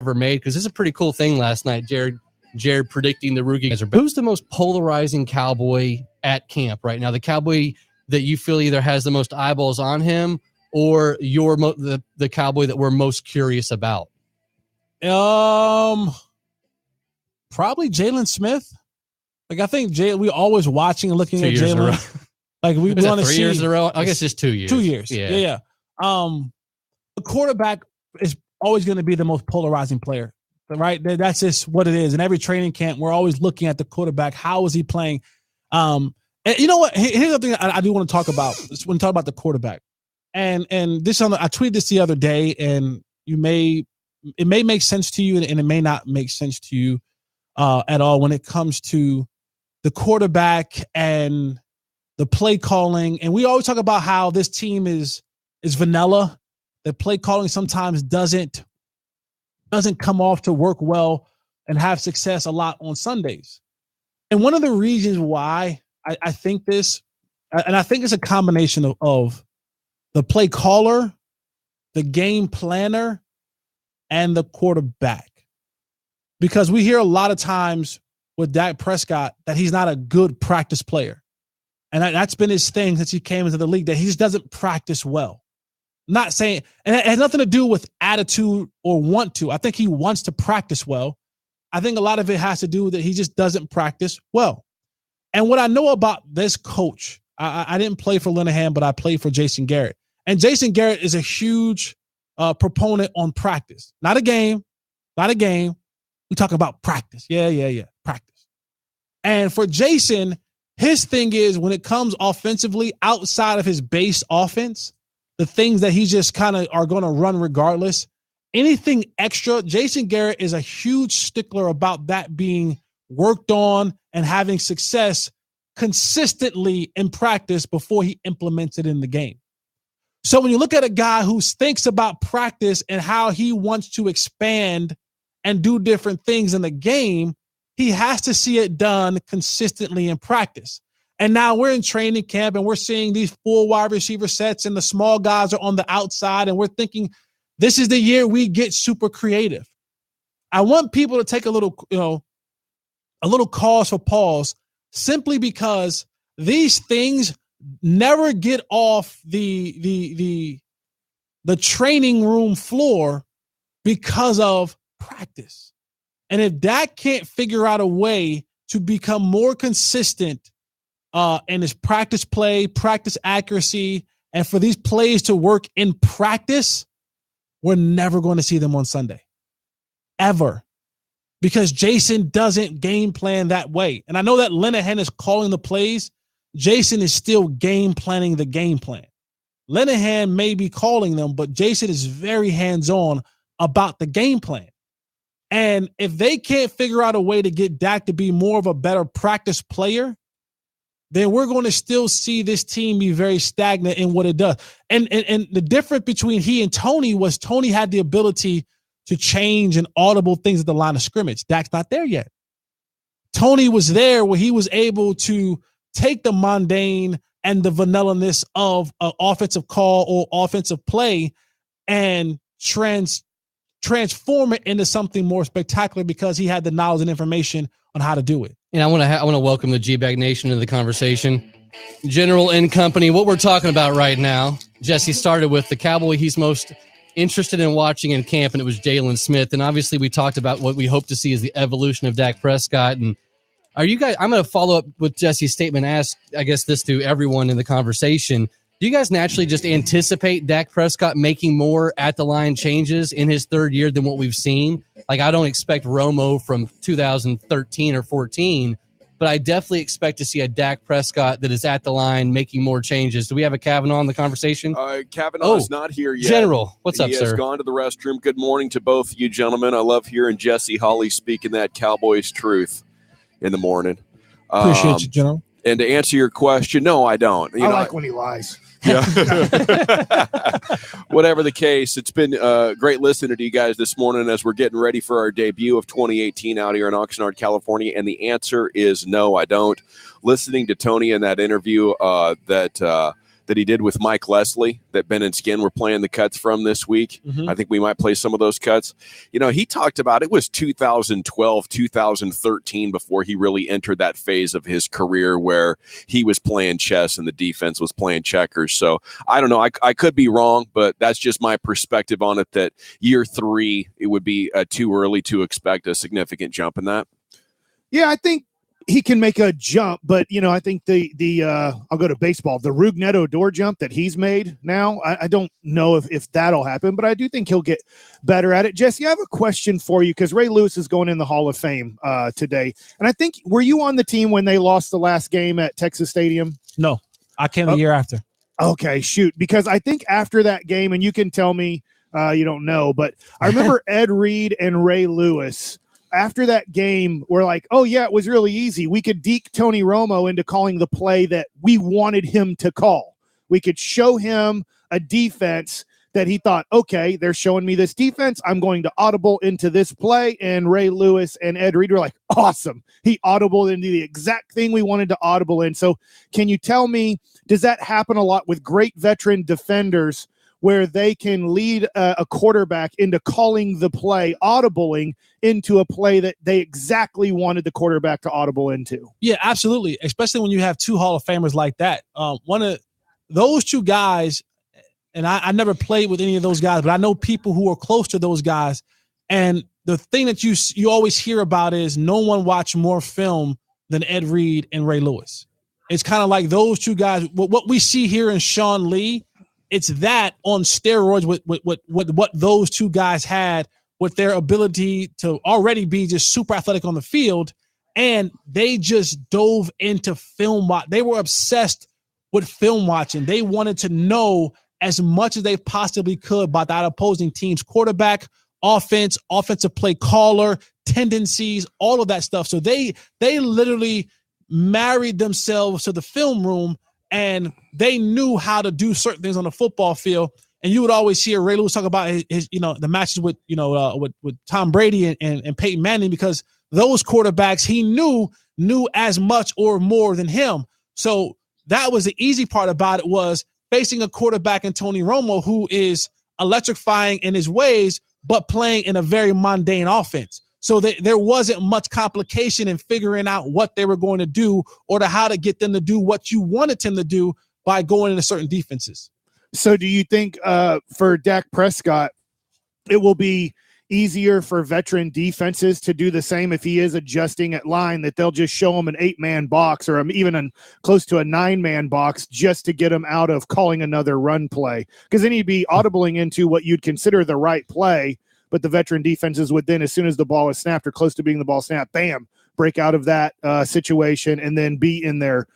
ever made, because this is a pretty cool thing last night. Jared predicting the rookie. Who's the most polarizing Cowboy at camp right now? The Cowboy that you feel either has the most eyeballs on him, or the Cowboy that we're most curious about? Probably Jalen Smith. Like, I think we're always watching and looking at Jalen. Like, we want to see 3 years in a row. I guess it's 2 years. 2 years. Yeah. The quarterback is always going to be the most polarizing player, right? That's just what it is. In every training camp, we're always looking at the quarterback. How is he playing? And you know what? Here's the thing I do want to talk about when we talk about the quarterback. And this I tweeted this the other day, and it may make sense to you, and it may not make sense to you at all when it comes to the quarterback and the play calling. And we always talk about how this team is vanilla. The play calling sometimes doesn't come off to work well and have success a lot on Sundays. And one of the reasons why I think this, and I think it's a combination of the play caller, the game planner, and the quarterback. Because we hear a lot of times with Dak Prescott that he's not a good practice player. And that's been his thing since he came into the league, that he just doesn't practice well. Not saying, and it has nothing to do with attitude or want to. I think he wants to practice well. I think a lot of it has to do with that he just doesn't practice well. And what I know about this coach, I didn't play for Linehan, but I played for Jason Garrett. And Jason Garrett is a huge proponent on practice. Not a game. We talk about practice. Yeah. Practice. And for Jason, his thing is when it comes offensively outside of his base offense, the things that he just kind of are going to run regardless, anything extra, Jason Garrett is a huge stickler about that being worked on and having success consistently in practice before he implements it in the game. So when you look at a guy who thinks about practice and how he wants to expand and do different things in the game, he has to see it done consistently in practice. And now we're in training camp and we're seeing these full wide receiver sets and the small guys are on the outside, and we're thinking this is the year we get super creative. I want people to take a little cause for pause, simply because these things never get off the training room floor because of practice. And if Dak can't figure out a way to become more consistent in his practice play, practice accuracy, and for these plays to work in practice, we're never going to see them on Sunday. Ever. Because Jason doesn't game plan that way. And I know that Linehan is calling the plays. Jason is still game planning the game plan. Linehan may be calling them, but Jason is very hands-on about the game plan. And if they can't figure out a way to get Dak to be more of a better practice player, then we're going to still see this team be very stagnant in what it does. And the difference between he and Tony was Tony had the ability to change and audible things at the line of scrimmage. Dak's not there yet. Tony was there where he was able to take the mundane and the vanilla-ness of an offensive call or offensive play and transform it into something more spectacular because he had the knowledge and information on how to do it. And I want to welcome the GBag Nation into the conversation. General and company, what we're talking about right now, Jesse started with the Cowboy he's most interested in watching in camp, and it was Jalen Smith. And obviously we talked about what we hope to see is the evolution of Dak Prescott. And are you guys, I'm going to follow up with Jesse's statement, ask, I guess, this to everyone in the conversation. Do you guys naturally just anticipate Dak Prescott making more at the line changes in his third year than what we've seen? Like, I don't expect Romo from 2013 or 14, but I definitely expect to see a Dak Prescott that is at the line making more changes. Do we have a Kavanaugh in the conversation? Kavanaugh is not here yet. General, what's up, sir? He has gone to the restroom. Good morning to both you gentlemen. I love hearing Jesse Holley speaking that Cowboys truth in the morning. Appreciate you, General. And to answer your question, no, I don't. I like when he lies. Yeah. Whatever the case, it's been great listening to you guys this morning as we're getting ready for our debut of 2018 out here in Oxnard, California. And the answer is no, I don't. Listening to Tony in that interview that that he did with Mike Leslie that Ben and Skin were playing the cuts from this week. I think we might play some of those cuts. He talked about it was 2012, 2013 before he really entered that phase of his career where he was playing chess and the defense was playing checkers. So I don't know. I could be wrong, but that's just my perspective on it, that year 3, it would be too early to expect a significant jump in that. Yeah, I think he can make a jump, but I think the I'll go to baseball. The Rugneto door jump that he's made now, I don't know if that'll happen, but I do think he'll get better at it. Jesse, I have a question for you because Ray Lewis is going in the Hall of Fame today, and I think were you on the team when they lost the last game at Texas Stadium? No, I came the year after. Okay, shoot, because I think after that game, and you can tell me you don't know, but I remember Ed Reed and Ray Lewis. After that game, we're like, oh, yeah, it was really easy. We could deke Tony Romo into calling the play that we wanted him to call. We could show him a defense that he thought, okay, they're showing me this defense. I'm going to audible into this play. And Ray Lewis and Ed Reed were like, awesome. He audibled into the exact thing we wanted to audible in. So can you tell me, does that happen a lot with great veteran defenders where they can lead a quarterback into calling the play, audibling into a play that they exactly wanted the quarterback to audible into? Yeah, absolutely. Especially when you have 2 Hall of Famers like that. One of those 2 guys, and I never played with any of those guys, but I know people who are close to those guys. And the thing that you always hear about is no one watched more film than Ed Reed and Ray Lewis. It's kind of like those 2 guys. What we see here in Sean Lee, it's that on steroids with what those 2 guys had with their ability to already be just super athletic on the field. And they just dove into film. They were obsessed with film watching. They wanted to know as much as they possibly could about that opposing team's quarterback, offense, offensive play caller, tendencies, all of that stuff. So they literally married themselves to the film room, and they knew how to do certain things on the football field. And you would always hear Ray Lewis talk about his the matches with Tom Brady and Peyton Manning, because those quarterbacks he knew as much or more than him. So that was the easy part about it, was facing a quarterback in Tony Romo who is electrifying in his ways, but playing in a very mundane offense. So there wasn't much complication in figuring out what they were going to do or how to get them to do what you wanted them to do by going into certain defenses. So do you think for Dak Prescott, it will be easier for veteran defenses to do the same if he is adjusting at line, that they'll just show him an 8-man box or even close to a 9-man box just to get him out of calling another run play? Because then he'd be audibling into what you'd consider the right play, but the veteran defenses would then, as soon as the ball is snapped or close to being the ball snapped, bam, break out of that situation and then be in their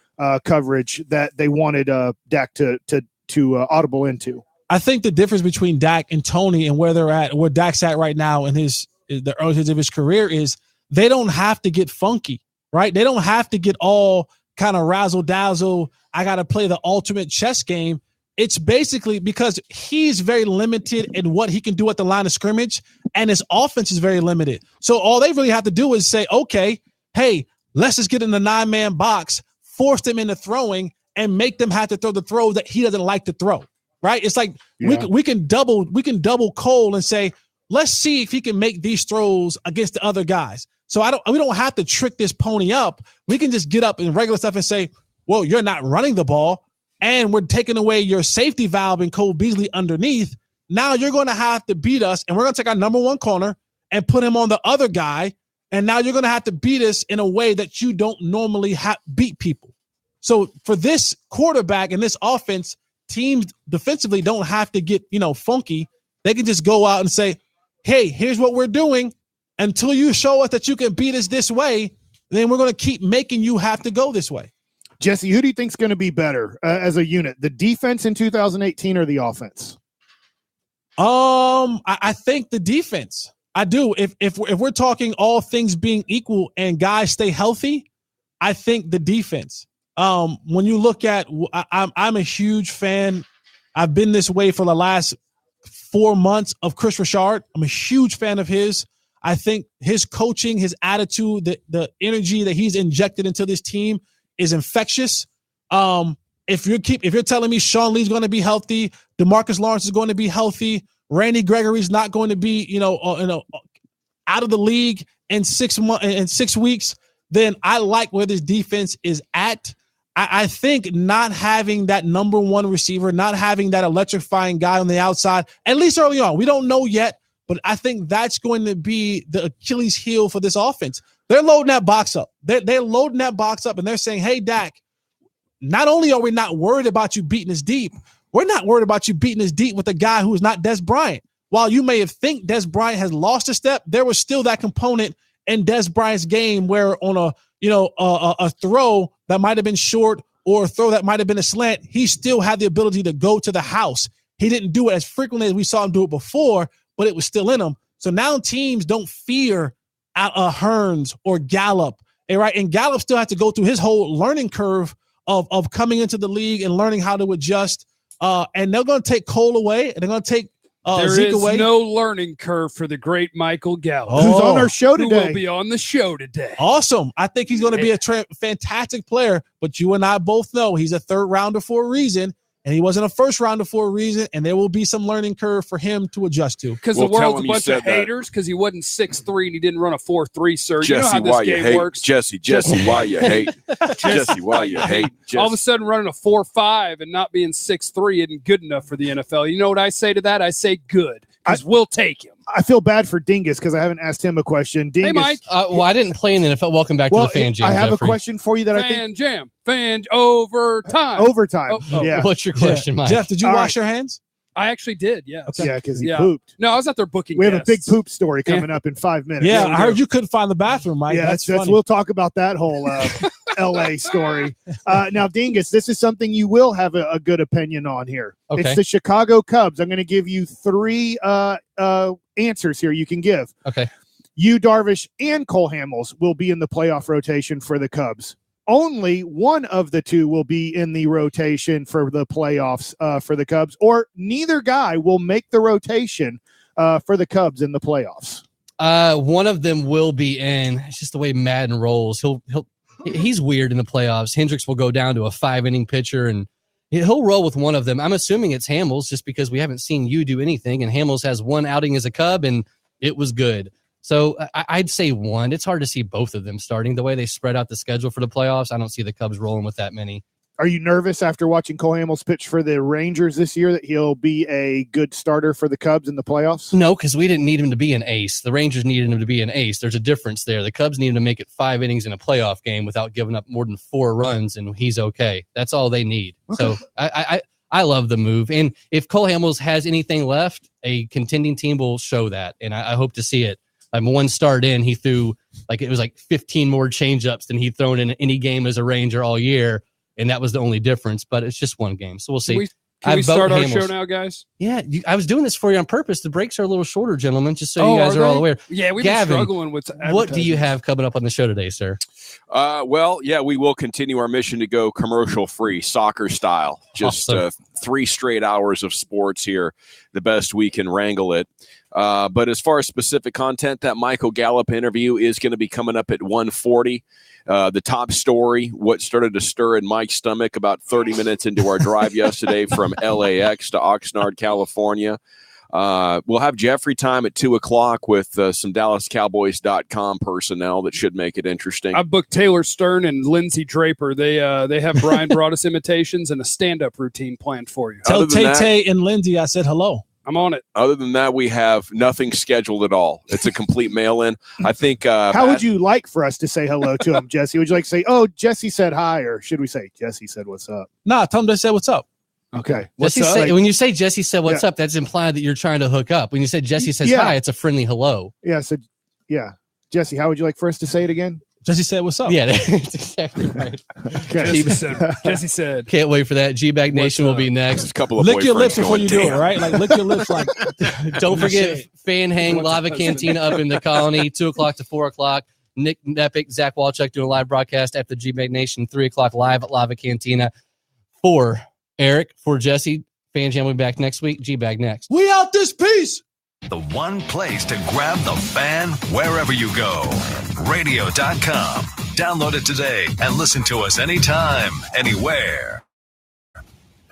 coverage that they wanted Dak to audible into. I think the difference between Dak and Tony and where they're at, where Dak's at right now in the early stages of his career, is they don't have to get funky, right? They don't have to get all kind of razzle dazzle. I got to play the ultimate chess game. It's basically because he's very limited in what he can do at the line of scrimmage, and his offense is very limited. So all they really have to do is say, okay, hey, let's just get in the 9-man box, force them into throwing, and make them have to throw the throw that he doesn't like to throw. Right? It's like we can double Cole and say, let's see if he can make these throws against the other guys. So we don't have to trick this pony up. We can just get up in regular stuff and say, well, you're not running the ball, and we're taking away your safety valve and Cole Beasley underneath. Now you're going to have to beat us, and we're going to take our number 1 corner and put him on the other guy. And now you're going to have to beat us in a way that you don't normally beat people. So for this quarterback and this offense, teams defensively don't have to get, funky. They can just go out and say, hey, here's what we're doing. Until you show us that you can beat us this way, then we're going to keep making you have to go this way. Jesse, who do you think is going to be better as a unit, the defense in 2018 or the offense? I think the defense. I do. If we're talking all things being equal and guys stay healthy, I think the defense. When you look at, I'm a huge fan. I've been this way for the last 4 months of Chris Richard. I'm a huge fan of his. I think his coaching, his attitude, the energy that he's injected into this team is infectious. if you're telling me Sean Lee's going to be healthy, DeMarcus Lawrence is going to be healthy, Randy Gregory's not going to be, out of the league in 6 weeks, then I like where this defense is at. I think not having that number one receiver, not having that electrifying guy on the outside, at least early on, we don't know yet, but I think that's going to be the Achilles heel for this offense. They're loading that box up. They're loading that box up, and they're saying, hey, Dak, not only are we not worried about you beating us deep, we're not worried about you beating us deep with a guy who is not Des Bryant. While you may have think Des Bryant has lost a step, there was still that component in Des Bryant's game where on a throw that might have been short or a throw that might have been a slant, he still had the ability to go to the house. He didn't do it as frequently as we saw him do it before, but it was still in him. So now teams don't fear Hearns or Gallup, right? And Gallup still has to go through his whole learning curve of coming into the league and learning how to adjust. And they're going to take Cole away, and they're going to take Zeke away. No learning curve for the great Michael Gallup, who's on our show today. Who will be on the show today. Awesome. I think he's going to be a fantastic player, but you and I both know he's a third rounder for a reason, and he wasn't a first rounder for a reason, and there will be some learning curve for him to adjust to. Because the world's a bunch of haters because he wasn't 6'3" and he didn't run a 4.3, sir. Jesse, you know how this game works. Jesse, why you hate? Jesse, why you hate? All of a sudden running a 4.5 and not being 6'3" isn't good enough for the NFL. You know what I say to that? I say good, because we'll take him. I feel bad for Dingus because I haven't asked him a question. Dingus, hey, Mike. I didn't play in the NFL. Welcome back to the Fan Jam. I have Jeffrey. a question for you that Fan overtime. Overtime. Yeah. What's your question, Mike? Jeff, did you wash your hands? I actually did, yes. Okay. Yeah, because he pooped. No, I was out there booking We have guests. a big poop story coming up in 5 minutes. Yeah, I heard you couldn't find the bathroom, Mike. Yeah, that's we'll talk about that whole LA story. Now, Dingus, this is something you will have a good opinion on here. Okay. It's the Chicago Cubs. I'm going to give you 3 answers here you can give. Okay. Yu Darvish and Cole Hamels will be in the playoff rotation for the Cubs. Only one of the two will be in the rotation for the playoffs for the Cubs, or neither guy will make the rotation for the Cubs in the playoffs. One of them will be in. It's just the way Madden rolls. He's weird in the playoffs. Hendricks will go down to a 5-inning pitcher, and he'll roll with one of them. I'm assuming it's Hamels, just because we haven't seen you do anything, and Hamels has one outing as a Cub, and it was good. So I'd say one. It's hard to see both of them starting. The way they spread out the schedule for the playoffs, I don't see the Cubs rolling with that many. Are you nervous after watching Cole Hamels pitch for the Rangers this year that he'll be a good starter for the Cubs in the playoffs? No, because we didn't need him to be an ace. The Rangers needed him to be an ace. There's a difference there. The Cubs needed to make it 5 innings in a playoff game without giving up more than 4 runs, and he's okay. That's all they need. Okay. So I love the move. And if Cole Hamels has anything left, a contending team will show that, and I hope to see it. One start in, he threw it was 15 more changeups than he'd thrown in any game as a Ranger all year, and that was the only difference. But it's just one game, so we'll see. Can we start our show now, guys? Yeah, I was doing this for you on purpose. The breaks are a little shorter, gentlemen, just so you guys are all aware. Yeah, we've been struggling with what do you have coming up on the show today, sir? We will continue our mission to go commercial-free, soccer style. Just awesome. 3 straight hours of sports here, the best we can wrangle it. But as far as specific content, that Michael Gallup interview is going to be coming up at 1:40. The top story, what started to stir in Mike's stomach about 30 minutes into our drive yesterday from LAX to Oxnard, California. We'll have Jeffrey time at 2 o'clock with some DallasCowboys.com personnel that should make it interesting. I booked Taylor Stern and Lindsey Draper. They have Brian Broadus imitations and a stand-up routine planned for you. Tell Tay and Lindsey I said hello. I'm on it. Other than that, we have nothing scheduled at all. It's a complete mail-in. I think. How would you like for us to say hello to him, Jesse? Would you like to say, "Oh, Jesse said hi," or should we say, "Jesse said what's up"? Nah, tell him to say what's up. Okay. When you say Jesse said what's up, that's implied that you're trying to hook up. When you say Jesse says hi, it's a friendly hello. Yeah. So, Jesse, how would you like for us to say it again? Jesse said, "What's up?" Yeah, that's exactly right. Okay. Jesse said, "Can't wait for that." GBag Nation will be next. A couple of lick your lips before you do it, right? Lick your lips. Don't forget Fan Hang Lava Cantina up in the Colony, 2 o'clock to 4 o'clock. Nick Nepic, Zach Walchuk doing a live broadcast after GBag Nation, 3 o'clock live at Lava Cantina. For Eric, for Jesse, Fan Jam will be back next week. GBag next. We out this piece. The one place to grab the fan wherever you go. Radio.com. Download it today and listen to us anytime, anywhere.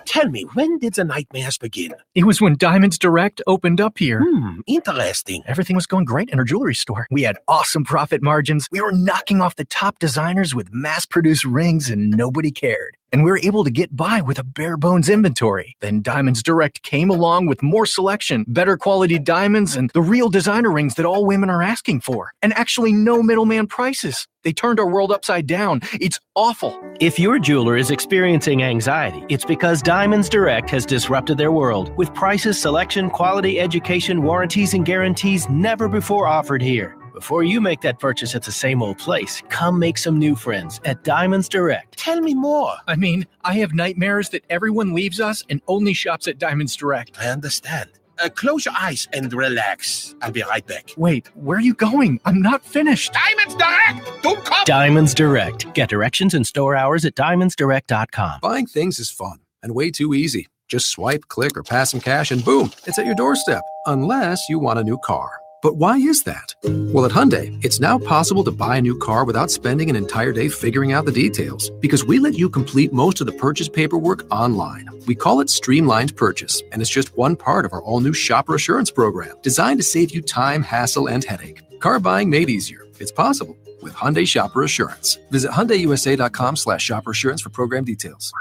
Tell me, when did the nightmares begin? It was when Diamonds Direct opened up here. Interesting. Everything was going great in our jewelry store. We had awesome profit margins. We were knocking off the top designers with mass-produced rings, and nobody cared. And we were able to get by with a bare-bones inventory. Then Diamonds Direct came along with more selection, better quality diamonds, and the real designer rings that all women are asking for. And actually no middleman prices. They turned our world upside down. It's awful. If your jeweler is experiencing anxiety, it's because Diamonds Direct has disrupted their world with prices, selection, quality, education, warranties, and guarantees never before offered here. Before you make that purchase at the same old place, come make some new friends at Diamonds Direct. Tell me more. I mean, I have nightmares that everyone leaves us and only shops at Diamonds Direct. I understand. Close your eyes and relax. I'll be right back. Wait, where are you going? I'm not finished. Diamonds Direct! Don't come! Diamonds Direct. Get directions and store hours at diamondsdirect.com. Buying things is fun and way too easy. Just swipe, click, or pass some cash and boom, it's at your doorstep. Unless you want a new car. But why is that? Well, at Hyundai, it's now possible to buy a new car without spending an entire day figuring out the details, because we let you complete most of the purchase paperwork online. We call it Streamlined Purchase, and it's just one part of our all-new Shopper Assurance program, designed to save you time, hassle, and headache. Car buying made easier. It's possible with Hyundai Shopper Assurance. Visit HyundaiUSA.com/Shopper Assurance for program details.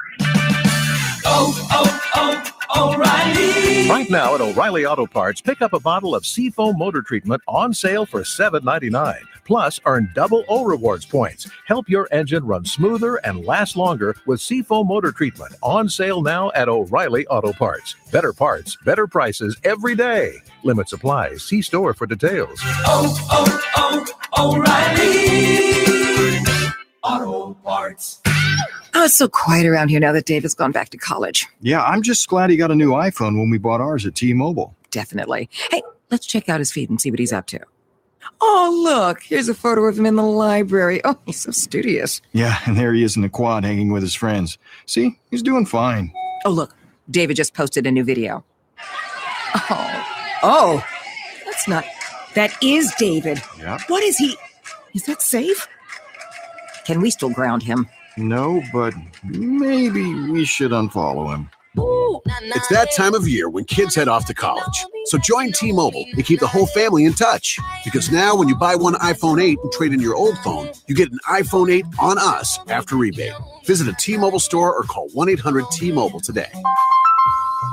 O'Reilly. Right now at O'Reilly Auto Parts, pick up a bottle of Seafoam Motor Treatment on sale for $7.99. Plus, earn double O Rewards points. Help your engine run smoother and last longer with Seafoam Motor Treatment on sale now at O'Reilly Auto Parts. Better parts, better prices every day. Limit supplies. See store for details. O'Reilly Auto Parts. Oh, it's so quiet around here now that Dave has gone back to college. Yeah, I'm just glad he got a new iPhone when we bought ours at T-Mobile. Definitely. Hey, let's check out his feed and see what he's up to. Oh, look, here's a photo of him in the library. Oh, he's so studious. Yeah, and there he is in the quad hanging with his friends. See, he's doing fine. Oh, look, David just posted a new video. Oh, that is David. Yeah. What is he? Is that safe? Can we still ground him? No, but maybe we should unfollow him. It's that time of year when kids head off to college. So join T-Mobile and keep the whole family in touch. Because now when you buy one iPhone 8 and trade in your old phone, you get an iPhone 8 on us after rebate. Visit a T-Mobile store or call 1-800-T-Mobile today.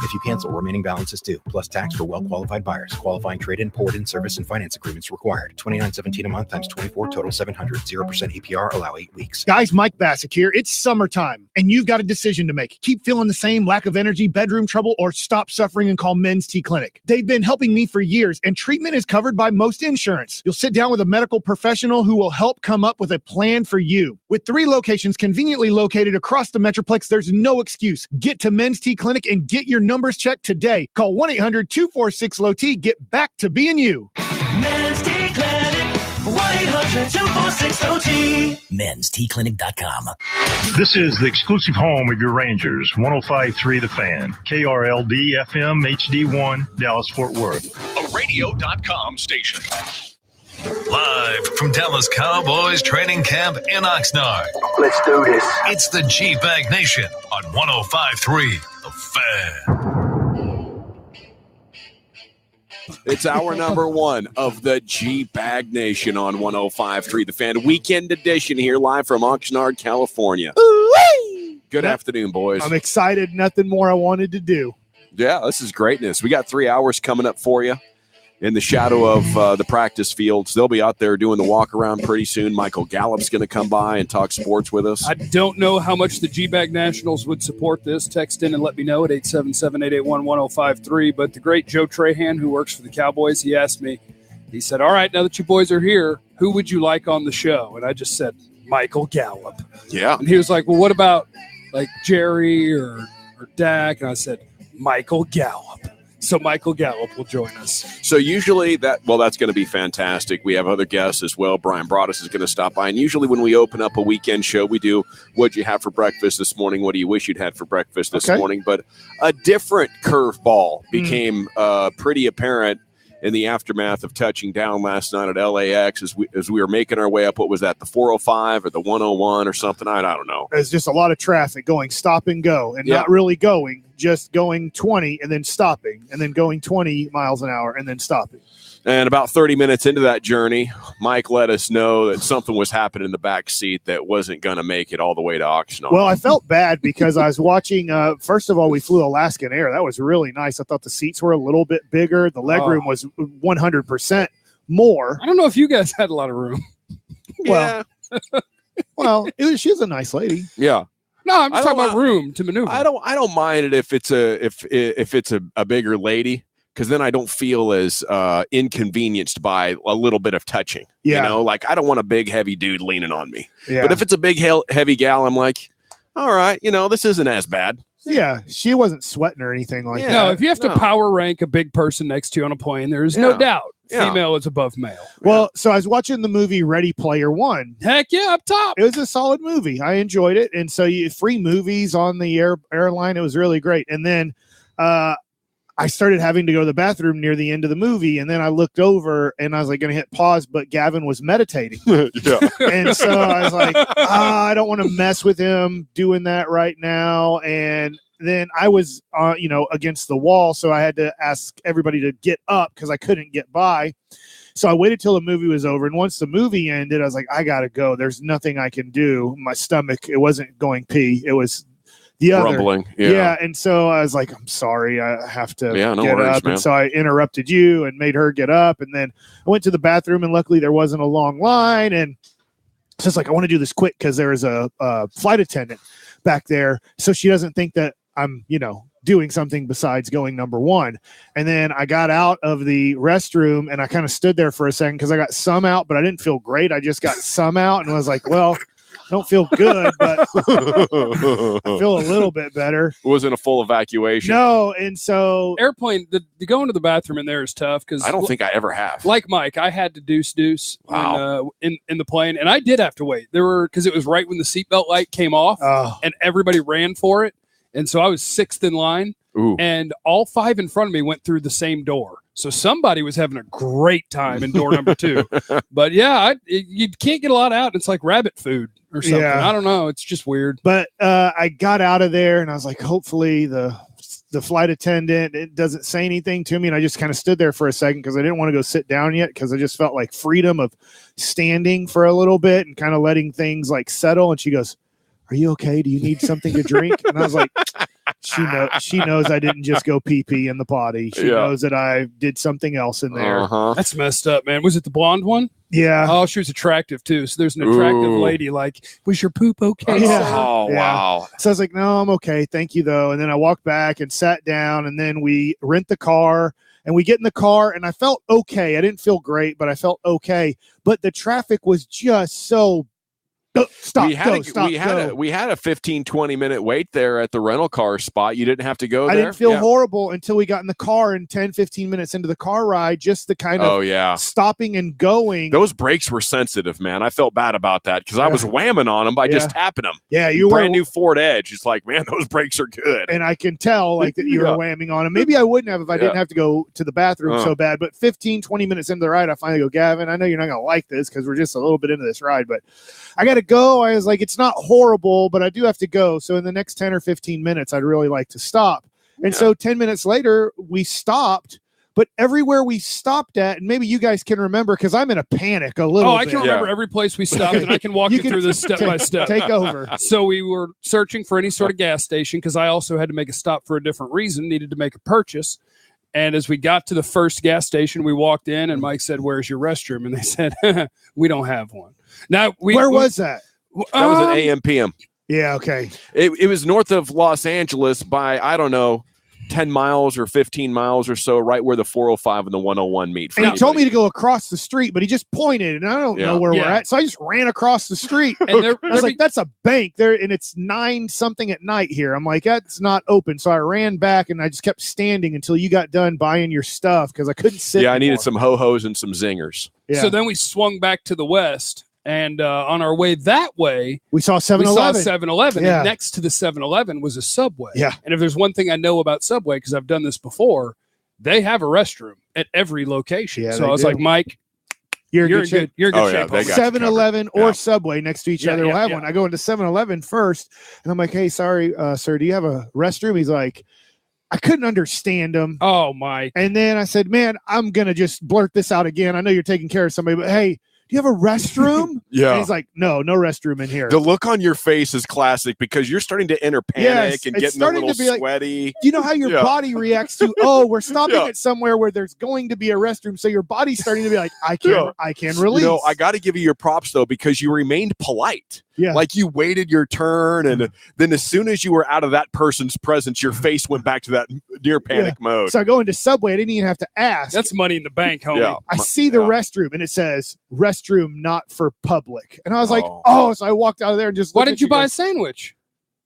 If you cancel, remaining balance is due, plus tax for well-qualified buyers. Qualifying trade-in, port-in, service, and finance agreements required. $29.17 a month times 24, total $700. 0% APR, allow 8 weeks. Guys, Mike Bassick here. It's summertime, and you've got a decision to make. Keep feeling the same lack of energy, bedroom trouble, or stop suffering and call Men's T Clinic. They've been helping me for years, and treatment is covered by most insurance. You'll sit down with a medical professional who will help come up with a plan for you. With 3 locations conveniently located across the Metroplex, there's no excuse. Get to Men's T Clinic and get your numbers checked today. Call 1-800-246-LOW-T. Get back to being you. Men's T Clinic, 1-800-246-LOW-T. Men'sTClinic.com. This is the exclusive home of your Rangers, 105.3 The Fan, KRLD FM HD1, Dallas-Fort Worth. A radio.com station. Live from Dallas Cowboys training camp in Oxnard. Let's do this. It's the GBag Nation on 105.3 The Fan. It's hour number 1 of the G-Bag Nation on 105.3 The Fan. Weekend edition here live from Oxnard, California. Ooh-wee! Good afternoon, boys. I'm excited. Nothing more I wanted to do. Yeah, this is greatness. We got 3 hours coming up for you in the shadow of the practice fields. They'll be out there doing the walk around pretty soon. Michael Gallup's going to come by and talk sports with us. I don't know how much the G-Bag Nationals would support this. Text in and let me know at 877-881-1053. But the great Joe Trahan, who works for the Cowboys, he asked me, he said, all right, now that you boys are here, who would you like on the show? And I just said, Michael Gallup. Yeah. And he was like, well, what about like Jerry or Dak? And I said, Michael Gallup. So Michael Gallup will join us. So usually that's going to be fantastic. We have other guests as well. Brian Broadus is going to stop by. And usually when we open up a weekend show, we do, what'd you have for breakfast this morning? What do you wish you'd had for breakfast this morning? But a different curveball became pretty apparent in the aftermath of touching down last night at LAX as we were making our way up. What was that, the 405 or the 101 or something? I don't know. There's just a lot of traffic going stop and go, and not really going, just going 20 and then stopping, and then going 20 miles an hour and then stopping. And about 30 minutes into that journey, Mike let us know that something was happening in the back seat that wasn't going to make it all the way to auction. Well, I felt bad because I was watching. First of all, we flew Alaskan Air. That was really nice. I thought the seats were a little bit bigger. The legroom was 100% more. I don't know if you guys had a lot of room. Yeah. Well, she was a nice lady. Yeah. No, I'm just talking about room to maneuver. I don't mind it if it's a bigger lady, because then I don't feel as inconvenienced by a little bit of touching. Yeah. You know, like I don't want a big, heavy dude leaning on me. Yeah. But if it's a big, heavy gal, I'm like, all right, you know, this isn't as bad. Yeah, she wasn't sweating or anything like that. No, if you have to power rank a big person next to you on a plane, there's no doubt female is above male. Well, so I was watching the movie Ready Player One. Heck yeah, up top. It was a solid movie. I enjoyed it. And so free movies on the airline. It was really great. And then I started having to go to the bathroom near the end of the movie. And then I looked over and I was like going to hit pause, but Gavin was meditating. And so I was like, I don't want to mess with him doing that right now. And then I was, against the wall. So I had to ask everybody to get up because I couldn't get by. So I waited till the movie was over. And once the movie ended, I was like, I got to go. There's nothing I can do. My stomach, it wasn't going pee. It was the other. Rumbling. Yeah. And so I was like, I'm sorry. I have to get worries, up. man. And so I interrupted you and made her get up. And then I went to the bathroom, and luckily there wasn't a long line. And so it's like, I want to do this quick because there is a flight attendant back there. So she doesn't think that I'm, doing something besides going number one. And then I got out of the restroom and I kind of stood there for a second because I got some out, but I didn't feel great. I just got some out and was like, well, I don't feel good, but I feel a little bit better. It wasn't a full evacuation. No, and so airplane, the going to the bathroom in there is tough because I don't think I ever have. Like Mike, I had to deuce Wow. in the plane, and I did have to wait. Because it was right when the seatbelt light came off, and everybody ran for it, and so I was sixth in line, and all five in front of me went through the same door. So somebody was having a great time in door number two. But yeah, you can't get a lot out. It's like rabbit food or something. Yeah. I don't know. It's just weird. But I got out of there and I was like, hopefully the flight attendant, it doesn't say anything to me. And I just kind of stood there for a second because I didn't want to go sit down yet because I just felt like freedom of standing for a little bit and kind of letting things like settle. And she goes, are you okay? Do you need something to drink? And I was like, she knows I didn't just go pee in the potty. She knows that I did something else in there. That's messed up, man. Was it the blonde one? Yeah. Oh, she was attractive too. So there's an attractive lady. Like, was your poop okay? Oh, wow. So I was like, no, I'm okay. Thank you though. And then I walked back and sat down, and then we rent the car. And we get in the car, and I felt okay. I didn't feel great, but I felt okay. But the traffic was just so stop. We had a 15, 20-minute wait there at the rental car spot. You didn't have to go there. I didn't feel horrible until we got in the car, and 10, 15 minutes into the car ride, just the kind of stopping and going. Those brakes were sensitive, man. I felt bad about that because I was whamming on them by just tapping them. Yeah, you brand new Ford Edge. It's like, man, those brakes are good. And I can tell like that you were whamming on them. Maybe I wouldn't have if I didn't have to go to the bathroom so bad. But 15, 20 minutes into the ride, I finally go, Gavin, I know you're not going to like this because we're just a little bit into this ride, but I got to go. I was like, it's not horrible, but I do have to go. So in the next 10 or 15 minutes, I'd really like to stop. And so 10 minutes later, we stopped. But everywhere we stopped at, and maybe you guys can remember because I'm in a panic a little bit. I can remember every place we stopped, and I can walk you through this step by step. Take over. So we were searching for any sort of gas station because I also had to make a stop for a different reason, needed to make a purchase. And as we got to the first gas station, we walked in, and Mike said, "Where's your restroom?" And they said, "We don't have one." Now, where was that? That was an AM PM. Yeah, okay. It was north of Los Angeles by, I don't know, 10 miles or 15 miles or so, right where the 405 and the 101 meet. And he told me to go across the street, but he just pointed, and I don't know where we're at. So I just ran across the street. And I was like, that's a bank there, and it's 9-something at night here. I'm like, that's not open. So I ran back, and I just kept standing until you got done buying your stuff because I couldn't sit I needed some ho-hos and some zingers. Yeah. So then we swung back to the west. And on our way that way, we saw 7-Eleven. 7-Eleven. And next to the 7-Eleven was a Subway. Yeah. And if there's one thing I know about Subway, because I've done this before, they have a restroom at every location. Yeah, so I was like, Mike, you're in good shape. 7-Eleven or Subway next to each other will have one. I go into 7-Eleven first, and I'm like, hey, sorry, sir, do you have a restroom? He's like, I couldn't understand him. Oh, Mike. And then I said, man, I'm going to just blurt this out again. I know you're taking care of somebody, but hey, do you have a restroom? Yeah. And he's like, no restroom in here. The look on your face is classic because you're starting to enter panic and getting a little sweaty. Do you know how your body reacts to, we're stopping at somewhere where there's going to be a restroom. So your body's starting to be like, I can release. You know, I got to give you your props, though, because you remained polite. Yeah. Like you waited your turn. And then as soon as you were out of that person's presence, your face went back to that near panic mode. So I go into Subway. I didn't even have to ask. That's money in the bank, homie. Yeah. I see the restroom and it says restroom not for public. And I was like, so I walked out of there and just why did you buy a sandwich?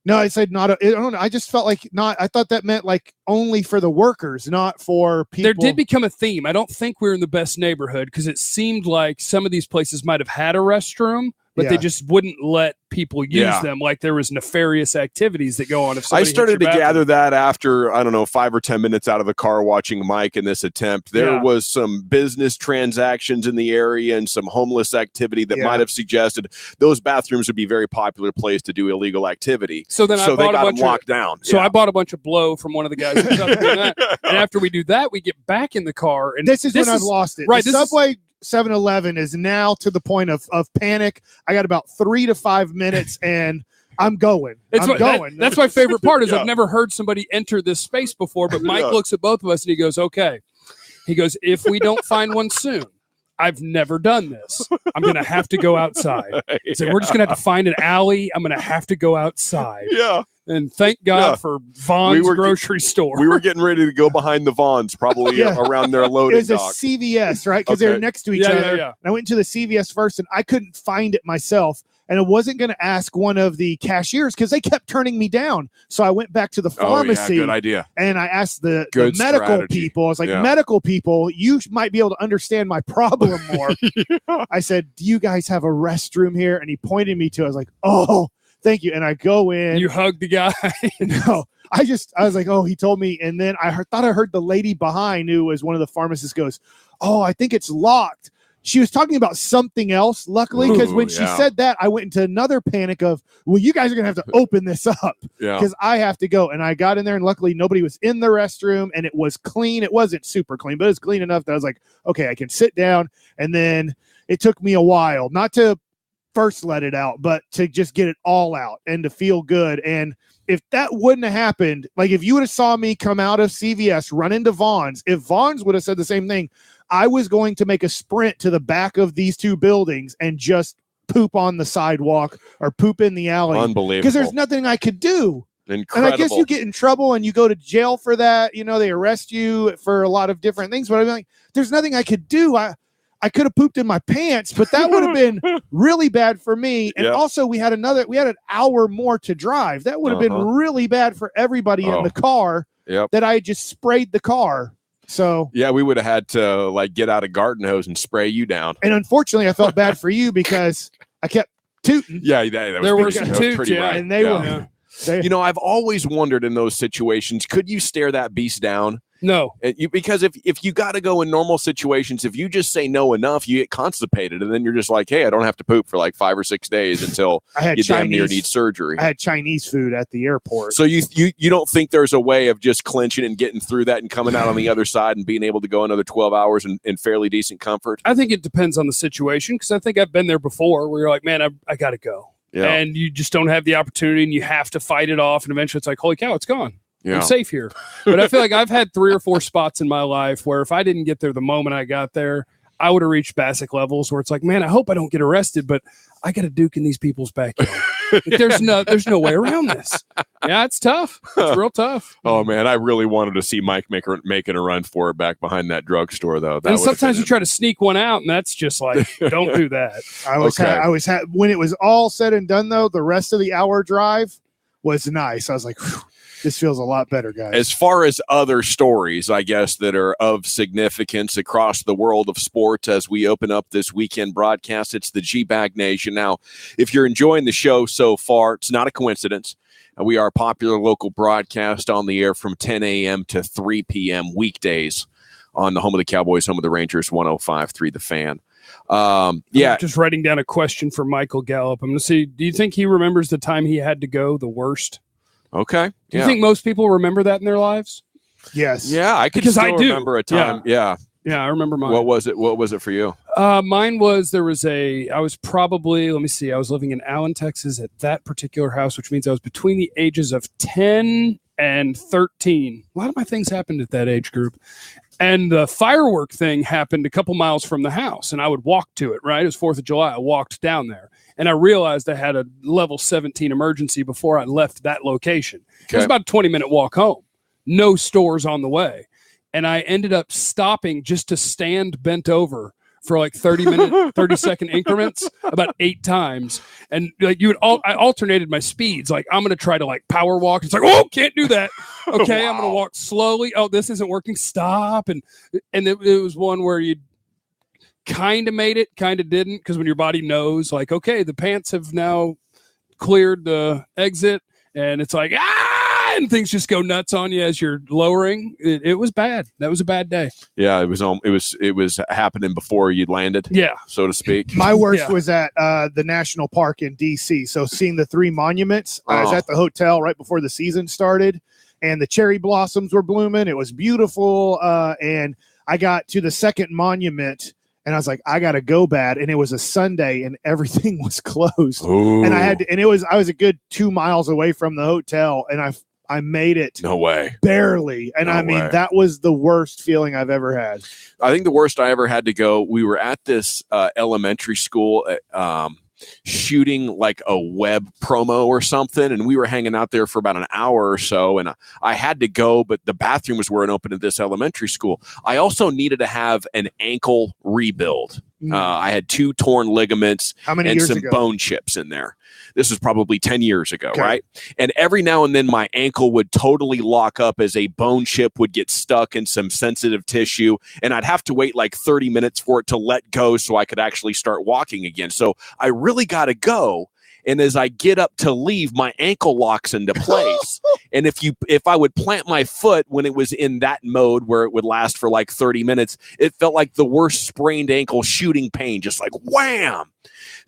No, I said not. I don't know. I just felt like not. I thought that meant like only for the workers, not for people. There did become a theme. I don't think we're in the best neighborhood because it seemed like some of these places might have had a restroom, but they just wouldn't let people use them. Like there was nefarious activities that go on. If I started to gather that after, I don't know, 5 or 10 minutes out of the car watching Mike in this attempt, there was some business transactions in the area and some homeless activity that might have suggested those bathrooms would be a very popular place to do illegal activity. So then they got them locked down. So I bought a bunch of blow from one of the guys who was up doing that. And after we do that, we get back in the car. And this is when I've lost it. Right. The Subway 7-Eleven is now to the point of panic. I got about 3 to 5 minutes and I'm going. That's my favorite part is I've never heard somebody enter this space before, but Mike looks at both of us and he goes, okay. He goes, if we don't find one soon, I've never done this. I'm going to have to go outside. He said, we're just going to have to find an alley. I'm going to have to go outside. Yeah. And thank God for Vaughn's grocery store. We were getting ready to go behind the Vaughn's, probably around their loading dock. It was a CVS, right? Because they're next to each other. Yeah. And I went to the CVS first, and I couldn't find it myself. And I wasn't going to ask one of the cashiers because they kept turning me down. So I went back to the pharmacy. Good idea. And I asked the medical people. I was like, medical people, you might be able to understand my problem more. I said, do you guys have a restroom here? And he pointed me to, I was like, oh, thank you. And I go in. You hug the guy. No, I was like, oh, he told me. And then I thought I heard the lady behind who was one of the pharmacists goes, oh, I think it's locked. She was talking about something else, luckily, because when she said that, I went into another panic of, well, you guys are going to have to open this up because I have to go. And I got in there, and luckily nobody was in the restroom, and it was clean. It wasn't super clean, but it was clean enough that I was like, okay, I can sit down. And then it took me a while, not to first let it out, but to just get it all out and to feel good. And if that wouldn't have happened, like if you would have saw me come out of CVS, run into Vaughn's, if Vaughn's would have said the same thing, I was going to make a sprint to the back of these two buildings and just poop on the sidewalk or poop in the alley. Unbelievable. Because there's nothing I could do. Incredible. And I guess you get in trouble and you go to jail for that. You know, they arrest you for a lot of different things. But I'm like, there's nothing I could do. I could have pooped in my pants, but that would have been really bad for me. And also we had an hour more to drive. That would have been really bad for everybody in the car that I just sprayed the car. So we would have had to like get out a garden hose and spray you down. And unfortunately, I felt bad for you because I kept tooting. Yeah, there were some toots, and they were. You know, I've always wondered in those situations, could you stare that beast down? No, because if you got to go in normal situations, if you just say no enough, you get constipated, and then you're just like, hey, I don't have to poop for like 5 or 6 days until you damn near need surgery. I had Chinese food at the airport. So you don't think there's a way of just clinching and getting through that and coming out on the other side and being able to go another 12 hours in fairly decent comfort? I think it depends on the situation because I think I've been there before where you're like, man, I got to go. Yeah. And you just don't have the opportunity and you have to fight it off. And eventually it's like, holy cow, it's gone. Yeah. I'm safe here. But I feel like I've had 3 or 4 spots in my life where if I didn't get there the moment I got there, I would have reached basic levels where it's like, man, I hope I don't get arrested, but I got a Duke in these people's backyard. Like, there's no way around this. Yeah, it's tough. It's real tough. Oh man, I really wanted to see Mike making a run for it back behind that drugstore though. And sometimes you try to sneak one out, and that's just like, don't do that. I was when it was all said and done though, the rest of the hour drive was nice. I was like, whew. This feels a lot better, guys. As far as other stories, I guess, that are of significance across the world of sports as we open up this weekend broadcast, it's the GBag Nation. Now, if you're enjoying the show so far, it's not a coincidence. We are a popular local broadcast on the air from 10 a.m. to 3 p.m. weekdays on the home of the Cowboys, home of the Rangers, 105.3 The Fan. I'm just writing down a question for Michael Gallup. I'm going to see, do you think he remembers the time he had to go the worst? Okay. Do you think most people remember that in their lives? Yes. Yeah, I could still remember a time. Yeah. Yeah, I remember mine. What was it? What was it for you? Mine was, I was probably, let me see, I was living in Allen, Texas at that particular house, which means I was between the ages of 10 and 13. A lot of my things happened at that age group. And the firework thing happened a couple miles from the house, and I would walk to it, right? It was 4th of July. I walked down there, and I realized I had a level 17 emergency before I left that location. Okay. It was about a 20-minute walk home. No stores on the way. And I ended up stopping just to stand bent over for like 30-second increments about 8 times. And like I alternated my speeds. Like, I'm going to try to like power walk. It's like, oh, can't do that. Okay. Wow. I'm going to walk slowly. Oh, this isn't working. Stop. And it was one where you kind of made it, kind of didn't. Because when your body knows like, okay, the pants have now cleared the exit, and it's like, and things just go nuts on you as you're lowering. It was bad. That was a bad day. Yeah, it was happening before you landed. Yeah, so to speak. My worst was at the National Park in D.C. So seeing the 3 monuments, I was at the hotel right before the season started, and the cherry blossoms were blooming. It was beautiful, and I got to the 2nd monument, and I was like, I gotta go bad. And it was a Sunday, and everything was closed. Ooh. And I was a good 2 miles away from the hotel, and I made it. No way. Barely. And I mean, that was the worst feeling I've ever had. I think the worst I ever had to go, we were at this elementary school shooting like a web promo or something, and we were hanging out there for about an hour or so, and I had to go, but the bathrooms weren't open at this elementary school. I also needed to have an ankle rebuild. I had 2 torn ligaments and some bone chips in there. This was probably 10 years ago, right? And every now and then my ankle would totally lock up as a bone chip would get stuck in some sensitive tissue, and I'd have to wait like 30 minutes for it to let go so I could actually start walking again. So I really got to go. And as I get up to leave, my ankle locks into place. And if I would plant my foot when it was in that mode where it would last for like 30 minutes, it felt like the worst sprained ankle shooting pain, just like wham.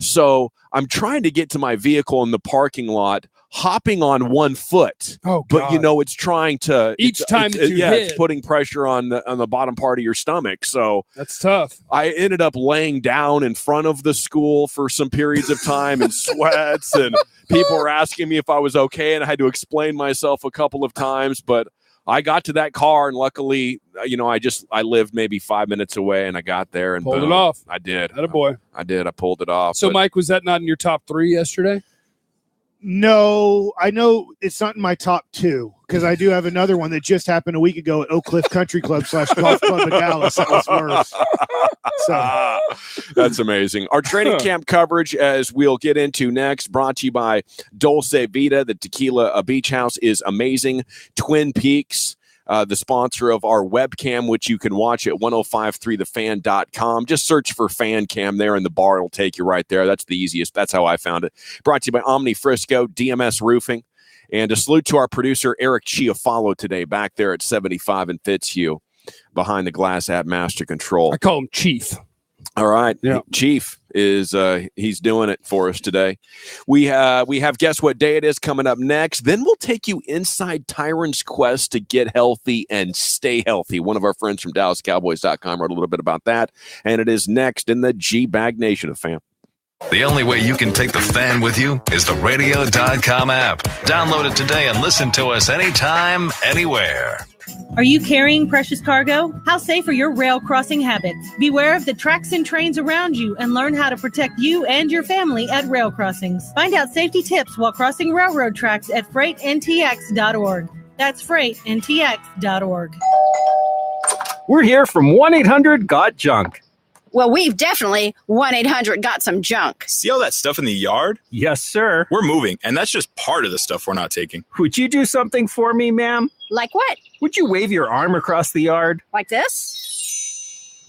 So I'm trying to get to my vehicle in the parking lot, hopping on one foot. Oh, but it's trying to it's putting pressure on the bottom part of your stomach. So that's tough. I ended up laying down in front of the school for some periods of time in sweats, and people were asking me if I was okay, and I had to explain myself a couple of times, but I got to that car, and luckily, I lived maybe 5 minutes away, and I got there and pulled boom, it off. I did. Attaboy. I did. I pulled it off. So, Mike, was that not in your top 3 yesterday? No, I know it's not in my top 2 because I do have another one that just happened a week ago at Oak Cliff Country Club / Golf Club in Dallas. That was worse. So. That's amazing. Our training camp coverage, as we'll get into next, brought to you by Dulce Vita. The Tequila Beach House is amazing. Twin Peaks, the sponsor of our webcam, which you can watch at 1053thefan.com. Just search for Fan Cam there, and the bar will take you right there. That's the easiest. That's how I found it. Brought to you by Omni Frisco, DMS Roofing. And a salute to our producer, Eric Chiafalo, today, back there at 75 and Fitzhugh, behind the glass at Master Control. I call him Chief. All right. Yeah. Chief is he's doing it for us today. We have guess what day it is coming up next. Then we'll take you inside Tyron's quest to get healthy and stay healthy. One of our friends from DallasCowboys.com wrote a little bit about that, and it is next in the GBag Nation of Fan. The only way you can take the fan with you is the radio.com app. Download it today and listen to us anytime, anywhere. Are you carrying precious cargo? How safe are your rail crossing habits? Beware of the tracks and trains around you and learn how to protect you and your family at rail crossings. Find out safety tips while crossing railroad tracks at freightntx.org. That's freightntx.org. We're here from 1-800-GOT-JUNK. Well, we've definitely 1-800-GOT-SOME-JUNK. See all that stuff in the yard? Yes, sir. We're moving, and that's just part of the stuff we're not taking. Would you do something for me, ma'am? Like what? Would you wave your arm across the yard? Like this?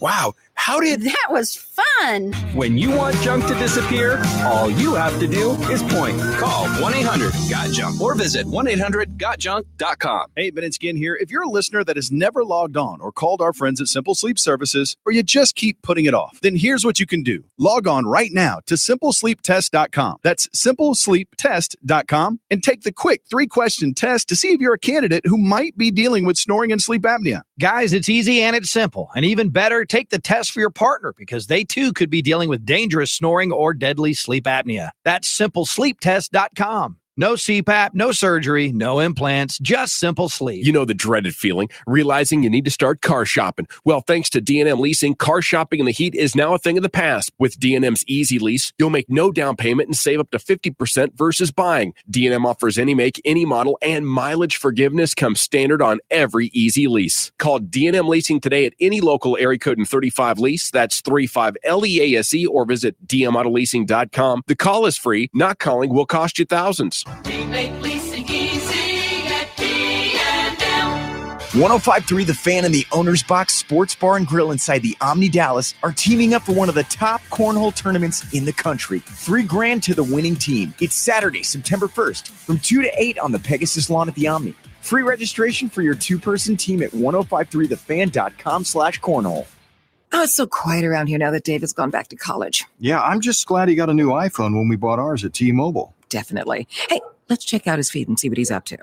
Wow, how did... That was fun. When you want junk to disappear, all you have to do is point. Call 1-800-GOT-JUNK or visit 1-800-GOTJUNK.com. Hey, Ben and Skin here. If you're a listener that has never logged on or called our friends at Simple Sleep Services, or you just keep putting it off, then here's what you can do. Log on right now to simplesleeptest.com. That's simplesleeptest.com and take the quick 3-question test to see if you're a candidate who might be dealing with snoring and sleep apnea. Guys, it's easy and it's simple. And even better, take the test for your partner because they too could be dealing with dangerous snoring or deadly sleep apnea. That's simplesleeptest.com. No CPAP, no surgery, no implants, just simple sleep. You know the dreaded feeling, realizing you need to start car shopping. Well, thanks to D&M Leasing, car shopping in the heat is now a thing of the past. With D&M's Easy Lease, you'll make no down payment and save up to 50% versus buying. D&M offers any make, any model, and mileage forgiveness comes standard on every Easy Lease. Call D&M Leasing today at any local area code in 35 Lease. That's 35LEASE, or visit dmautololeasing.com. The call is free. Not calling will cost you thousands. We make leasing easy at D&M. 105.3 The Fan and the Owner's Box Sports Bar and Grill inside the Omni Dallas are teaming up for one of the top cornhole tournaments in the country. $3,000 to the winning team. It's Saturday, September 1st from 2 to 8 on the Pegasus lawn at the Omni. Free registration for your 2-person team at 1053thefan.com/cornhole. Oh, it's so quiet around here now that David's gone back to college. Yeah, I'm just glad he got a new iPhone when we bought ours at T-Mobile. Definitely. Hey, let's check out his feed and see what he's up to.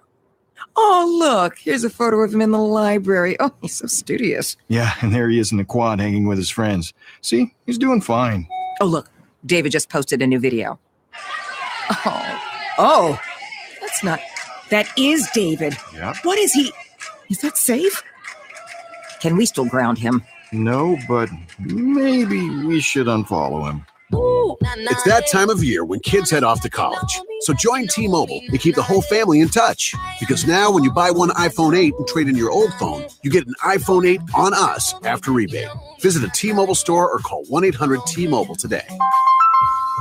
Oh, look, here's a photo of him in the library. Oh, he's so studious. Yeah, and there he is in the quad hanging with his friends. See, he's doing fine. Oh, look, David just posted a new video. Oh, that is David. Yeah. What is he? Is that safe? Can we still ground him? No, but maybe we should unfollow him. It's that time of year when kids head off to college. So join T-Mobile and keep the whole family in touch. Because now when you buy one iPhone 8 and trade in your old phone, you get an iPhone 8 on us after rebate. Visit a T-Mobile store or call 1-800-T-Mobile today.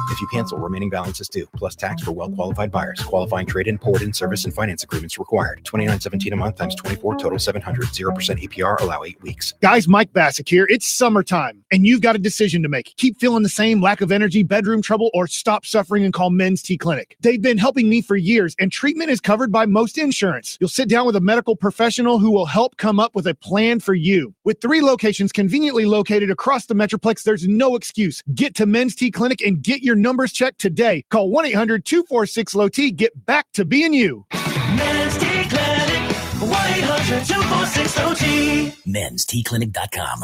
If you cancel, remaining balance is due, plus tax for well-qualified buyers. Qualifying trade-in, port-in, service, and finance agreements required. $29.17 a month times 24, total $700. 0% APR, allow 8 weeks. Guys, Mike Bassick here. It's summertime, and you've got a decision to make. Keep feeling the same, lack of energy, bedroom trouble, or stop suffering and call Men's T Clinic. They've been helping me for years, and treatment is covered by most insurance. You'll sit down with a medical professional who will help come up with a plan for you. With 3 locations conveniently located across the Metroplex, there's no excuse. Get to Men's T Clinic and get your numbers checked today. Call 1-800-246-LOW-T. Get back to being you. Men's T Clinic, 1-800-246-LOW-T. Men'sTClinic.com.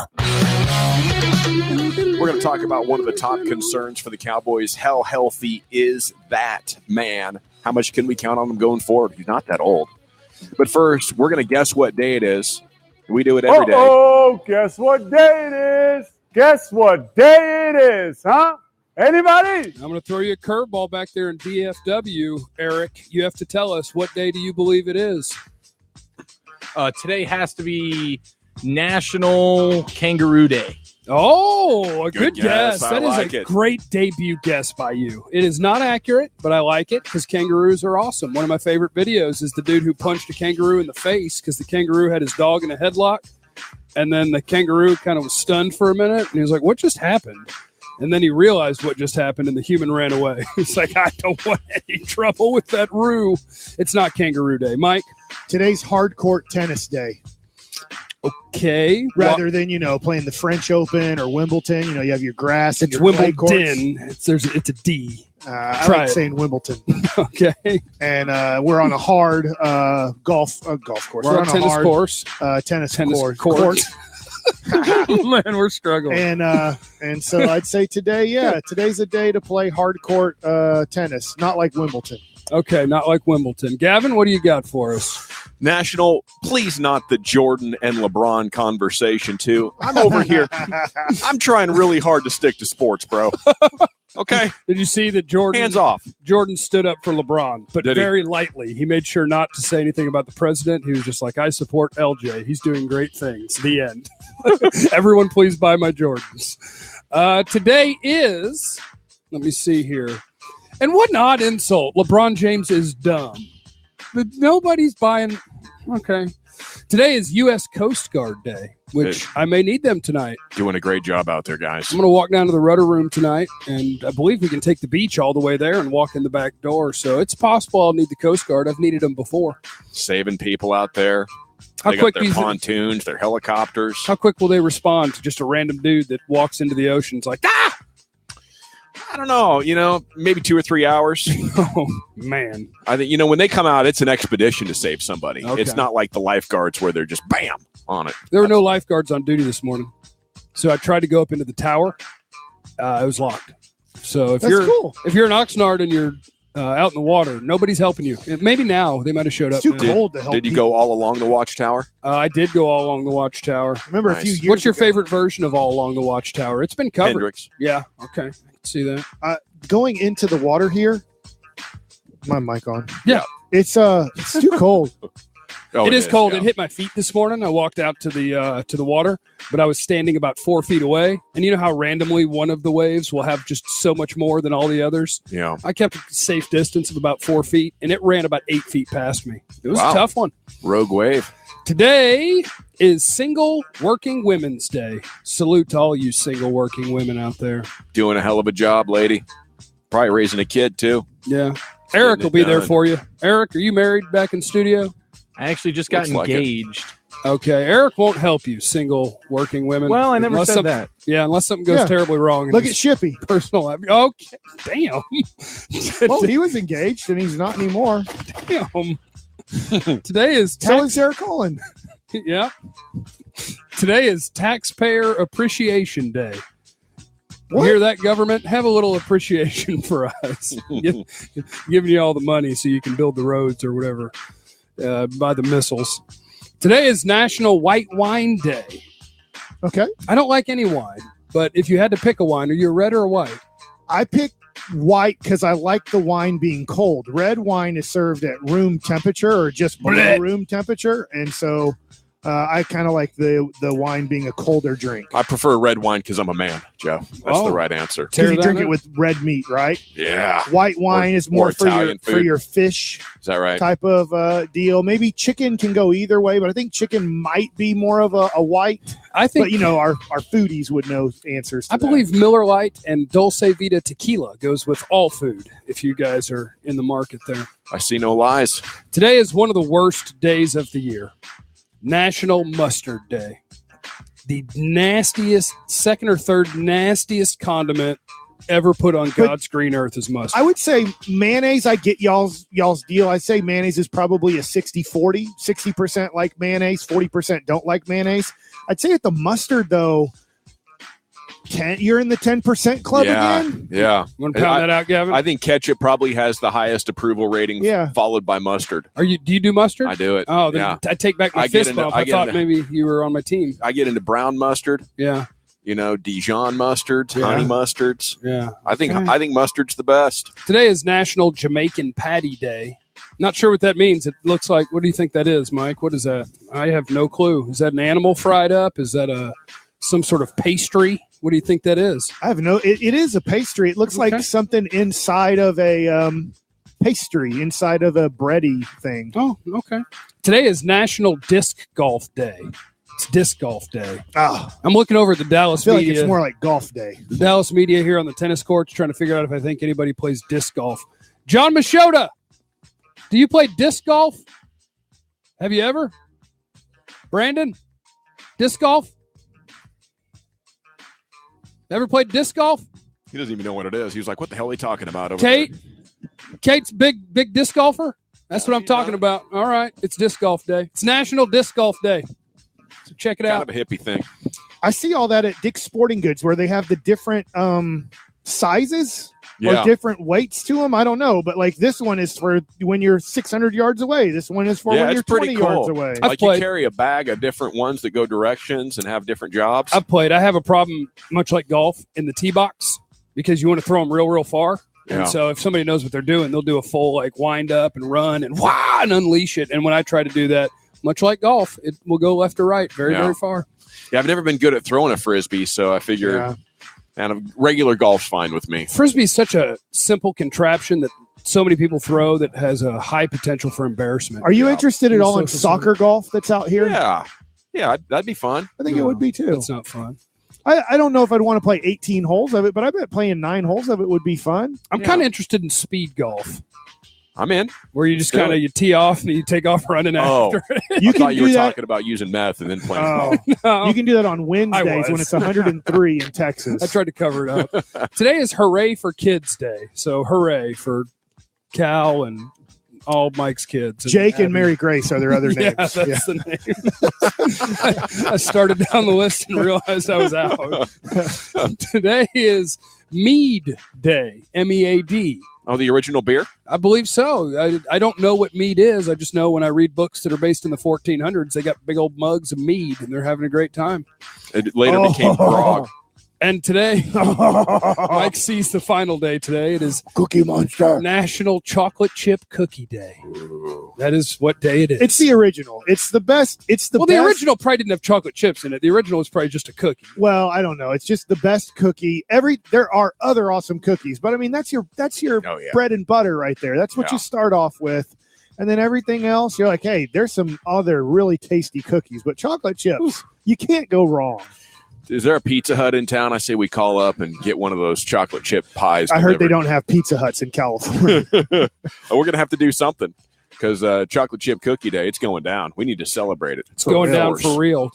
We're going to talk about one of the top concerns for the Cowboys. How healthy is that man? How much can we count on him going forward? He's not that old. But first, we're going to guess what day it is. We do it every day. Oh, guess what day it is? Guess what day it is, huh? Anybody? I'm going to throw you a curveball back there in DFW, Eric. You have to tell us, what day do you believe it is? Today has to be National Kangaroo Day. Oh, a good guess. I That is like a it. great debut guess by you. It is not accurate, but I like it because kangaroos are awesome. One of my favorite videos is the dude who punched a kangaroo in the face because the kangaroo had his dog in a headlock. And then the kangaroo kind of was stunned for a minute. And he was like, what just happened? And then he realized what just happened, and the human ran away. He's like, I don't want any trouble with that roo. It's not Kangaroo Day. Mike? Today's hard court tennis day. Okay. Rather than, playing the French Open or Wimbledon, you have your grass and It's your clay courts. Wimbledon. It's a D. I Try like it. saying Wimbledon. Okay. And we're on a hard golf course. We're on a tennis hard, course. Tennis court. court. Man, we're struggling. And so I'd say today's a day to play hard court tennis, not like Wimbledon. Okay, not like Wimbledon. Gavin, what do you got for us? National, please not the Jordan and LeBron conversation, too. I'm over here. I'm trying really hard to stick to sports, bro. Okay. Did you see that Jordan? Hands off. Jordan stood up for LeBron, but Did he? very lightly. He made sure not to say anything about the president. He was just like, I support LJ. He's doing great things. The end. Everyone, please buy my Jordans. Today is, let me see here. And what an odd insult. LeBron James is dumb. But nobody's buying. Okay. Today is U.S. Coast Guard Day, which I may need them tonight. Doing a great job out there, guys. I'm going to walk down to the rudder room tonight, and I believe we can take the beach all the way there and walk in the back door. So it's possible I'll need the Coast Guard. I've needed them before. Saving people out there. How They quick got their these- pontoons, their helicopters. How quick will they respond to just a random dude that walks into the ocean? It's like, ah! I don't know. Maybe 2 or 3 hours. Oh, man. I think, when they come out, it's an expedition to save somebody. Okay. It's not like the lifeguards where they're just bam on it. There were no lifeguards on duty this morning. So I tried to go up into the tower. It was locked. So if That's cool. if you're an Oxnard and you're out in the water, nobody's helping you. Maybe now they might have showed up. It's too cold to help. Did you go all along the watchtower? I did go all along the Watchtower. Remember a few years What's your ago- favorite version of all along the Watchtower? It's been covered. Hendrix. Yeah. Okay. I can see that. Going into the water here? My mic on. Yeah. It's too cold. Oh, it is cold. yeah. It hit my feet this morning. I walked out to the water, but I was standing about 4 feet away. And you know how randomly one of the waves will have just so much more than all the others? Yeah. I kept a safe distance of about 4 feet, and it ran about 8 feet past me. It was Wow. a tough one. Rogue wave. Today is Single Working Women's Day. Salute to all you single working women out there. Doing a hell of a job, lady. Probably raising a kid, too. Yeah. Eric will be there done. for you. Eric, are you married back in studio? I actually just got Looks like it. engaged. Okay. Eric won't help you, single working women. Well, I never Unless said some- that. Yeah, unless something goes Yeah. terribly wrong. in Look at his Shippy. personal life. Okay. Damn. Well, he was engaged and he's not anymore. Damn. Today is So is Sarah Cullen. yeah. Today is Taxpayer Appreciation Day. You hear that, government? Have a little appreciation for us. Giving you all the money so you can build the roads or whatever. Buy the missiles. Today is National White Wine Day. Okay. I don't like any wine, but if you had to pick a wine, are you a red or a white? I picked white because I like the wine being cold. Red wine is served at room temperature or just below Blech. room temperature. And so I kind of like the wine being a colder drink. I prefer red wine because I'm a man, Joe. That's Oh. the right answer. Because you Tear drink that it up. with red meat, right? Yeah. White wine is more for Italian for food. your fish Is that right? type of deal. Maybe chicken can go either way, but I think chicken might be more of a white. I think But, our foodies would know answers to I that. believe Miller Lite and Dulce Vita tequila goes with all food if you guys are in the market there. I see no lies. Today is one of the worst days of the year. National Mustard Day. The nastiest, second or third nastiest condiment ever put on God's green earth is mustard. I would say mayonnaise, I get y'all's deal. I say mayonnaise is probably a 60-40, 60% like mayonnaise, 40% don't like mayonnaise. I'd say at the mustard, though, you're in the 10% club yeah. again? Yeah. Want to pound that out, Gavin? I think ketchup probably has the highest approval rating, Yeah. followed by mustard. Do you do mustard? I do it. Oh, then yeah. I take back my I get fist into- bump. I I get thought into- maybe you were on my team. I get into brown mustard, Yeah. Dijon mustards, Yeah. honey mustards. Yeah. I think Okay. mustard's the best. Today is National Jamaican Patty Day. Not sure what that means. It looks like, what do you think that is, Mike? What is that? I have no clue. Is that an animal fried up? Is that some sort of pastry? What do you think that is? I have no. It is a pastry. It looks Okay. like something inside of a pastry, inside of a bready thing. Oh, okay. Today is National Disc Golf Day. It's Disc Golf Day. Oh, I'm looking over at the I Dallas feel like media. it's more like golf day. The Dallas media here on the tennis courts trying to figure out if I think anybody plays disc golf. John Machota, do you play disc golf? Have you ever? Brandon, disc golf? Ever played disc golf? He doesn't even know what it is. He was like, what the hell are you talking about over Kate? there? Kate's big disc golfer? That's what I'm talking about. All right. It's disc golf day. It's National Disc Golf Day. So check it Kind out. of a hippie thing. I see all that at Dick's Sporting Goods where they have the different sizes Yeah. or different weights to them. I don't know, but like this one is for when you're 600 yards away. This one is for Yeah, when you're it's pretty 20 yards cool. away. Like played- you carry a bag of different ones that go directions and have different jobs. I've played. I have a problem, much like golf, in the tee box. because you want to throw them real far. Yeah. And so if somebody knows what they're doing, they'll do a full like wind up and run and unleash it. And when I try to do that, much like golf, it will go left or right very far. Yeah, I've never been good at throwing a Frisbee, so I figure and regular golf's fine with me. Frisbee is such a simple contraption that so many people throw that has a high potential for embarrassment. Are you interested at all in soccer golf that's out here? Yeah, that'd be fun. I think it would be too. It's not fun. I don't know if I'd want to play 18 holes of it, but I bet playing 9 holes of it would be fun. I'm kind of interested in speed golf. I'm in. Where you just kind of you tee off and you take off running after it. You thought you were talking about using meth and then playing golf. No. You can do that on Wednesdays when it's 103 in Texas. I tried to cover it up. Today is Hooray for Kids Day. So hooray for Cal and all Mike's kids. Jake and Mary Grace are their other names. That's the name. I started down the list and realized I was out. Today is Mead Day, MEAD. Oh, the original beer? I believe so. I don't know what mead is. I just know when I read books that are based in the 1400s, they got big old mugs of mead, and they're having a great time. It later became grog. And today, Mike sees the final day today. It is Cookie Monster National Chocolate Chip Cookie Day. That is what day it is. It's the original. It's the best. It's the best. The original probably didn't have chocolate chips in it. The original was probably just a cookie. Well, I don't know. It's just the best cookie. There are other awesome cookies, but I mean that's your bread and butter right there. That's what you start off with. And then everything else, you're like, hey, there's some other really tasty cookies, but chocolate chips, you can't go wrong. Is there a Pizza Hut in town? I say we call up and get one of those chocolate chip pies. I heard they don't have Pizza Huts in California. We're going to have to do something because chocolate chip cookie day, it's going down. We need to celebrate it. It's going down for real.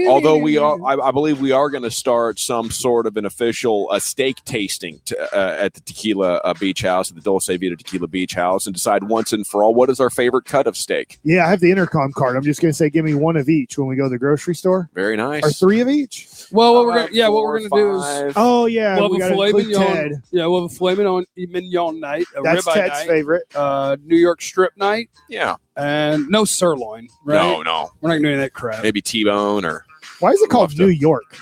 Although I believe we are going to start some sort of an official steak tasting at the Tequila Beach House, at the Dulce Vita Tequila Beach House, and decide once and for all what is our favorite cut of steak. Yeah, I have the intercom card. I'm just going to say, give me one of each when we go to the grocery store. Very nice. Or 3 of each. Well, what we're gonna do is we'll have a filet mignon. Yeah, we'll have a filet mignon night. That's ribeye Ted's night, favorite. New York strip night. Yeah, and no sirloin. Right? No, we're not gonna do any of that crap. Maybe T-bone or. Why is it called New York?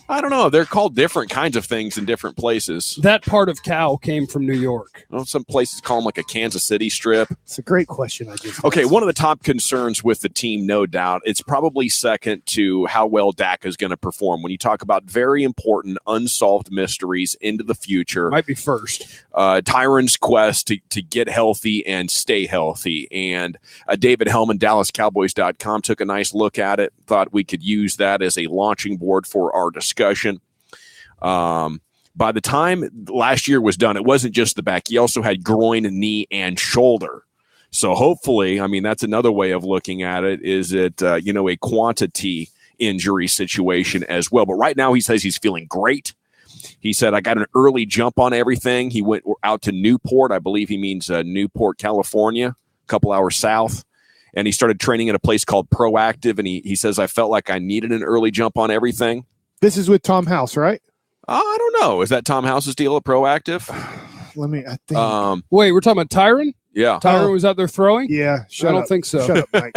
I don't know. They're called different kinds of things in different places. That part of cow came from New York. Well, some places call them like a Kansas City strip. It's a great question. Okay, one of the top concerns with the team, no doubt, it's probably second to how well Dak is going to perform. When you talk about very important unsolved mysteries into the future, might be first. Tyron's quest to get healthy and stay healthy. And David Hellman, DallasCowboys.com, took a nice look at it. Thought we could use that as a launching board for our discussion. By the time last year was done, it wasn't just the back. He also had groin, knee, and shoulder. So hopefully, I mean, that's another way of looking at it. Is it, a quantity injury situation as well? But right now he says he's feeling great. He said, I got an early jump on everything. He went out to Newport. I believe he means Newport, California, a couple hours south. And he started training at a place called Proactive. And he says, I felt like I needed an early jump on everything. This is with Tom House, right? I don't know. Is that Tom House's deal at Proactive? I think. Wait, we're talking about Tyron? Yeah. Tyron was out there throwing? Yeah. I don't think so. Shut up, Mike.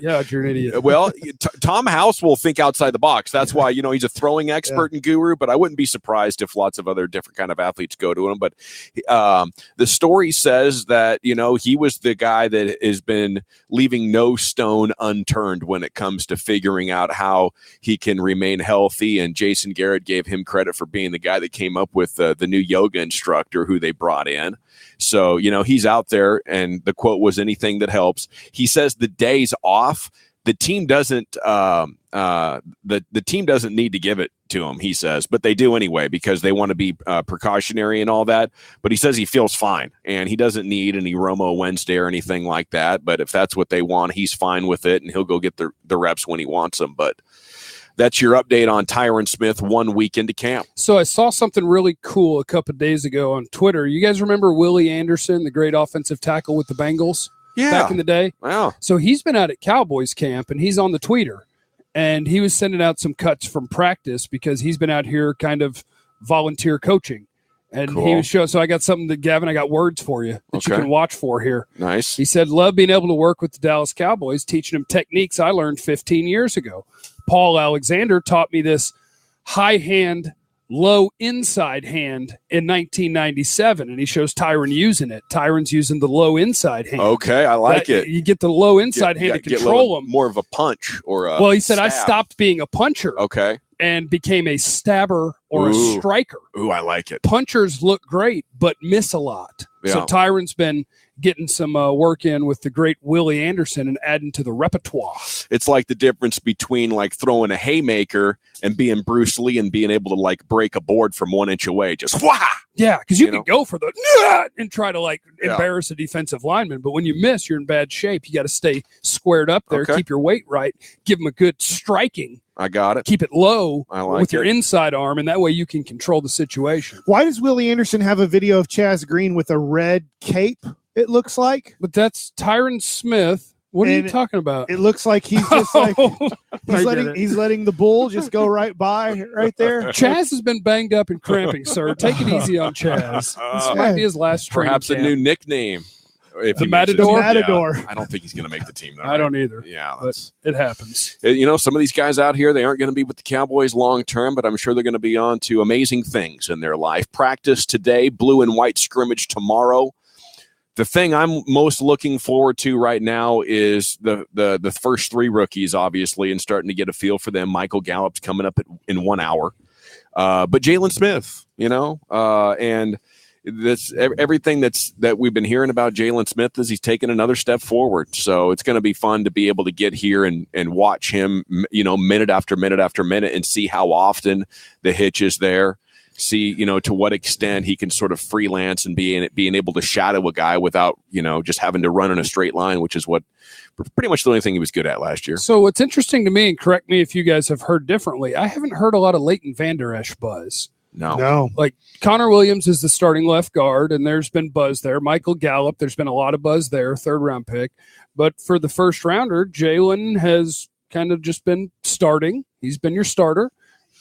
Yeah, you're an idiot. Well, Tom House will think outside the box. That's why, he's a throwing expert and guru, but I wouldn't be surprised if lots of other different kind of athletes go to him. But the story says that, he was the guy that has been leaving no stone unturned when it comes to figuring out how he can remain healthy. And Jason Garrett gave him credit for being the guy that came up with the new yoga instructor who they brought in. So, he's out there, and the quote was anything that helps. He says the days off, the team doesn't the team doesn't need to give it to him, he says, but they do anyway because they want to be precautionary and all that. But he says he feels fine, and he doesn't need any Romo Wednesday or anything like that. But if that's what they want, he's fine with it, and he'll go get the reps when he wants them. But that's your update on Tyron Smith 1 week into camp. So I saw something really cool a couple of days ago on Twitter. You guys remember Willie Anderson, the great offensive tackle with the Bengals back in the day? Wow. So he's been out at Cowboys camp, and he's on the tweeter. And he was sending out some cuts from practice because he's been out here kind of volunteer coaching. And he was showing. So I got something that, Gavin, I got words for you that you can watch for here. Nice. He said, love being able to work with the Dallas Cowboys, teaching them techniques I learned 15 years ago. Paul Alexander taught me this high hand low inside hand in 1997, and he shows Tyron using it. Tyron's using the low inside hand. Okay, I like it. You get the low inside hand to control him. More of a punch or a Well, he said, stab. I stopped being a puncher. Okay. And became a stabber or a striker. Ooh, I like it. Punchers look great, but miss a lot. Yeah. So Tyron's been getting some work in with the great Willie Anderson and adding to the repertoire. It's like the difference between like throwing a haymaker and being Bruce Lee and being able to like break a board from 1 inch away. Just wah! Yeah, because you can go for the and try to like embarrass a defensive lineman, but when you miss, you're in bad shape. You got to stay squared up there, keep your weight right, give them a good striking. I got it. Keep it low with your it. inside arm, and that way you can control the situation. Why does Willie Anderson have a video of Chaz Green with a red cape, it looks like? But that's Tyron Smith. What are you talking about? It looks like he's just like he's letting the bull just go right by right there. Chaz has been banged up and cramping, sir. Take it easy on Chaz. This might be his last training Perhaps camp. a new nickname. If The he Matador? mentions it. Matador. Yeah, I don't think he's going to make the team, though. I don't either. Yeah, but it happens. Some of these guys out here, they aren't going to be with the Cowboys long term, but I'm sure they're going to be on to amazing things in their life. Practice today, blue and white scrimmage tomorrow. The thing I'm most looking forward to right now is the first three rookies, obviously, and starting to get a feel for them. Michael Gallup's coming up in 1 hour. But Jalen Smith, and this everything that we've been hearing about Jalen Smith is he's taken another step forward. So it's going to be fun to be able to get here and watch him, minute after minute after minute and see how often the hitch is there. See, to what extent he can sort of freelance and being able to shadow a guy without, just having to run in a straight line, which is what pretty much the only thing he was good at last year. So what's interesting to me, and correct me if you guys have heard differently, I haven't heard a lot of Leighton Vander Esch buzz. No. Like Connor Williams is the starting left guard, and there's been buzz there. Michael Gallup, there's been a lot of buzz there, 3rd round pick. But for the first rounder, Jalen has kind of just been starting. He's been your starter.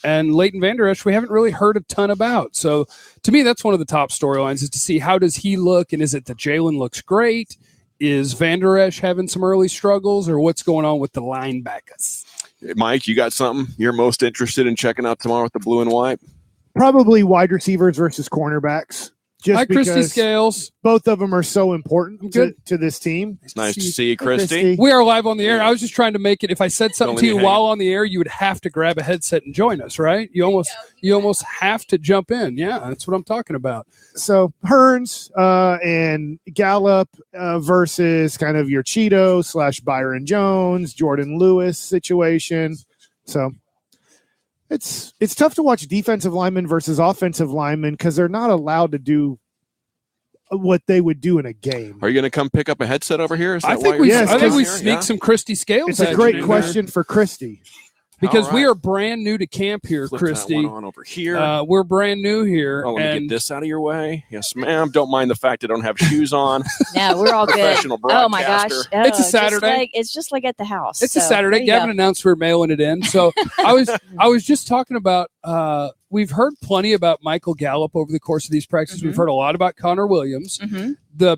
And Leighton Vander Esch, we haven't really heard a ton about. So to me, that's one of the top storylines is to see how does he look, and is it that Jalen looks great? Is Vander Esch having some early struggles, or what's going on with the linebackers? Mike, you got something you're most interested in checking out tomorrow with the blue and white? Probably wide receivers versus cornerbacks. Just Hi, Christy because Scales. Both of them are so important to this team. It's nice to see you, Christy. We are live on the air. I was just trying to make it. If I said something to you while on the air, you would have to grab a headset and join us, right? You almost have to jump in. Yeah, that's what I'm talking about. So Hearns and Gallup versus kind of your Cheeto / Byron Jones, Jordan Lewis situation. So it's tough to watch defensive linemen versus offensive linemen because they're not allowed to do what they would do in a game. Are you going to come pick up a headset over here? Is that I think we sneak some Christy Scales. It's a great question for Christy. Because we are brand new to camp here, Flip Christy. that one on over here. We're brand new here. Oh, let me get this out of your way. Yes, ma'am. Don't mind the fact I don't have shoes on. No, we're all good. Professional Oh my gosh, broadcaster. It's a Saturday. It's just like at the house. It's so a Saturday. there you Gavin go. announced we're mailing it in. So I was just talking about. We've heard plenty about Michael Gallup over the course of these practices. We've heard a lot about Connor Williams. The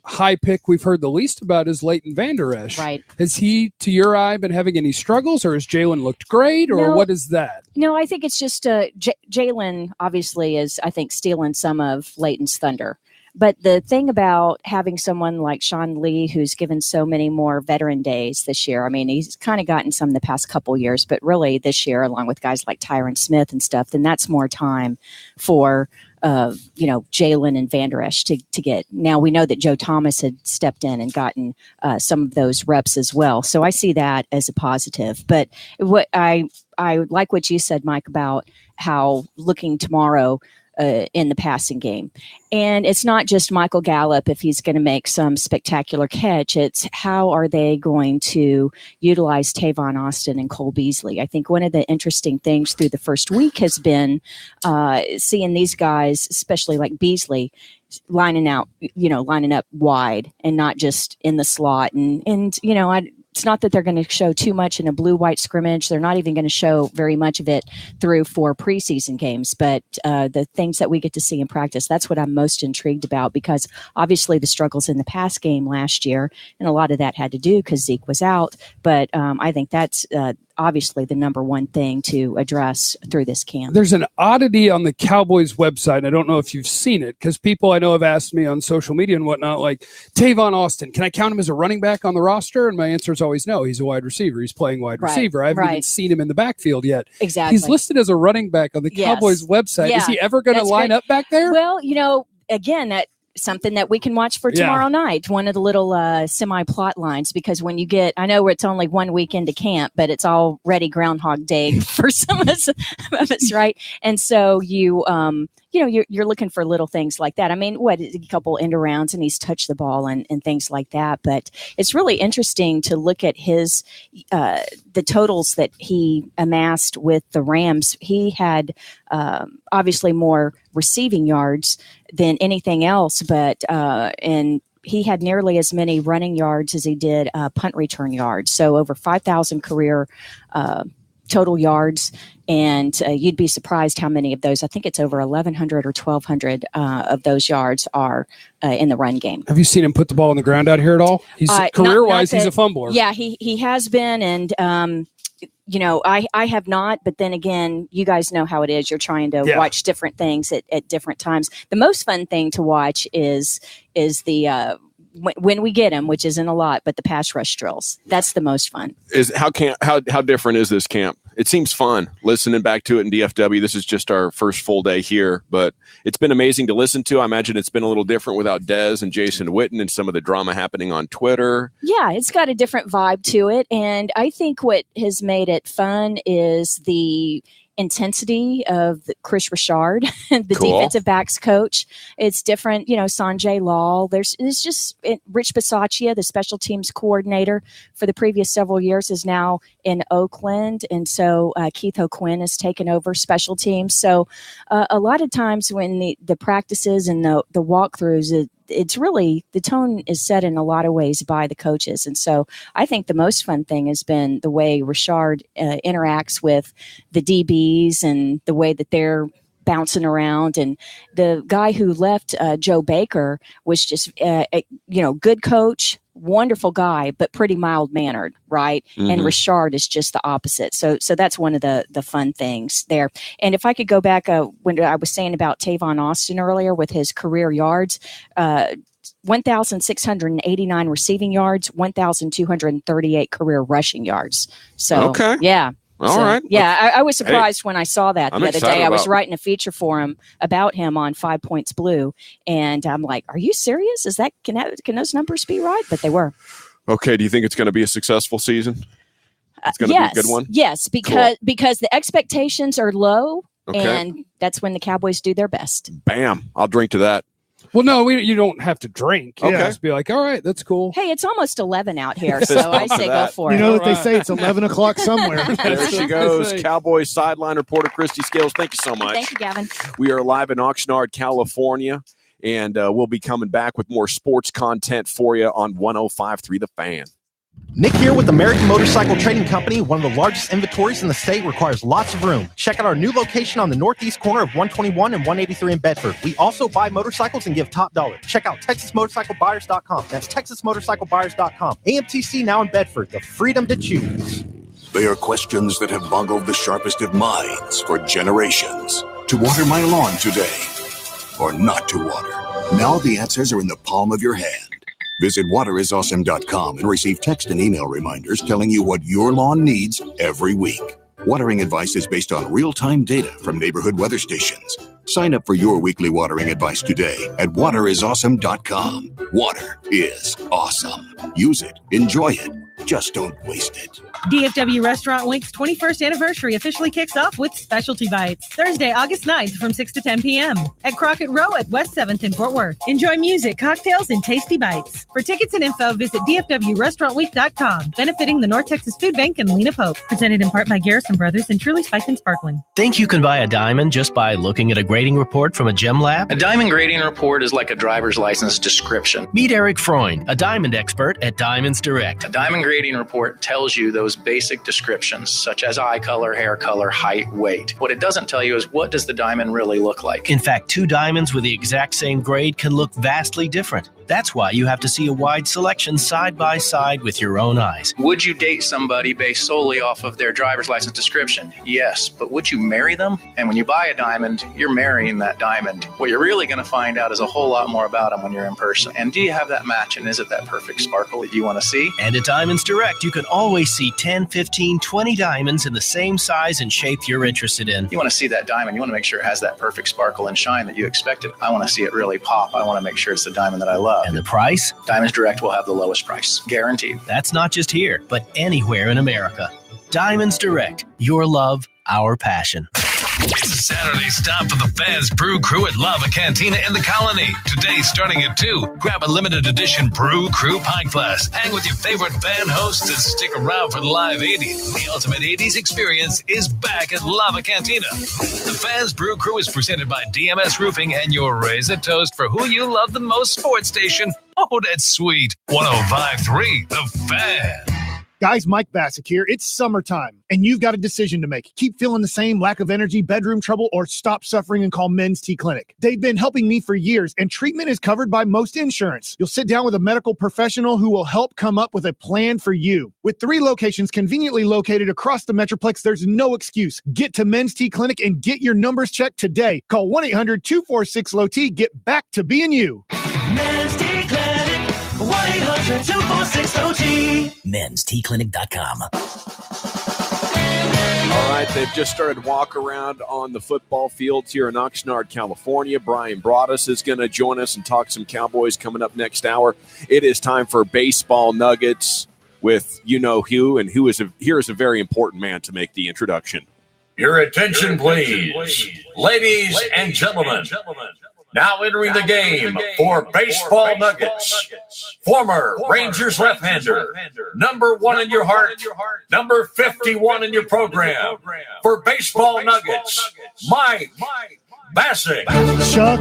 high pick we've heard the least about is Leighton Vander Esch. Right. Has he, to your eye, been having any struggles, or has Jalen looked great, or No. what is that? No, I think it's just Jalen obviously is, I think, stealing some of Leighton's thunder. But the thing about having someone like Sean Lee, who's given so many more veteran days this year, I mean, he's kind of gotten some the past couple years, but really this year, along with guys like Tyron Smith and stuff, then that's more time for Jalen and Vander Esch to get. Now we know that Joe Thomas had stepped in and gotten some of those reps as well. So I see that as a positive. But what I like what you said, Mike, about how looking tomorrow in the passing game. And it's not just Michael Gallup if he's going to make some spectacular catch. It's how are they going to utilize Tavon Austin and Cole Beasley. I think one of the interesting things through the first week has been seeing these guys, especially like Beasley, lining up wide and not just in the slot. And it's not that they're going to show too much in a blue-white scrimmage. They're not even going to show very much of it through 4 preseason games. But the things that we get to see in practice, that's what I'm most intrigued about, because obviously the struggles in the pass game last year, and a lot of that had to do because Zeke was out. But I think that's obviously the number one thing to address through this camp. There's an oddity on the Cowboys website, and I don't know if you've seen it, because people I know have asked me on social media and whatnot, like, Tavon Austin, can I count him as a running back on the roster? And my answer is always no. He's a wide receiver. He's playing wide receiver. I haven't even seen him in the backfield yet. Exactly. He's listed as a running back on the Cowboys website. Is he ever going to line up back there? Well, again, that something that we can watch for tomorrow night, one of the little semi-plot lines, because when you get, I know it's only 1 week into camp, but it's already Groundhog Day for some of us, right? And so you're looking for little things like that. I mean, a couple end arounds and he's touched the ball and things like that. But it's really interesting to look at his the totals that he amassed with the Rams. He had obviously more receiving yards than anything else, but and he had nearly as many running yards as he did punt return yards. So over 5,000 career total yards. And you'd be surprised how many of those, I think it's over 1,100 or 1,200 of those yards are in the run game. Have you seen him put the ball on the ground out here at all? He's career-wise, he's a fumbler. Yeah, he has been. And, I have not. But then again, you guys know how it is. You're trying to watch different things at different times. The most fun thing to watch is the when we get him, which isn't a lot, but the pass rush drills. That's the most fun. How different is this camp? It seems fun listening back to it in DFW. This is just our first full day here, but it's been amazing to listen to. I imagine it's been a little different without Dez and Jason Witten and some of the drama happening on Twitter. Yeah, it's got a different vibe to it. And I think what has made it fun is the intensity of Chris Richard, the defensive backs coach. It's different, Sanjay Lal. There's just Rich Bisaccia, the special teams coordinator for the previous several years, is now in Oakland. And so Keith O'Quinn has taken over special teams. So a lot of times when the practices and the walkthroughs, it's really, the tone is set in a lot of ways by the coaches. And so I think the most fun thing has been the way Richard interacts with the DBs and the way that they're bouncing around. And the guy who left, Joe Baker, was just, good coach, wonderful guy, but pretty mild-mannered, right? Mm-hmm. And Richard is just the opposite. So that's one of the fun things there. And if I could go back when I was saying about Tavon Austin earlier with his career yards, 1,689 receiving yards, 1,238 career rushing yards. So, yeah. All right. Yeah, I was surprised when I saw that the other day. I was writing a feature for him about him on 5 Points Blue, and I'm like, "Are you serious? Is that can those numbers be right?" But they were. Okay. Do you think it's going to be a successful season? It's going to be a good one. Yes, because the expectations are low, and that's when the Cowboys do their best. Bam! I'll drink to that. Well, no, you don't have to drink. You just be like, all right, that's cool. Hey, it's almost 11 out here, so I say go for it. You know what they say, it's 11 o'clock somewhere. There she goes, Cowboys sideline reporter Christy Scales. Thank you so much. Thank you, Gavin. We are live in Oxnard, California, and we'll be coming back with more sports content for you on 105.3 The Fan. Nick here with American Motorcycle Trading Company. One of the largest inventories in the state, requires lots of room. Check out our new location on the northeast corner of 121 and 183 in Bedford. We also buy motorcycles and give top dollar. Check out TexasMotorcycleBuyers.com. That's TexasMotorcycleBuyers.com. AMTC now in Bedford, the freedom to choose. They are questions that have boggled the sharpest of minds for generations. To water my lawn today, or not to water? Now the answers are in the palm of your hand. Visit waterisawesome.com and receive text and email reminders telling you what your lawn needs every week. Watering advice is based on real-time data from neighborhood weather stations. Sign up for your weekly watering advice today at waterisawesome.com. Water is awesome. Use it. Enjoy it. Just don't waste it. DFW Restaurant Week's 21st anniversary officially kicks off with Specialty Bites, Thursday, August 9th from 6 to 10 p.m. at Crockett Row at West 7th in Fort Worth. Enjoy music, cocktails, and tasty bites. For tickets and info, visit DFWRestaurantWeek.com, benefiting the North Texas Food Bank and Lena Pope. Presented in part by Garrison Brothers and Truly Spiked and Sparkling. Think you can buy a diamond just by looking at a grading report from a gem lab? A diamond grading report is like a driver's license description. Meet Eric Freund, a diamond expert at Diamonds Direct. A diamond grading report tells you those basic descriptions, such as eye color, hair color, height, weight. What it doesn't tell you is what does the diamond really look like. In fact, two diamonds with the exact same grade can look vastly different. That's why you have to see a wide selection side by side with your own eyes. Would you date somebody based solely off of their driver's license description? Yes, but would you marry them? And when you buy a diamond, you're marrying that diamond. What you're really going to find out is a whole lot more about them when you're in person. And do you have that match? And is it that perfect sparkle that you want to see? And at Diamonds Direct, you can always see 10, 15, 20 diamonds in the same size and shape you're interested in. You want to see that diamond. You want to make sure it has that perfect sparkle and shine that you expected. I want to see it really pop. I want to make sure it's the diamond that I love. And the price? Diamonds Direct will have the lowest price, guaranteed. That's not just here, but anywhere in America. Diamonds Direct. Your love, our passion. It's a Saturday stop for the Fans Brew Crew at Lava Cantina in the Colony. Today, starting at 2, grab a limited edition Brew Crew pint glass. Hang with your favorite band hosts and stick around for the live 80s. The ultimate 80s experience is back at Lava Cantina. The Fans Brew Crew is presented by DMS Roofing and your Raise a Toast for who you love the most sports station. Oh, that's sweet. 105.3 The Fan. Guys, Mike Bassick here. It's summertime, and you've got a decision to make. Keep feeling the same lack of energy, bedroom trouble, or stop suffering and call Men's T Clinic. They've been helping me for years, and treatment is covered by most insurance. You'll sit down with a medical professional who will help come up with a plan for you. With 3 locations conveniently located across the Metroplex, there's no excuse. Get to Men's T Clinic and get your numbers checked today. Call 1-800-246-LOW-T. Get back to being you. Men's T Clinic, 1-800-246-LOW-T. Men'sTClinic.com. All right, they've just started walk around on the football fields here in Oxnard, California. Brian Broadus is going to join us and talk some Cowboys coming up next hour. It is time for Baseball Nuggets with you-know-who, and here is a very important man to make the introduction. Your attention, please. Ladies and gentlemen. Now entering the game for Baseball Nuggets, former Rangers left-hander, number 1 in your heart, number 51 in your program. For Baseball Nuggets, Mike Bassick. Chuck,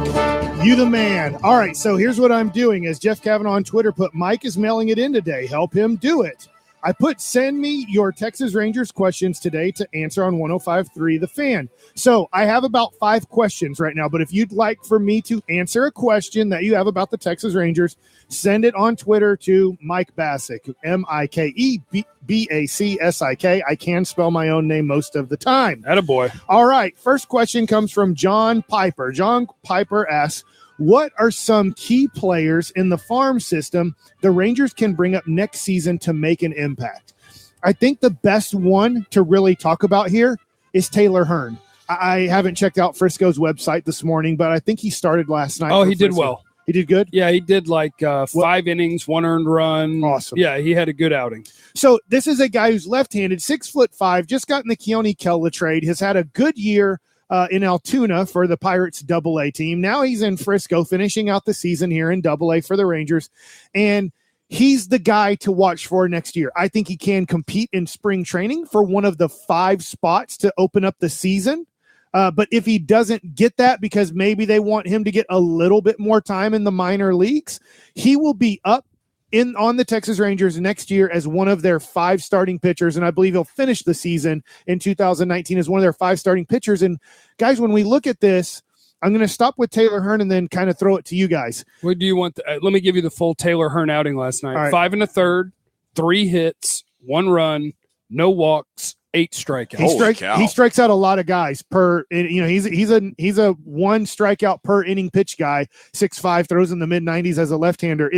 you the man. All right, so here's what I'm doing. As Jeff Kavanaugh on Twitter put, Mike is mailing it in today. Help him do it. I put send me your Texas Rangers questions today to answer on 105.3 The Fan. So I have about 5 questions right now, but if you'd like for me to answer a question that you have about the Texas Rangers, send it on Twitter to Mike Bassick, MikeBassick. I can spell my own name most of the time. Attaboy. All right, first question comes from John Piper. John Piper asks, what are some key players in the farm system the Rangers can bring up next season to make an impact? I think the best one to really talk about here is Taylor Hearn. I haven't checked out Frisco's website this morning, but I think he started last night. Oh, he did well. He did good? Yeah, he did like 5 innings, 1 earned run. Awesome. Yeah, he had a good outing. So this is a guy who's left-handed, 6'5", just got in the Keone Kela trade, has had a good year in Altoona for the Pirates AA team. Now he's in Frisco, finishing out the season here in AA for the Rangers. And he's the guy to watch for next year. I think he can compete in spring training for one of the 5 spots to open up the season. But if he doesn't get that because maybe they want him to get a little bit more time in the minor leagues, he will be up on the Texas Rangers next year as one of their 5 starting pitchers, and I believe he'll finish the season in 2019 as one of their 5 starting pitchers. And guys, when we look at this, I'm going to stop with Taylor Hearn and then kind of throw it to you guys. What do you want? Let me give you the full Taylor Hearn outing last night. Right. 5 1/3, 3 hits, 1 run, no walks, 8 strikeouts. He strikes out a lot of guys per. He's a 1 strikeout per inning pitch guy. 6'5", throws in the mid-90s as a left-hander.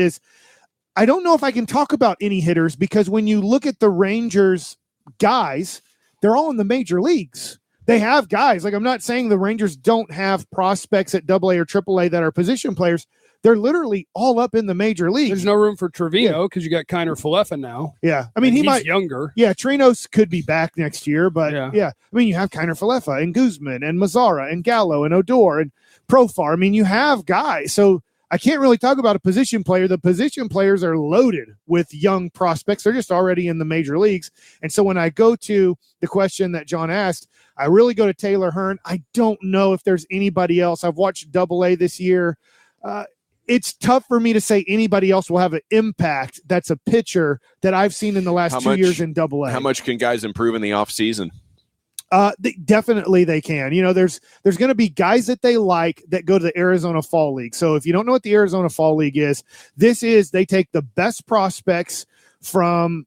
I don't know if I can talk about any hitters because when you look at the Rangers guys, they're all in the major leagues. They have guys. Like, I'm not saying the Rangers don't have prospects at AA or AAA that are position players. They're literally all up in the major leagues. There's no room for Trevino because you got Kiner Falefa now. Yeah. I mean, he's younger. Yeah, Trinos could be back next year, but yeah. I mean, you have Kiner Falefa and Guzman and Mazzara and Gallo and Odor and Profar. I mean, you have guys. So I can't really talk about a position player. The position players are loaded with young prospects. They're just already in the major leagues. And so when I go to the question that John asked, I really go to Taylor Hearn. I don't know if there's anybody else. I've watched AA this year. It's tough for me to say anybody else will have an impact that's a pitcher that I've seen in the last 2 years in AA. How much can guys improve in the offseason? Definitely they can. There's going to be guys that they like that go to the Arizona Fall League. So if you don't know what the Arizona Fall League is, they take the best prospects from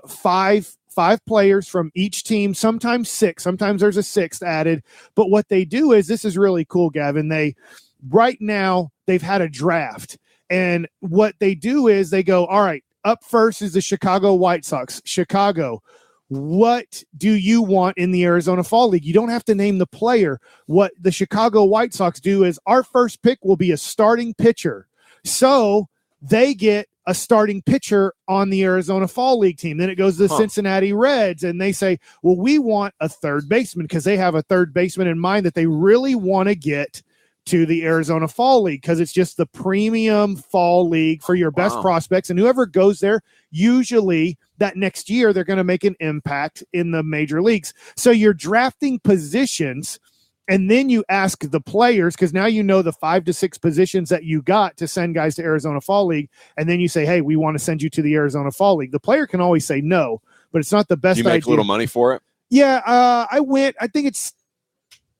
five players from each team, sometimes six, sometimes there's a sixth added. But what they do is, this is really cool, Gavin. Right now they've had a draft, and what they do is they go, all right, up first is the Chicago White Sox. Chicago, what do you want in the Arizona Fall League? You don't have to name the player. What the Chicago White Sox do is, our first pick will be a starting pitcher. So they get a starting pitcher on the Arizona Fall League team. Then it goes to the Cincinnati Reds, and they say, well, we want a third baseman, because they have a third baseman in mind that they really want to get to the Arizona Fall League, because it's just the premium fall league for your best prospects. And whoever goes there, usually that next year, they're going to make an impact in the major leagues. So you're drafting positions, and then you ask the players, because now you know the 5 to 6 positions that you got to send guys to Arizona Fall League. And then you say, hey, we want to send you to the Arizona Fall League. The player can always say no, but it's not the best idea. You make a little money for it? Yeah. I think it's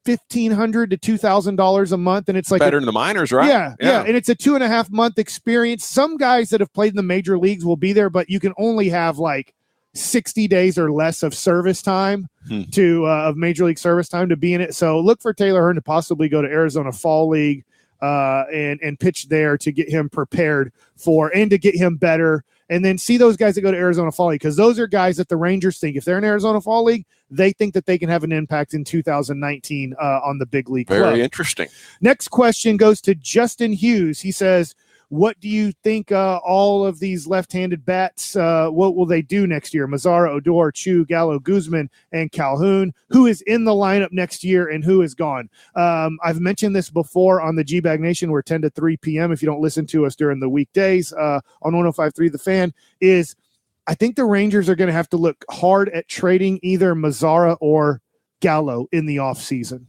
$1,500 to $2,000 a month, and it's like better than the minors, right? Yeah, and it's a 2.5 month experience. Some guys that have played in the major leagues will be there, but you can only have like 60 days or less of service time of major league service time to be in it. So look for Taylor Hearn to possibly go to Arizona Fall League and pitch there to get him prepared for, and to get him better. And then see those guys that go to Arizona Fall League, because those are guys that the Rangers think, if they're in Arizona Fall League, they think that they can have an impact in 2019 on the big league club. Very interesting. Next question goes to Justin Hughes. He says, what do you think all of these left-handed bats, what will they do next year? Mazzara, Odor, Chu, Gallo, Guzman, and Calhoun. Who is in the lineup next year and who is gone? I've mentioned this before on the GBag Nation. We're 10 to 3 p.m. if you don't listen to us during the weekdays on 105.3 The Fan. I think the Rangers are going to have to look hard at trading either Mazzara or Gallo in the offseason.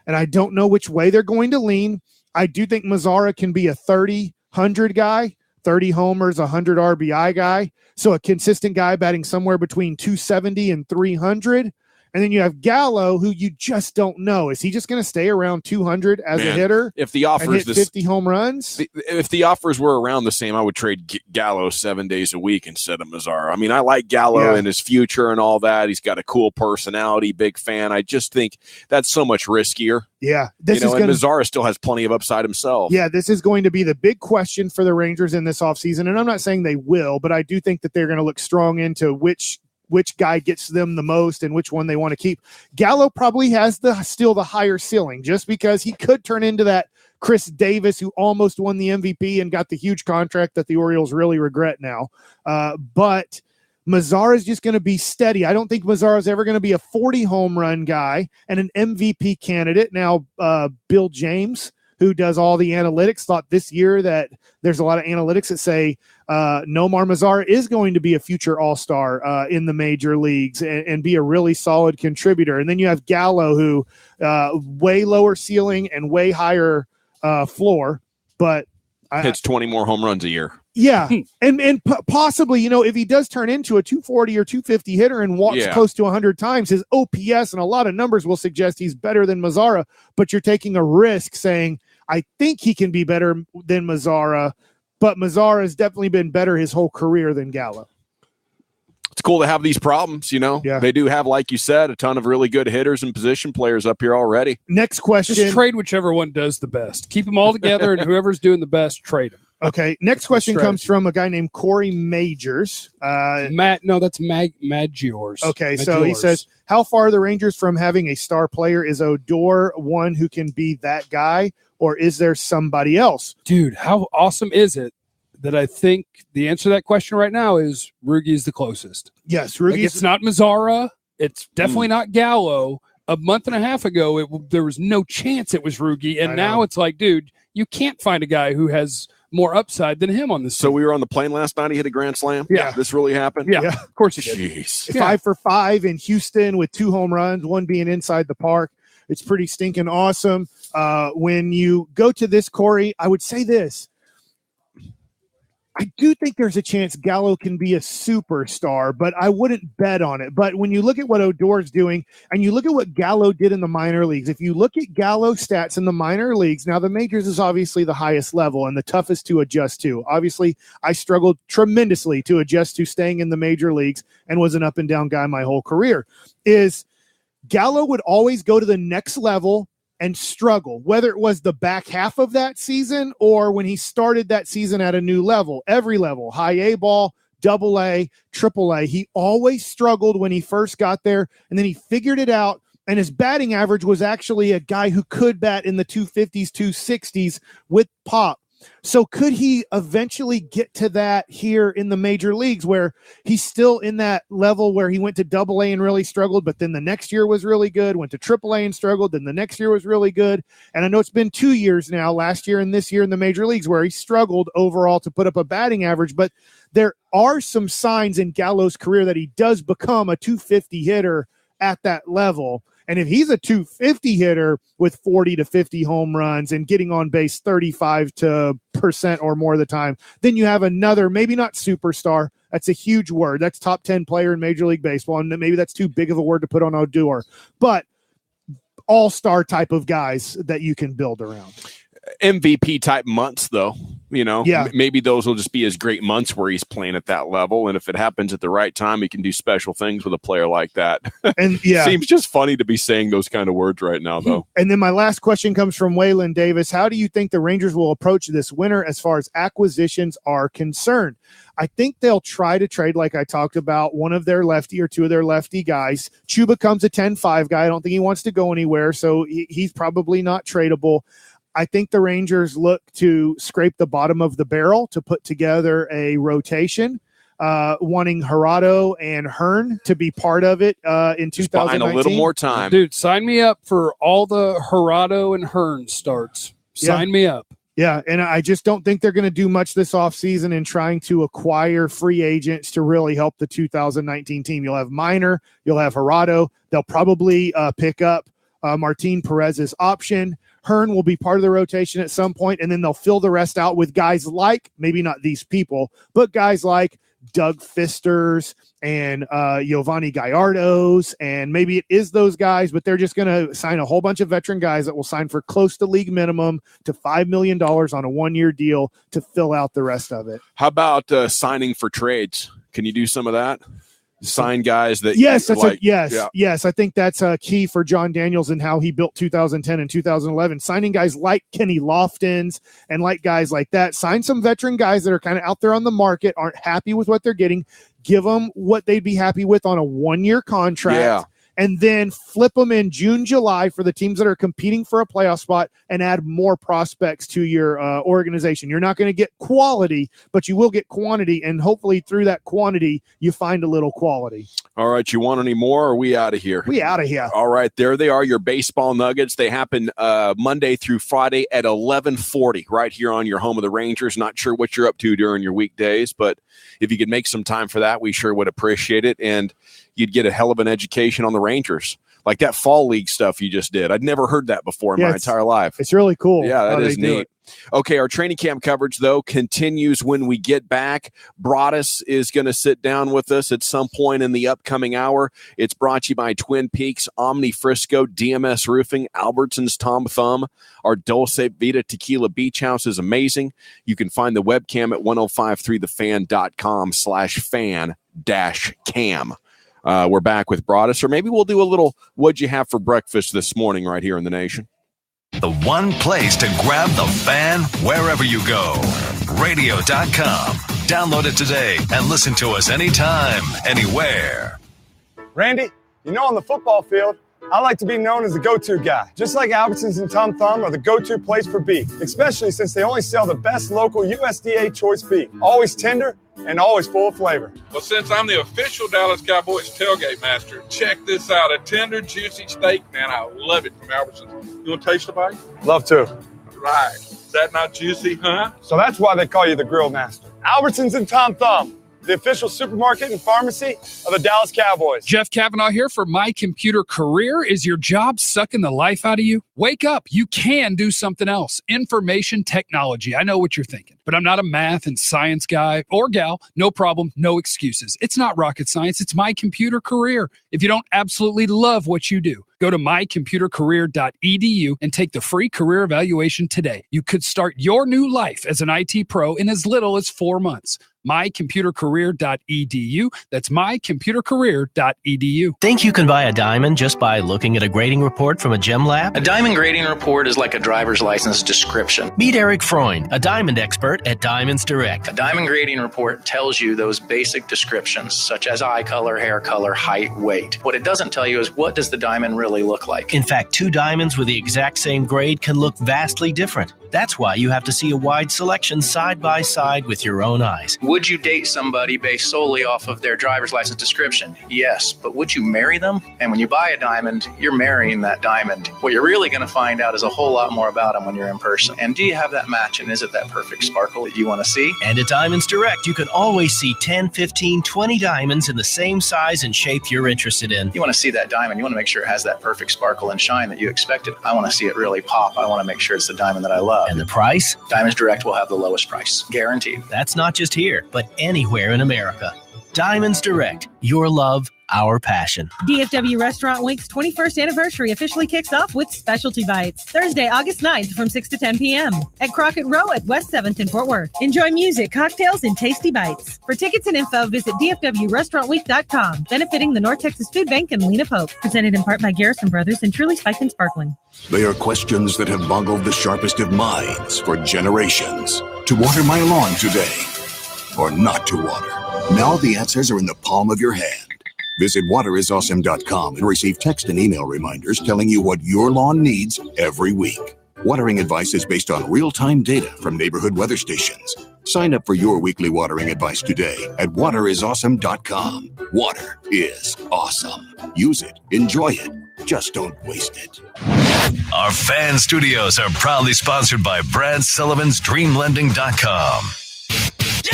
And I don't know which way they're going to lean. I do think Mazzara can be a 100 guy, 30 homers, 100 RBI guy. So a consistent guy batting somewhere between 270 and 300. And then you have Gallo, who you just don't know. Is he just going to stay around 200 as a hitter? If the offers 50 home runs, if the offers were around the same, I would trade Gallo 7 days a week instead of Mazzara. I mean, I like Gallo and his future and all that. He's got a cool personality, big fan. I just think that's so much riskier. Yeah, and Mazzara still has plenty of upside himself. Yeah, this is going to be the big question for the Rangers in this offseason. And I'm not saying they will, but I do think that they're going to look strong into which guy gets them the most and which one they want to keep. Gallo probably has still the higher ceiling, just because he could turn into that Chris Davis who almost won the MVP and got the huge contract that the Orioles really regret now. But Mazzara is just going to be steady. I don't think Mazzara is ever going to be a 40 home run guy and an MVP candidate. Now, Bill James, who does all the analytics, thought this year that there's a lot of analytics that say Nomar Mazzara is going to be a future all-star in the major leagues and be a really solid contributor. And then you have Gallo, who way lower ceiling and way higher floor, but hits 20 more home runs a year. Yeah, and possibly, if he does turn into a 240 or 250 hitter and walks close to 100 times, his OPS and a lot of numbers will suggest he's better than Mazzara, but you're taking a risk saying, I think he can be better than Mazzara, but Mazzara has definitely been better his whole career than Gallo. It's cool to have these problems, Yeah. They do have, like you said, a ton of really good hitters and position players up here already. Next question. Just trade whichever one does the best. Keep them all together, and whoever's doing the best, trade them. Okay, next question comes from a guy named Corey Majors. That's Maggiors. Okay, so he says, how far are the Rangers from having a star player? Is Odor one who can be that guy, or is there somebody else? Dude, how awesome is it that I think the answer to that question right now is Rugi's the closest. Yes, Rugi's. It's not Mazzara. It's definitely not Gallo. A month and a half ago, there was no chance it was Rugi, and now it's like, dude, you can't find a guy who has more upside than him on this. So we were on the plane last night. He hit a grand slam. Yeah, this really happened. Yeah, of course he did. Jeez. 5 for 5 in Houston with 2 home runs, one being inside the park. It's pretty stinking awesome. When you go to this, Corey, I would say this. I do think there's a chance Gallo can be a superstar, but I wouldn't bet on it. But when you look at what Odor's doing and you look at what Gallo did in the minor leagues, if you look at Gallo stats in the minor leagues, now the majors is obviously the highest level and the toughest to adjust to. Obviously, I struggled tremendously to adjust to staying in the major leagues and was an up and down guy my whole career. Is Gallo would always go to the next level and struggle, whether it was the back half of that season or when he started that season at a new level, every level, high A ball, double A, triple A. He always struggled when he first got there, and then he figured it out, and his batting average was actually a guy who could bat in the 250s, 260s with pop. So could he eventually get to that here in the major leagues where he's still in that level where he went to double A and really struggled, but then the next year was really good, went to triple A and struggled, then the next year was really good. And I know it's been 2 years now, last year and this year in the major leagues, where he struggled overall to put up a batting average, but there are some signs in Gallo's career that he does become a 250 hitter at that level. And if he's a 250 hitter with 40 to 50 home runs and getting on base 35% or more of the time, then you have another, maybe not superstar. That's a huge word. That's top 10 player in Major League Baseball. And maybe that's too big of a word to put on Odor, but all-star type of guys that you can build around. MVP type months, though, Yeah. Maybe those will just be his great months where he's playing at that level. And if it happens at the right time, he can do special things with a player like that. And yeah, seems just funny to be saying those kind of words right now, though. And then my last question comes from Waylon Davis. How do you think the Rangers will approach this winter as far as acquisitions are concerned? I think they'll try to trade, like I talked about, one of their lefty or two of their lefty guys. Chuba comes a 10-5 guy. I don't think he wants to go anywhere, so he's probably not tradable. I think the Rangers look to scrape the bottom of the barrel to put together a rotation, wanting Gerardo and Hearn to be part of it in 2019. A little more time. Dude, sign me up for all the Gerardo and Hearn starts. Sign me up. Yeah, and I just don't think they're going to do much this offseason in trying to acquire free agents to really help the 2019 team. You'll have Minor, you'll have Gerardo. They'll probably pick up Martin Perez's option. Hearn will be part of the rotation at some point, and then they'll fill the rest out with guys like, maybe not these people, but guys like Doug Fisters and Giovanni Gallardo's, and maybe it is those guys, but they're just going to sign a whole bunch of veteran guys that will sign for close to league minimum to $5 million on a one-year deal to fill out the rest of it. How about signing for trades? Can you do some of that? Sign guys that yes, that's like, yes. I think that's a key for John Daniels and how he built 2010 and 2011. Signing guys like Kenny Loftons and like guys like that. Sign some veteran guys that are kind of out there on the market, aren't happy with what they're getting. Give them what they'd be happy with on a one-year contract. Yeah. And then flip them in June, July for the teams that are competing for a playoff spot and add more prospects to your organization. You're not going to get quality, but you will get quantity, and hopefully through that quantity, you find a little quality. All right, you want any more, or are we out of here? We out of here. All right, there they are, your baseball nuggets. They happen Monday through Friday at 11:40 right here on your home of the Rangers. Not sure what you're up to during your weekdays, but if you could make some time for that, we sure would appreciate it, and you'd get a hell of an education on the Rangers. Like that fall league stuff you just did. I'd never heard that before in my entire life. It's really cool. Yeah, that is neat. Okay, our training camp coverage, though, continues when we get back. Broadus is going to sit down with us at some point in the upcoming hour. It's brought to you by Twin Peaks, Omni Frisco, DMS Roofing, Albertson's Tom Thumb. Our Dulce Vita Tequila Beach House is amazing. You can find the webcam at 1053thefan.com/fan-cam. We're back with Broadus, or maybe we'll do a little what'd you have for breakfast this morning right here in the nation. The one place to grab the fan wherever you go. Radio.com. Download it today and listen to us anytime, anywhere. Randy, on the football field, I like to be known as the go-to guy. Just like Albertsons and Tom Thumb are the go-to place for beef, especially since they only sell the best local USDA choice beef. Always tender and always full of flavor. Well, since I'm the official Dallas Cowboys tailgate master, check this out. A tender, juicy steak, man. I love it from Albertsons. You want to taste the bite? Love to. Right. Is that not juicy, huh? So that's why they call you the grill master. Albertsons and Tom Thumb, the official supermarket and pharmacy of the Dallas Cowboys. Jeff Kavanaugh here for My Computer Career. Is your job sucking the life out of you? Wake up. You can do something else. Information technology. I know what you're thinking. but I'm not a math and science guy or gal. No problem, no excuses. It's not rocket science. It's my computer career. If you don't absolutely love what you do, go to mycomputercareer.edu and take the free career evaluation today. You could start your new life as an IT pro in as little as 4 months. mycomputercareer.edu. That's mycomputercareer.edu. Think you can buy a diamond just by looking at a grading report from a gem lab? A diamond grading report is like a driver's license description. Meet Eric Freund, a diamond expert at Diamonds Direct. A diamond grading report tells you those basic descriptions, such as eye color, hair color, height, weight. What it doesn't tell you is what does the diamond really look like. In fact, two diamonds with the exact same grade can look vastly different. That's why you have to see a wide selection side by side with your own eyes. Would you date somebody based solely off of their driver's license description? Yes, but would you marry them? And when you buy a diamond, you're marrying that diamond. What you're really going to find out is a whole lot more about them when you're in person. And do you have that match? And is it that perfect sparkle that you want to see? And at Diamonds Direct, you can always see 10, 15, 20 diamonds in the same size and shape you're interested in. You want to see that diamond. You want to make sure it has that perfect sparkle and shine that you expected. I want to see it really pop. I want to make sure it's the diamond that I love. And the price? Diamonds Direct will have the lowest price. Guaranteed. That's not just here, but anywhere in America. Diamonds Direct. Your love, our passion. DFW Restaurant Week's 21st anniversary officially kicks off with Specialty Bites. Thursday, August 9th from 6 to 10 p.m. at Crockett Row at West 7th in Fort Worth. Enjoy music, cocktails, and tasty bites. For tickets and info, visit dfwrestaurantweek.com. Benefiting the North Texas Food Bank and Lena Pope. Presented in part by Garrison Brothers and Truly Spiked and Sparkling. They are questions that have boggled the sharpest of minds for generations. To water my lawn today or not to water? Now the answers are in the palm of your hand. Visit waterisawesome.com and receive text and email reminders telling you what your lawn needs every week. Watering advice is based on real-time data from neighborhood weather stations. Sign up for your weekly watering advice today at waterisawesome.com. Water is awesome. Use it. Enjoy it. Just don't waste it. Our fan studios are proudly sponsored by Brad Sullivan's DreamLending.com.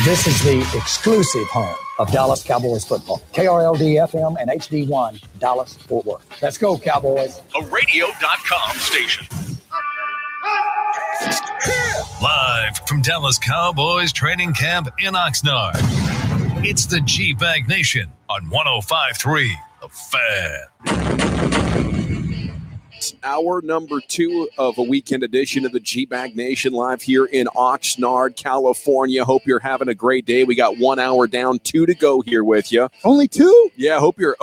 This is the exclusive home of Dallas Cowboys football. KRLD-FM and HD1, Dallas, Fort Worth. Let's go, Cowboys. A radio.com station. Live from Dallas Cowboys training camp in Oxnard. It's the GBag Nation on 105.3 The Fan. Hour number 2 of a weekend edition of the GBag Nation live here in Oxnard, California. Hope you're having a great day. We got 1 hour down, 2 to go here with you. Only 2? Yeah, hope you're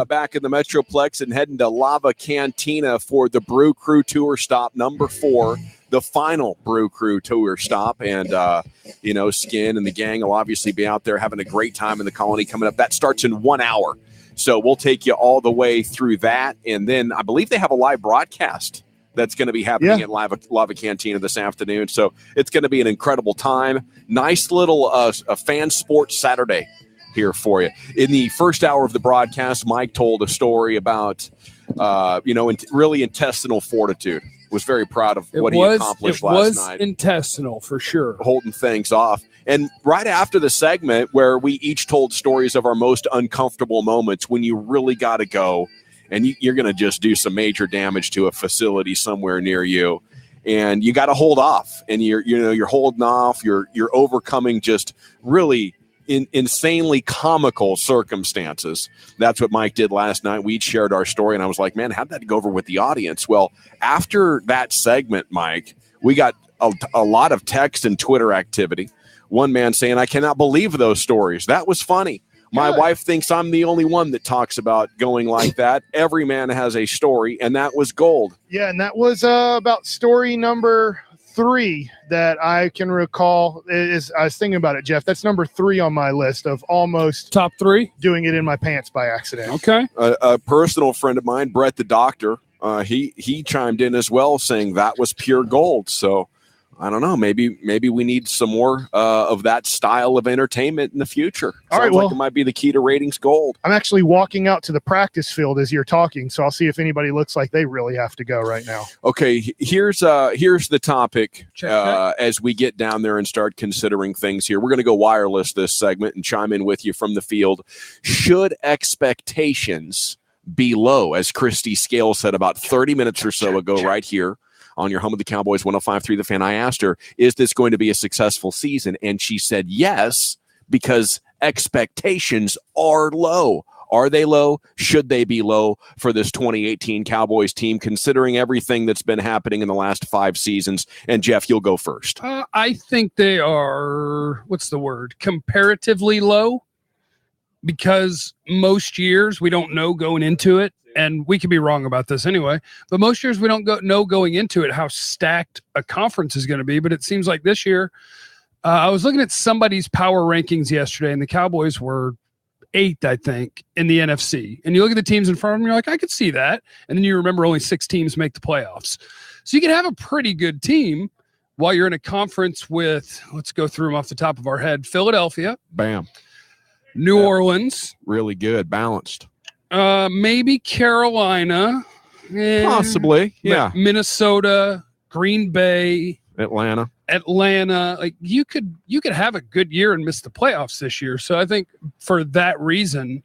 back in the Metroplex and heading to Lava Cantina for the Brew Crew Tour stop number 4. The final Brew Crew Tour stop. And, Skin and the gang will obviously be out there having a great time in the colony coming up. That starts in 1 hour. So we'll take you all the way through that. And then I believe they have a live broadcast that's going to be happening at Lava Cantina this afternoon. So it's going to be an incredible time. Nice little a fan sports Saturday here for you. In the first hour of the broadcast, Mike told a story about, really intestinal fortitude. Was very proud of what he accomplished last night. It was intestinal for sure. Holding things off. And right after the segment where we each told stories of our most uncomfortable moments when you really got to go and you're going to just do some major damage to a facility somewhere near you, and you got to hold off, and you're holding off, you're overcoming just really insanely comical circumstances. That's what Mike did last night. We shared our story, and I was like, man, how'd that go over with the audience? Well, after that segment, Mike, we got a lot of text and Twitter activity. One man saying, I cannot believe those stories. That was funny. My wife thinks I'm the only one that talks about going like that. Every man has a story, and that was gold. Yeah, and that was about story number 3 that I can recall. I was thinking about it, Jeff. That's number 3 on my list of almost top 3 doing it in my pants by accident. Okay. A personal friend of mine, Brett the doctor, he chimed in as well, saying that was pure gold. So I don't know. Maybe we need some more of that style of entertainment in the future. All right, well, like it might be the key to ratings gold. I'm actually walking out to the practice field as you're talking, so I'll see if anybody looks like they really have to go right now. Okay, here's the topic as we get down there and start considering things here. We're going to go wireless this segment and chime in with you from the field. Should expectations be low, as Christy Scale said about 30 minutes or so ago right here on your home of the Cowboys 105.3 The Fan. I asked her, is this going to be a successful season? And she said yes, because expectations are low. Are they low? Should they be low for this 2018 Cowboys team, considering everything that's been happening in the last 5 seasons? And Jeff, you'll go first. I think they are, what's the word, comparatively low, because most years we don't know going into it, and we could be wrong about this anyway, but most years we don't know going into it how stacked a conference is going to be. But it seems like this year, I was looking at somebody's power rankings yesterday, and the Cowboys were 8th, I think, in the NFC. And you look at the teams in front of them, you're like, I could see that. And then you remember only 6 teams make the playoffs. So you can have a pretty good team while you're in a conference with, let's go through them off the top of our head, Philadelphia. Bam. New Orleans. Really good, balanced. Maybe Carolina. Possibly, yeah. Minnesota, Green Bay. Atlanta. Like you could have a good year and miss the playoffs this year. So I think for that reason,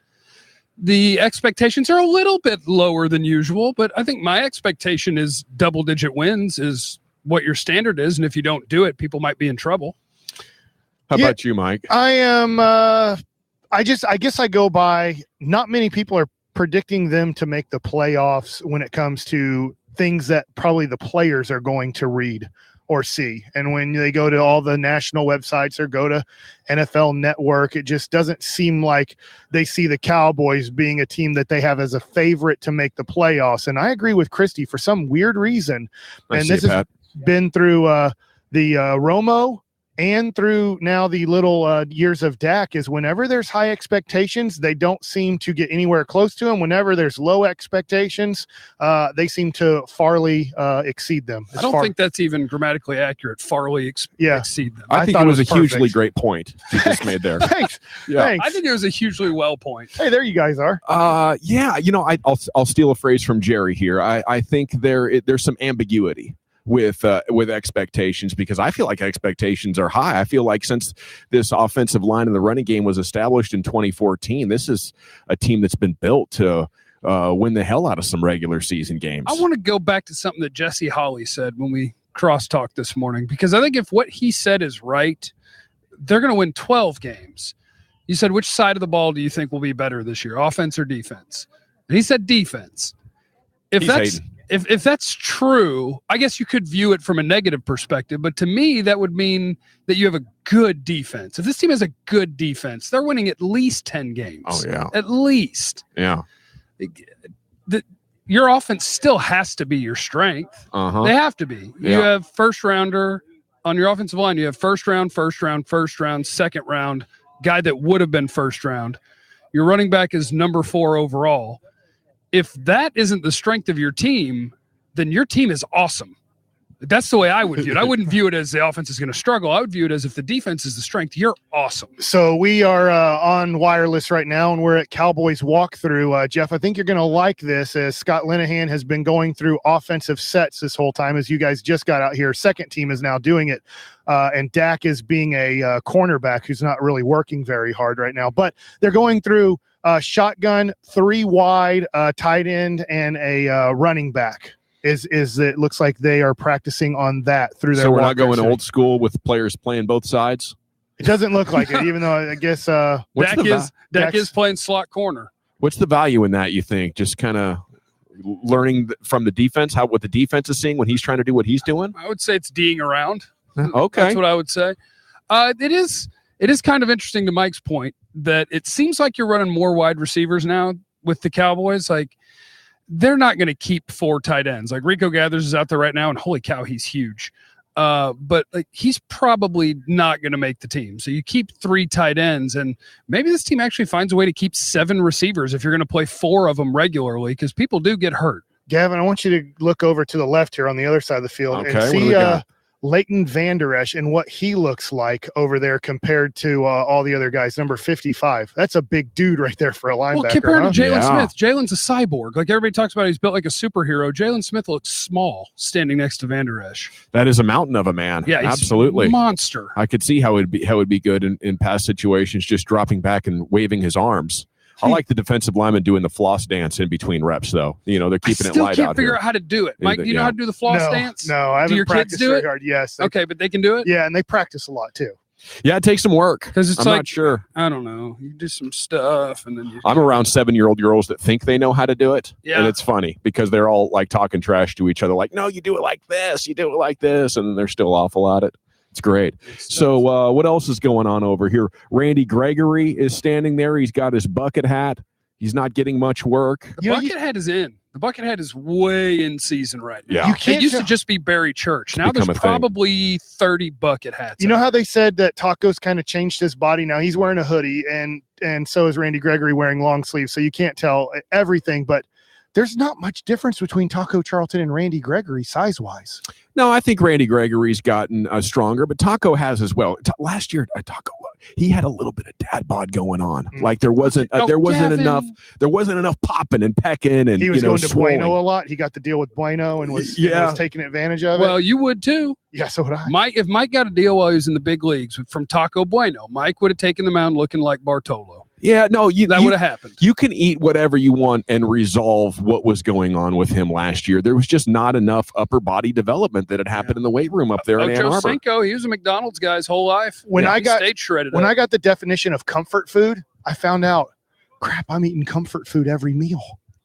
the expectations are a little bit lower than usual, but I think my expectation is double-digit wins is what your standard is. And if you don't do it, people might be in trouble. How about you, Mike? I am, I guess I go by, not many people are predicting them to make the playoffs when it comes to things that probably the players are going to read or see. And when they go to all the national websites or go to NFL Network, it just doesn't seem like they see the Cowboys being a team that they have as a favorite to make the playoffs. And I agree with Christy for some weird reason. And this has been through the Romo and through now the little years of Dak, is whenever there's high expectations, they don't seem to get anywhere close to them. Whenever there's low expectations, they seem to farly exceed them. I don't think that's even grammatically accurate. Farly exceed them. I think it was a hugely great point you just made there. Thanks. Yeah. Thanks. I think it was a hugely well point. Hey, there you guys are. Yeah, I'll steal a phrase from Jerry here. I think there's some ambiguity with expectations, because I feel like expectations are high. I feel like since this offensive line in the running game was established in 2014, this is a team that's been built to win the hell out of some regular season games. I want to go back to something that Jesse Holley said when we crosstalked this morning, because I think if what he said is right, they're going to win 12 games. You said, which side of the ball do you think will be better this year, offense or defense? And he said defense. If that's true, I guess you could view it from a negative perspective, but to me, that would mean that you have a good defense. If this team has a good defense, they're winning at least 10 games. Oh, yeah. At least. Yeah. Your offense still has to be your strength. Uh-huh. They have to be. Yeah. You have first rounder on your offensive line. You have first round, second round, guy that would have been first round. Your running back is number 4 overall. If that isn't the strength of your team, then your team is awesome. That's the way I would view it. I wouldn't view it as the offense is going to struggle. I would view it as if the defense is the strength, you're awesome. So we are on wireless right now, and we're at Cowboys walkthrough. Jeff, I think you're going to like this, as Scott Linehan has been going through offensive sets this whole time, as you guys just got out here. Second team is now doing it, and Dak is being a cornerback who's not really working very hard right now. But they're going through shotgun, 3 wide, tight end, and a running back. Is it looks like they are practicing on that through their. So we're not going old school with players playing both sides. It doesn't look like it, even though I guess Dak is playing slot corner. What's the value in that, you think? Just kind of learning from the defense, what the defense is seeing when he's trying to do what he's doing? I would say it's D'ing around. Okay. That's what I would say. It is kind of interesting to Mike's point that it seems like you're running more wide receivers now with the Cowboys. Like, they're not going to keep 4 tight ends. Like, Rico Gathers is out there right now, and holy cow, he's huge. But like, he's probably not going to make the team. So you keep 3 tight ends, and maybe this team actually finds a way to keep 7 receivers if you're going to play 4 of them regularly, because people do get hurt. Gavin, I want you to look over to the left here on the other side of the field and see Leighton Vander Esch and what he looks like over there compared to all the other guys. Number 55. That's a big dude right there for a linebacker. Well, compared to Jalen Smith, Jalen's a cyborg. Like, everybody talks about, he's built like a superhero. Jalen Smith looks small standing next to Vander Esch. That is a mountain of a man. Yeah, he's absolutely a monster. I could see how it would be good in past situations, just dropping back and waving his arms. I like the defensive lineman doing the floss dance in between reps, though. They're keeping it light out can't figure here. out how to do it. Mike, do you know how to do the floss dance? No, I haven't do your practiced kids do very it? hard. Yes. Okay, but they can do it? Yeah, and they practice a lot, too. Yeah, it takes some work. Because it's I'm not sure. I don't know. You do some stuff, and then you. I'm around 7-year-old girls that think they know how to do it. Yeah. And it's funny because they're all like talking trash to each other. Like, no, you do it like this. You do it like this. And they're still awful at it. It's great. So what else is going on over here? Randy Gregory is standing there. He's got his bucket hat. He's not getting much work. The bucket hat is in. The bucket hat is way in season right now. Yeah. It used to just be Barry Church. Now there's become a thing. probably 30 bucket hats. You know how they said that Taco's kind of changed his body? Now he's wearing a hoodie, and so is Randy Gregory wearing long sleeves, so you can't tell everything, but there's not much difference between Taco Charlton and Randy Gregory size-wise. No, I think Randy Gregory's gotten stronger, but Taco has as well. Last year, Taco, he had a little bit of dad bod going on. Like there wasn't enough popping and pecking, and he was going to swollen. Bueno a lot. He got the deal with Bueno and was taking advantage of it. Well, you would too. Yeah, so would I. If Mike got a deal while he was in the big leagues from Taco Bueno, Mike would have taken the mound looking like Bartolo. Yeah, no, that would have happened. You can eat whatever you want and resolve what was going on with him last year. There was just not enough upper body development that had happened in the weight room up there in Ann Arbor. Cinco, he was a McDonald's guy his whole life. When I stayed shredded. I got the definition of comfort food, I found out, crap, I'm eating comfort food every meal.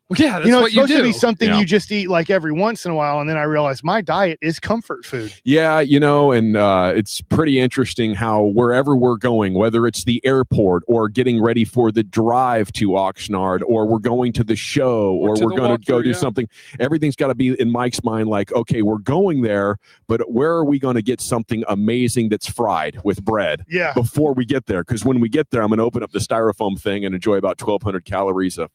Well, yeah, that's it's what you supposed do. to be something you just eat like every once in a while, and then I realized my diet is comfort food. Yeah, and it's pretty interesting how wherever we're going, whether it's the airport or getting ready for the drive to Oxnard, or we're going to the show, or we're going to go do something, everything's got to be in Mike's mind like, okay, we're going there, but where are we going to get something amazing that's fried with bread before we get there? Because when we get there, I'm going to open up the styrofoam thing and enjoy about 1,200 calories of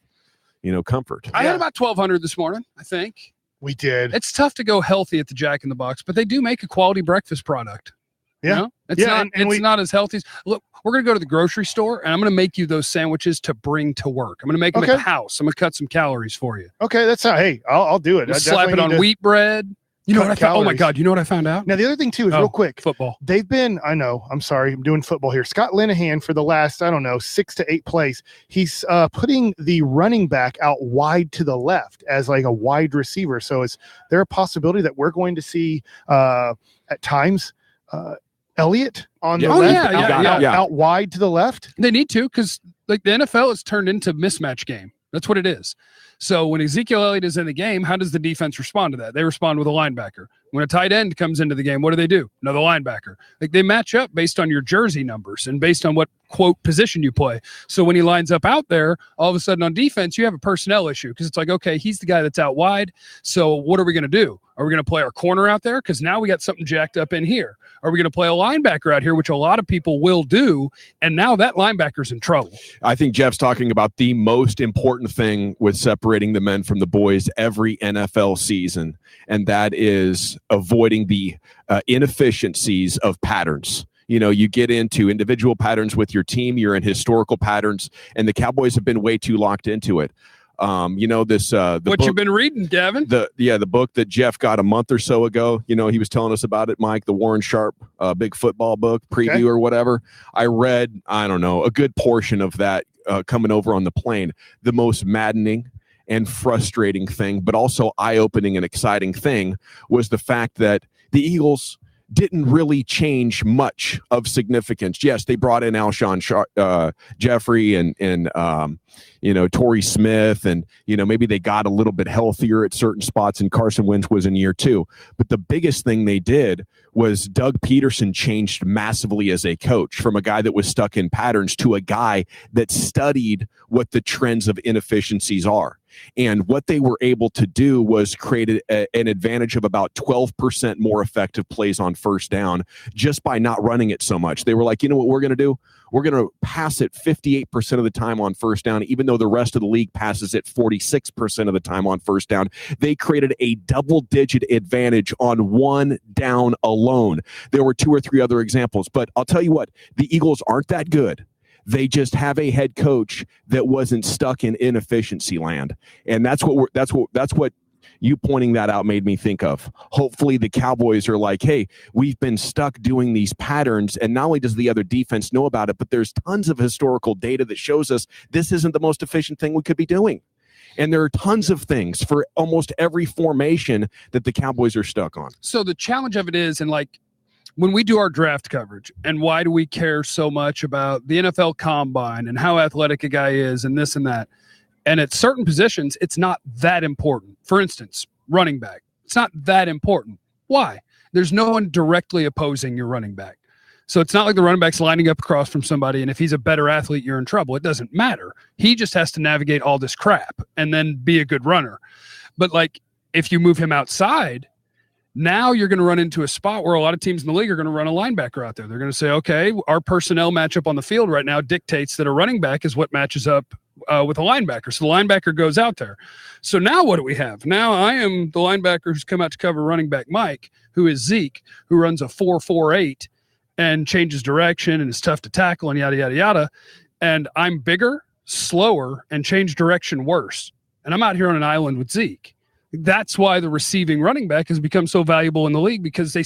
comfort. I had about 1,200 this morning, I think. We did. It's tough to go healthy at the Jack in the Box, but they do make a quality breakfast product. Yeah. It's not as healthy. Look, we're going to go to the grocery store, and I'm going to make you those sandwiches to bring to work. I'm going to make them at the house. I'm going to cut some calories for you. Okay, that's how, hey, I'll do it. Slap it on wheat bread. You know what I found? Oh my God! You know what I found out? Now the other thing too is real quick. Football. They've been. I know. I'm sorry. I'm doing football here. Scott Linehan for the last 6 to 8 plays. He's putting the running back out wide to the left as like a wide receiver. So is there a possibility that we're going to see at times Elliott on the left out wide to the left? They need to, because like the NFL has turned into mismatch game. That's what it is. So when Ezekiel Elliott is in the game, how does the defense respond to that? They respond with a linebacker. When a tight end comes into the game, what do? Another linebacker. Like they match up based on your jersey numbers and based on what, quote, position you play. So when he lines up out there, all of a sudden on defense, you have a personnel issue because it's like, okay, he's the guy that's out wide. So what are we going to do? Are we going to play our corner out there? Because now we got something jacked up in here. Are we going to play a linebacker out here, which a lot of people will do? And now that linebacker's in trouble. I think Jeff's talking about the most important thing with separating the men from the boys every NFL season, and that is avoiding the inefficiencies of patterns. You get into individual patterns with your team, you're in historical patterns, and the Cowboys have been way too locked into it. This what book, you've been reading, Gavin? The book that Jeff got a month or so ago. He was telling us about it, Mike, the Warren Sharp big football book preview or whatever. I read, I don't know, a good portion of that coming over on the plane. The most maddening and frustrating thing, but also eye-opening and exciting thing was the fact that the Eagles didn't really change much of significance. Yes, they brought in Alshon Jeffrey and Torrey Smith, and maybe they got a little bit healthier at certain spots, and Carson Wentz was in year 2. But the biggest thing they did was Doug Peterson changed massively as a coach, from a guy that was stuck in patterns to a guy that studied what the trends of inefficiencies are. And what they were able to do was create an advantage of about 12% more effective plays on first down just by not running it so much. They were like, you know what we're going to do? We're going to pass it 58% of the time on first down, even though the rest of the league passes it 46% of the time on first down. They created a double-digit advantage on one down alone. There were 2 or 3 other examples, but I'll tell you what, the Eagles aren't that good. They just have a head coach that wasn't stuck in inefficiency land, and that's what you pointing that out made me think of. Hopefully the Cowboys are like, hey, we've been stuck doing these patterns, and not only does the other defense know about it, but there's tons of historical data that shows us this isn't the most efficient thing we could be doing. And there are tons of things for almost every formation that the Cowboys are stuck on. So the challenge of it is, and like when we do our draft coverage, and why do we care so much about the NFL Combine and how athletic a guy is and this and that? And at certain positions, it's not that important. For instance, running back. It's not that important. Why? There's no one directly opposing your running back. So it's not like the running back's lining up across from somebody, and if he's a better athlete, you're in trouble. It doesn't matter. He just has to navigate all this crap and then be a good runner. But like if you move him outside, now you're going to run into a spot where a lot of teams in the league are going to run a linebacker out there. They're going to say, okay, our personnel matchup on the field right now dictates that a running back is what matches up with a linebacker. So the linebacker goes out there. So now what do we have? Now I am the linebacker who's come out to cover running back Mike, who is Zeke, who runs a 4.48 and changes direction and is tough to tackle and yada, yada, yada. And I'm bigger, slower, and change direction worse. And I'm out here on an island with Zeke. That's why the receiving running back has become so valuable in the league, because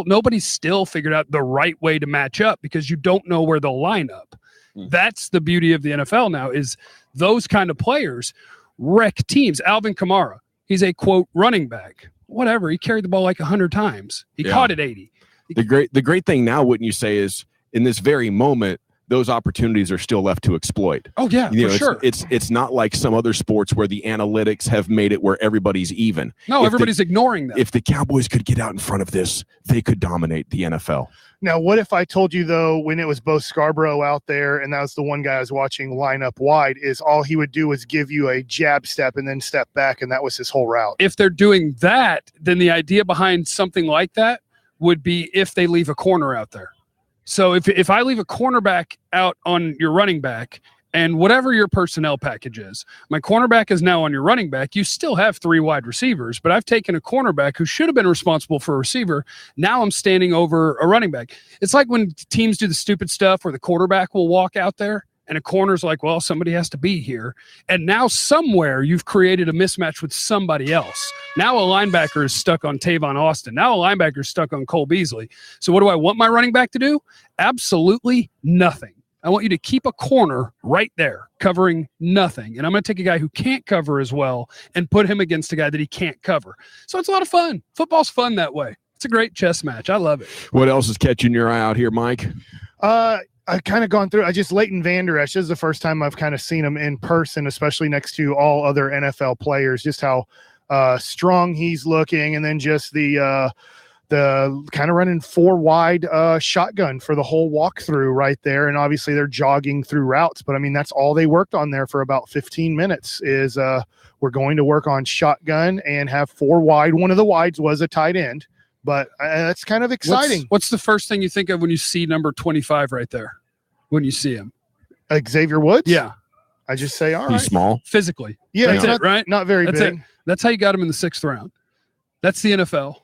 nobody's still figured out the right way to match up, because you don't know where they'll line up. That's the beauty of the NFL now, is those kind of players wreck teams. Alvin Kamara, he's a quote running back. Whatever. He carried the ball like 100 times. He caught it 80. The great thing now, wouldn't you say, is in this very moment, those opportunities are still left to exploit. Oh yeah, for sure. It's not like some other sports where the analytics have made it where everybody's even. No, everybody's ignoring that. If the Cowboys could get out in front of this, they could dominate the NFL. Now, what if I told you, though, when it was Bo Scarborough out there, and that was the one guy I was watching line up wide, is all he would do was give you a jab step and then step back, and that was his whole route. If they're doing that, then the idea behind something like that would be if they leave a corner out there. So if I leave a cornerback out on your running back, and whatever your personnel package is, my cornerback is now on your running back, you still have 3 wide receivers, but I've taken a cornerback who should have been responsible for a receiver. Now I'm standing over a running back. It's like when teams do the stupid stuff where the quarterback will walk out there and a corner's like, well, somebody has to be here. And now somewhere you've created a mismatch with somebody else. Now a linebacker is stuck on Tavon Austin. Now a linebacker is stuck on Cole Beasley. So what do I want my running back to do? Absolutely nothing. I want you to keep a corner right there covering nothing. And I'm going to take a guy who can't cover as well and put him against a guy that he can't cover. So it's a lot of fun. Football's fun that way. It's a great chess match. I love it. What else is catching your eye out here, Mike? I've kind of gone through. Leighton Vander Esch. This is the first time I've kind of seen him in person, especially next to all other NFL players. Just how strong he's looking, and then just the kind of running 4 wide shotgun for the whole walkthrough right there. And obviously they're jogging through routes, but I mean that's all they worked on there for about 15 minutes. Is we're going to work on shotgun and have 4 wide. One of the wides was a tight end. But that's kind of exciting. What's the first thing you think of when you see number 25 right there? When you see him, Xavier Woods. Yeah, I just say, all right. He's small physically. Yeah, that's it, right? Not very that's big. It. That's how you got him in the 6th round. That's the NFL.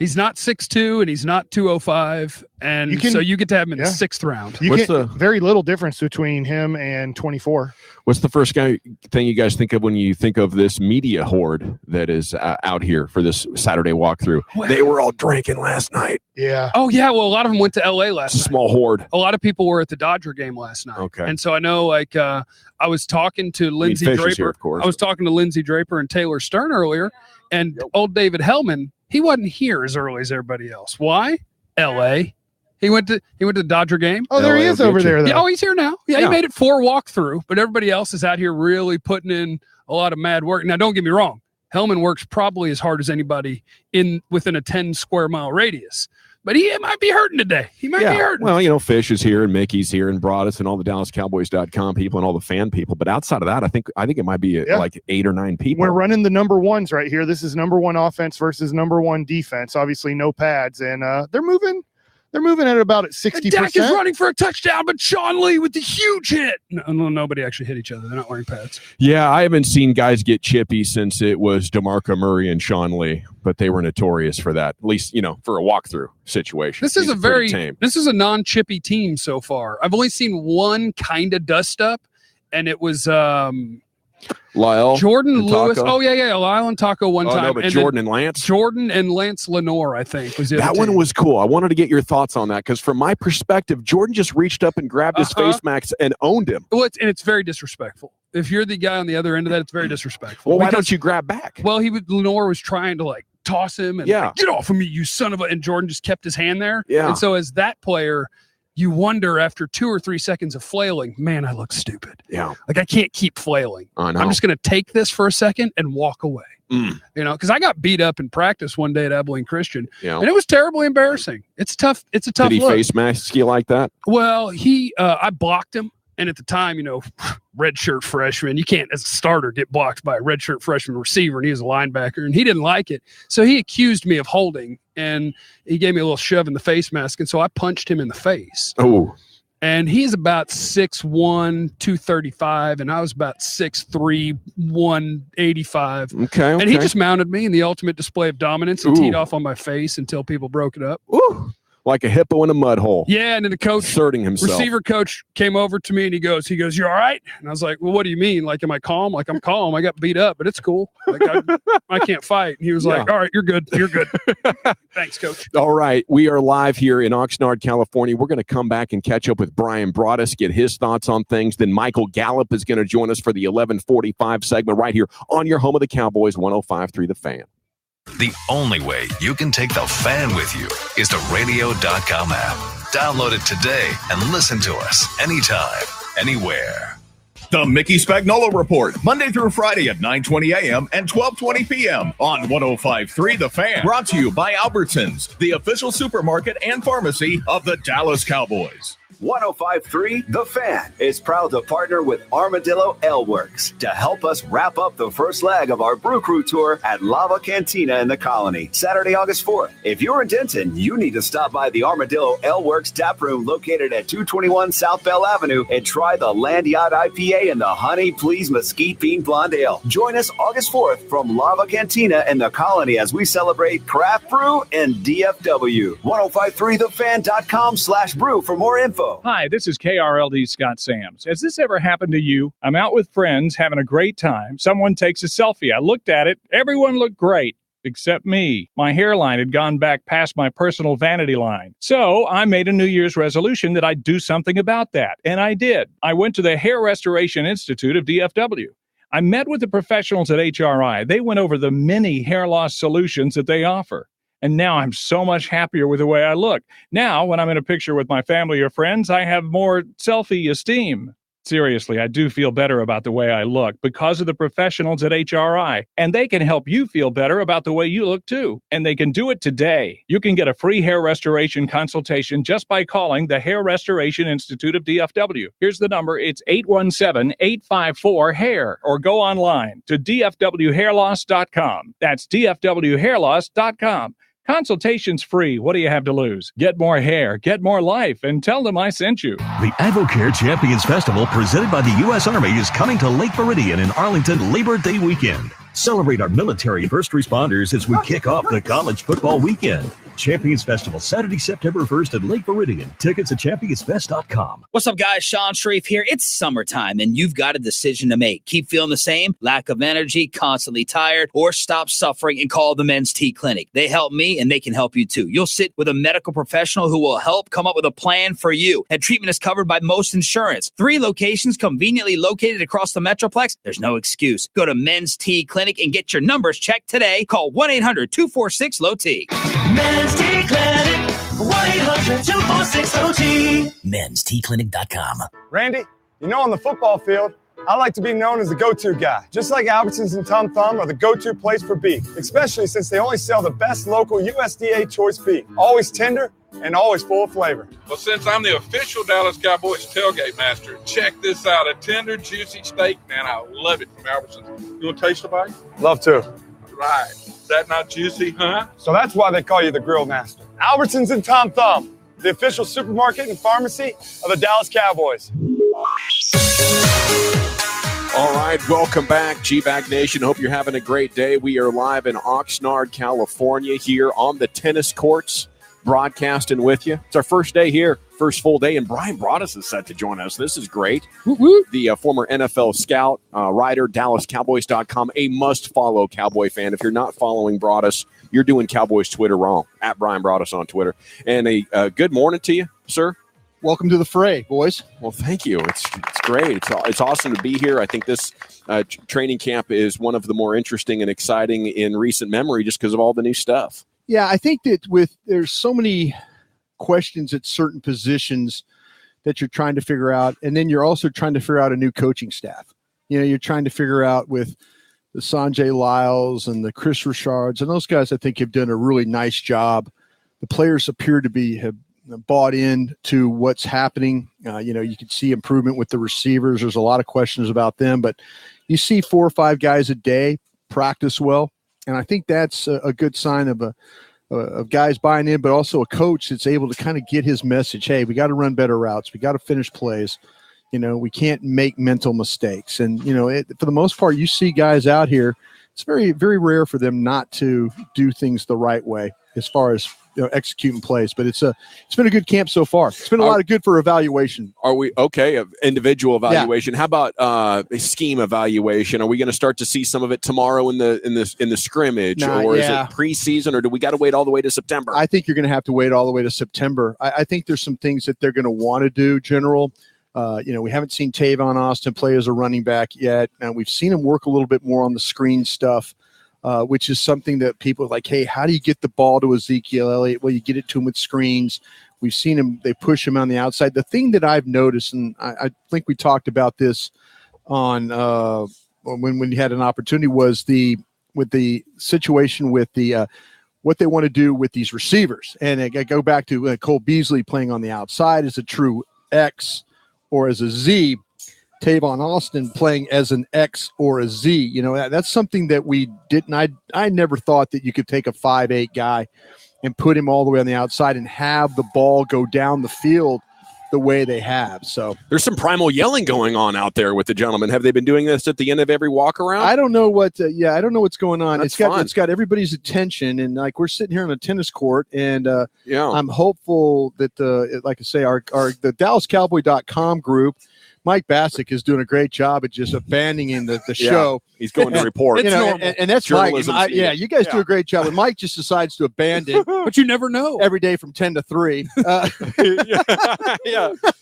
He's not 6'2" and he's not 205, and so you get to have him in the 6th round. Very little difference between him and 24. What's the first thing you guys think of when you think of this media horde that is out here for this Saturday walkthrough? Well, they were all drinking last night. Yeah. Oh yeah. Well, a lot of them went to LA last night. Small horde. A lot of people were at the Dodger game last night. Okay. And so I know, like, I was talking to Lindsey Draper. Here, of course. I was talking to Lindsey Draper and Taylor Stern earlier, and old David Hellman. He wasn't here as early as everybody else. Why? L.A. He went to the Dodger game. Oh, there he is over there, though. Yeah, he's here now. Yeah, he made it 4 walkthrough, but everybody else is out here really putting in a lot of mad work. Now, don't get me wrong. Hellman works probably as hard as anybody within a 10 square mile radius. But he might be hurting today. He might be hurting. Well, Fish is here and Mickey's here and Broadus and all the DallasCowboys.com people and all the fan people. But outside of that, I think it might be like 8 or 9 people. We're running the number ones right here. This is number 1 offense versus number 1 defense. Obviously, no pads, and they're moving. They're moving at about 60%. Dak is running for a touchdown, but Sean Lee with the huge hit. No, nobody actually hit each other. They're not wearing pads. Yeah, I haven't seen guys get chippy since it was DeMarco Murray and Sean Lee, but they were notorious for that, at least, for a walkthrough situation. This is this is a non-chippy team so far. I've only seen one kind of dust up, and it was Lyle, Jordan and Lewis. Taco? Oh yeah, Lyle and Taco one time. No, but and Jordan and Lance. Jordan and Lance Lenore, I think, was the That other one team. was cool. I wanted to get your thoughts on that because, from my perspective, Jordan just reached up and grabbed his face mask and owned him. Well, it's very disrespectful. If you're the guy on the other end of that, it's very disrespectful. Well, why don't you grab back? Well, Lenore was trying to like toss him and like, get off of me, you son of a. And Jordan just kept his hand there. Yeah. And so as that player, you wonder after 2 or 3 seconds of flailing, man, I look stupid. Yeah. Like I can't keep flailing. I know. I'm just going to take this for a second and walk away. You know, because I got beat up in practice one day at Abilene Christian, and it was terribly embarrassing. It's tough. It's a tough Did he look. face mask you like that? Well, I blocked him. And at the time, you know, redshirt freshman, you can't, as a starter, get blocked by a redshirt freshman receiver, and he was a linebacker, and he didn't like it. So he accused me of holding, and he gave me a little shove in the face mask, and so I punched him in the face. Oh. And he's about 6'1", 235, and I was about 6'3", 185. Okay. And he just mounted me in the ultimate display of dominance and teed off on my face until people broke it up. Ooh. Like a hippo in a mud hole. Yeah, and then the coach, asserting himself. Receiver coach came over to me and he goes, "You all right?" And I was like, "Well, what do you mean? Like, am I calm?" Like, I'm calm. I got beat up, but it's cool. Like, I can't fight. And he was like, "All right, you're good. You're good." Thanks, coach. All right. We are live here in Oxnard, California. We're going to come back and catch up with Brian Broadus, get his thoughts on things. Then Michael Gallup is going to join us for the 11:45 segment right here on your home of the Cowboys, 105.3 The Fan. The only way you can take the fan with you is the radio.com app. Download it today and listen to us anytime, anywhere. The Mickey Spagnola Report, Monday through Friday at 9:20 a.m. and 12:20 p.m. on 105.3 The Fan. Brought to you by Albertsons, the official supermarket and pharmacy of the Dallas Cowboys. 105.3 The Fan is proud to partner with Armadillo Ale Works to help us wrap up the first leg of our Brew Crew tour at Lava Cantina in the Colony, Saturday, August 4th. If you're in Denton, you need to stop by the Armadillo Ale Works tap room located at 221 South Bell Avenue and try the Land Yacht IPA and the Honey Please Mesquite Bean Blonde Ale. Join us August 4th from Lava Cantina in the Colony as we celebrate craft brew and DFW. 105.3thefan.com/brew for more info. Hi, this is KRLD Scott Sams. Has this ever happened to you? I'm out with friends having a great time. Someone takes a selfie. I looked at it. Everyone looked great. Except me. My hairline had gone back past my personal vanity line. So I made a New Year's resolution that I'd do something about that. And I did. I went to the Hair Restoration Institute of DFW. I met with the professionals at HRI. They went over the many hair loss solutions that they offer. And now I'm so much happier with the way I look. Now, when I'm in a picture with my family or friends, I have more selfie esteem. Seriously, I do feel better about the way I look because of the professionals at HRI. And they can help you feel better about the way you look too. And they can do it today. You can get a free hair restoration consultation just by calling the Hair Restoration Institute of DFW. Here's the number. It's 817-854-HAIR. Or go online to dfwhairloss.com. That's dfwhairloss.com. Consultation's free. What do you have to lose? Get more hair, get more life, and tell them I sent you. The AdvoCare Champions Festival presented by the U.S. Army is coming to Lake Meridian in Arlington Labor Day weekend. Celebrate our military and first responders as we kick off the college football weekend. Champions Festival, Saturday, September 1st at Lake Meridian. Tickets at championsfest.com. What's up, guys? Sean Sharif here. It's summertime, and you've got a decision to make. Keep feeling the same, lack of energy, constantly tired, or stop suffering and call the Men's T Clinic. They help me, and they can help you too. You'll sit with a medical professional who will help come up with a plan for you. And treatment is covered by most insurance. 3 locations conveniently located across the Metroplex. There's no excuse. Go to Men's T Clinic and get your numbers checked today. Call 1-800-246-LOW-T. Men's T Clinic, 1-800-246-OT. Men'sTClinic.com. Randy, you know, on the football field, I like to be known as the go-to guy. Just like Albertsons and Tom Thumb are the go-to place for beef, especially since they only sell the best local USDA choice beef. Always tender and always full of flavor. Well, since I'm the official Dallas Cowboys tailgate master, check this out. A tender, juicy steak, man. I love it from Albertsons. You want to taste a bite? Love to. Right. Is that not juicy, huh? So that's why they call you the grill master. Albertsons and Tom Thumb, the official supermarket and pharmacy of the Dallas Cowboys. All right, welcome back, GBag Nation. Hope you're having a great day. We are live in Oxnard, California, here on the tennis courts, broadcasting with you. It's our first day here. first full day, and Brian Broadus is set to join us. This is great. Woo-woo. The former NFL scout, writer, DallasCowboys.com, a must-follow Cowboy fan. If you're not following Broadus, you're doing Cowboys Twitter wrong, at Brian Broadus on Twitter. And a good morning to you, sir. Welcome to the fray, boys. Well, thank you. It's great. It's awesome to be here. I think this training camp is one of the more interesting and exciting in recent memory just because of all the new stuff. Yeah, I think that there's so many questions at certain positions that you're trying to figure out, and then you're also trying to figure out a new coaching staff. You're trying to figure out with the Sanjay Lyles and the Chris Richards, and those guys I think have done a really nice job. The players appear to have bought in to what's happening. You can see improvement with the receivers. There's a lot of questions about them, but you see 4 or 5 guys a day practice well. And I think that's a good sign of guys buying in, but also a coach that's able to kind of get his message. Hey, we got to run better routes. We got to finish plays. We can't make mental mistakes. And, for the most part, you see guys out here, it's very, very rare for them not to do things the right way as far as executing plays, but it's been a good camp so far. It's been a lot of good for evaluation. Are we okay? Individual evaluation. Yeah. How about a scheme evaluation? Are we going to start to see some of it tomorrow in the scrimmage, or is it preseason, or do we got to wait all the way to September? I think you're going to have to wait all the way to September. I think there's some things that they're going to want to do. General, we haven't seen Tavon Austin play as a running back yet, and we've seen him work a little bit more on the screen stuff. Which is something that people are like, hey, how do you get the ball to Ezekiel Elliott? Well, you get it to him with screens. We've seen him, they push him on the outside. The thing that I've noticed, and I think we talked about this on when you had an opportunity, was with the situation with the what they want to do with these receivers. And I go back to Cole Beasley playing on the outside as a true X or as a Z. Tavon Austin playing as an X or a Z. That's something that we didn't. I never thought that you could take a 5'8" guy and put him all the way on the outside and have the ball go down the field the way they have. So there's some primal yelling going on out there with the gentlemen. Have they been doing this at the end of every walk around? I don't know what. I don't know what's going on. That's it's got everybody's attention, and like we're sitting here on a tennis court, and I'm hopeful that like I say, the DallasCowboy.com group. Mike Bassick is doing a great job at just abandoning the show. He's going to report. And that's Mike. You guys do a great job. And Mike just decides to abandon. But you never know. Every day from 10 to 3.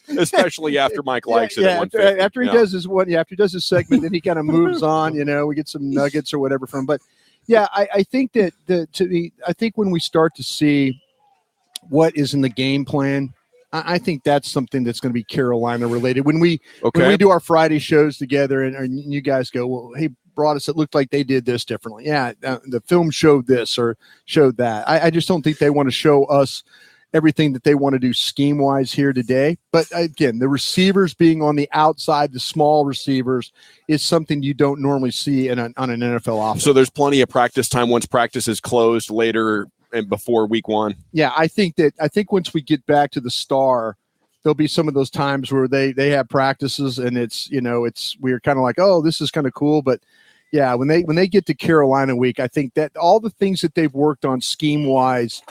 Especially after Mike likes it. After he does his segment, then he kind of moves on. We get some nuggets or whatever from him. But I think that I think when we start to see what is in the game plan, I think that's something that's going to be Carolina related. When we do our Friday shows together, and you guys go, well, hey, Broadus, it looked like they did this differently. Yeah, the film showed this or showed that. I just don't think they want to show us everything that they want to do scheme-wise here today. But again, the receivers being on the outside, the small receivers, is something you don't normally see on an NFL offense. So there's plenty of practice time once practice is closed later and before week 1. Yeah, I think once we get back to the star, there'll be some of those times where they have practices and we're kind of like, oh, this is kind of cool. But yeah, when they get to Carolina week, I think that all the things that they've worked on scheme wise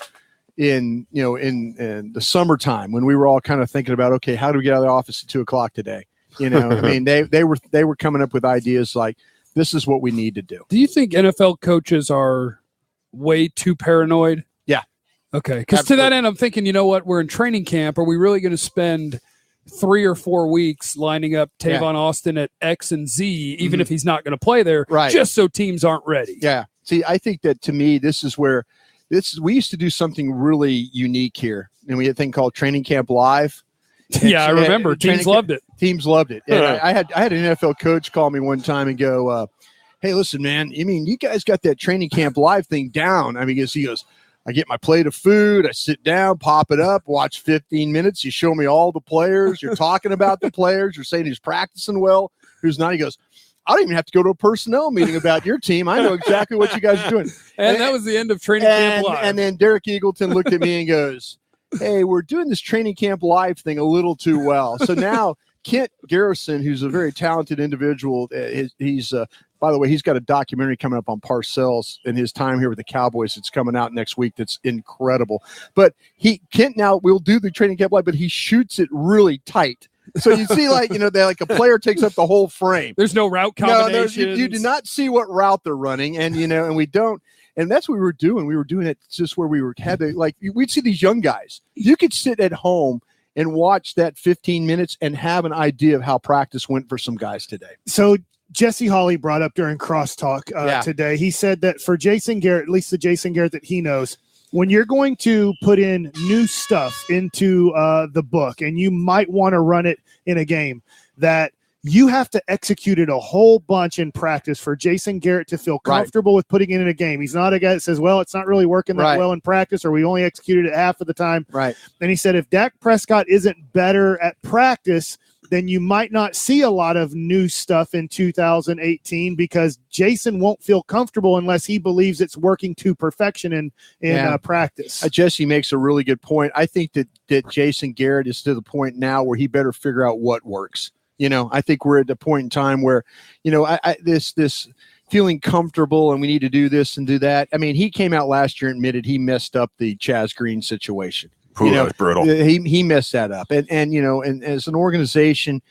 in the summertime, when we were all kind of thinking about, okay, how do we get out of the office at 2:00 today? I mean, they were coming up with ideas like, this is what we need to do. Do you think NFL coaches are way too paranoid? Yeah. Okay. Because to that end, I'm thinking, you know what? We're in training camp. Are we really going to spend 3 or 4 weeks lining up Tavon Austin at X and Z, even if he's not going to play there, just so teams aren't ready? Yeah. See, I think that to me, this is where we used to do something really unique here. And we had a thing called Training Camp Live. Yeah, I remember. Teams loved it. Teams loved it. And I had an NFL coach call me one time and go, hey, listen, man, you guys got that Training Camp Live thing down. I mean, he goes, I get my plate of food, I sit down, pop it up, watch 15 minutes. You show me all the players. You're talking about the players. You're saying who's practicing well, who's not. He goes, I don't even have to go to a personnel meeting about your team. I know exactly what you guys are doing. And that was the end of Training Camp Live. And then Derek Eagleton looked at me and goes, hey, we're doing this Training Camp Live thing a little too well. So now Kent Garrison, who's a very talented individual, he's By the way, he's got a documentary coming up on Parcells and his time here with the Cowboys. It's coming out next week. That's incredible. But Kent now will do the training camp live, but he shoots it really tight. So you see, like, like a player takes up the whole frame. There's no route combinations. No, you do not see what route they're running, and and we don't. And that's what we were doing. We were doing it just where we'd see these young guys. You could sit at home and watch that 15 minutes and have an idea of how practice went for some guys today. So Jesse Hawley brought up during crosstalk today. He said that for Jason Garrett, at least the Jason Garrett that he knows, when you're going to put in new stuff into the book and you might want to run it in a game, that you have to execute it a whole bunch in practice for Jason Garrett to feel comfortable with putting it in a game. He's not a guy that says, well, it's not really working that well in practice, or we only executed it half of the time. Right. And he said if Dak Prescott isn't better at practice, then you might not see a lot of new stuff in 2018 because Jason won't feel comfortable unless he believes it's working to perfection in practice. Jesse makes a really good point. I think that Jason Garrett is to the point now where he better figure out what works. I think we're at the point in time where, this feeling comfortable and we need to do this and do that. I mean, he came out last year and admitted he messed up the Chaz Green situation. That was brutal. He messed that up. And as an organization,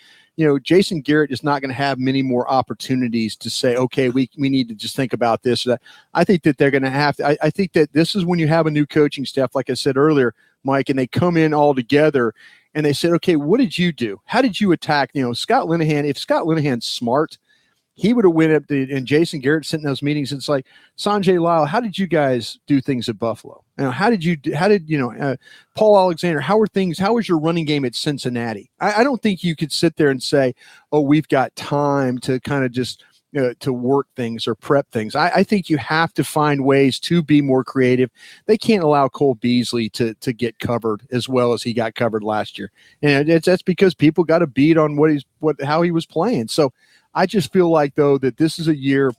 Jason Garrett is not going to have many more opportunities to say, okay, we need to just think about this or that. I think that they're going to have to. I think that this is when you have a new coaching staff, like I said earlier, Mike, and they come in all together and they said, okay, what did you do? How did you attack? Scott Linehan, if Scott Linehan's smart, he would have went up and Jason Garrett sitting in those meetings. It's like, Sanjay Lyle, how did you guys do things at Buffalo? How did Paul Alexander, how was your running game at Cincinnati? I don't think you could sit there and say, oh, we've got time to kind of just to work things or prep things. I think you have to find ways to be more creative. They can't allow Cole Beasley to get covered as well as he got covered last year. And that's because people got a beat on how he was playing. So I just feel like, though, that this is a year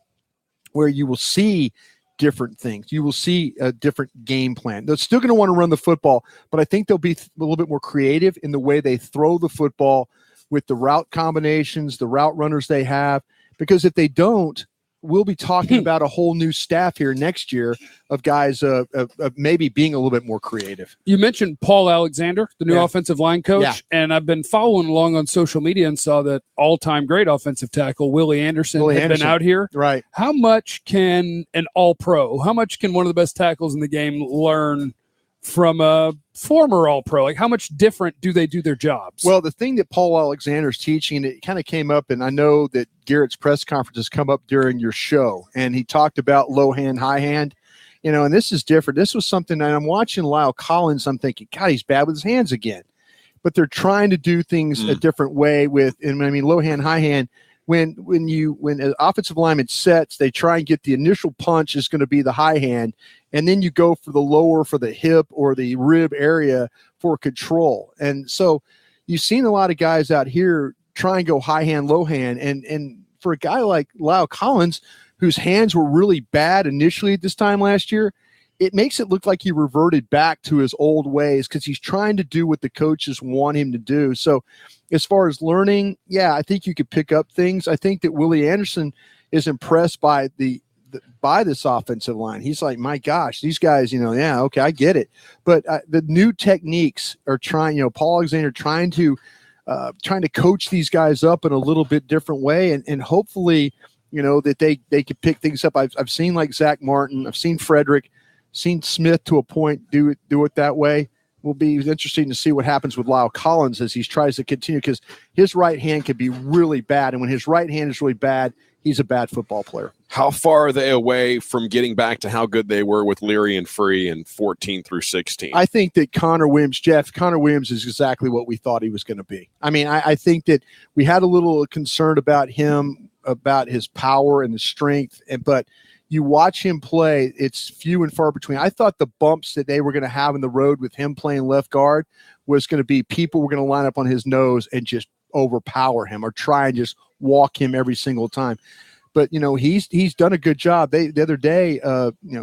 where you will see different things. You will see a different game plan. They're still going to want to run the football, but I think they'll be a little bit more creative in the way they throw the football with the route combinations, the route runners they have, because if they don't, we'll be talking about a whole new staff here next year of guys of maybe being a little bit more creative. You mentioned Paul Alexander, the new offensive line coach, and I've been following along on social media and saw that all-time great offensive tackle Willie Anderson had been out here. Right. How much can an all-pro, how much can one of the best tackles in the game learn from a former all-pro? Like, how much different do they do their jobs? Well, the thing that Paul Alexander's teaching, and it kind of came up, and I know that Garrett's press conference has come up during your show, and he talked about low hand, high hand, and this is different. This was something that I'm watching Lyle Collins. I'm thinking, God, he's bad with his hands again. But they're trying to do things a different way low hand, high hand. When an offensive lineman sets, they try and get the initial punch is going to be the high hand, and then you go for the lower for the hip or the rib area for control. And so you've seen a lot of guys out here try and go high hand, low hand. And for a guy like Lyle Collins, whose hands were really bad initially at this time last year, it makes it look like he reverted back to his old ways because he's trying to do what the coaches want him to do. So as far as learning, I think you could pick up things. I think that Willie Anderson is impressed by by this offensive line. He's like, my gosh, these guys, okay, I get it. But the new techniques are trying, Paul Alexander trying to coach these guys up in a little bit different way. And hopefully, that they could pick things up. I've seen like Zach Martin, I've seen Frederick, seen Smith to a point do it that way. Will be interesting to see what happens with Lyle Collins as he tries to continue, because his right hand can be really bad. And when his right hand is really bad, he's a bad football player. How far are they away from getting back to how good they were with Leary and Free in 14 through 16? I think that Connor Williams is exactly what we thought he was going to be. I mean, I think that we had a little concern about him, about his power and the strength, but you watch him play, it's few and far between. I thought the bumps that they were going to have in the road with him playing left guard was going to be people were going to line up on his nose and just overpower him or try and just walk him every single time. But, he's done a good job. The other day,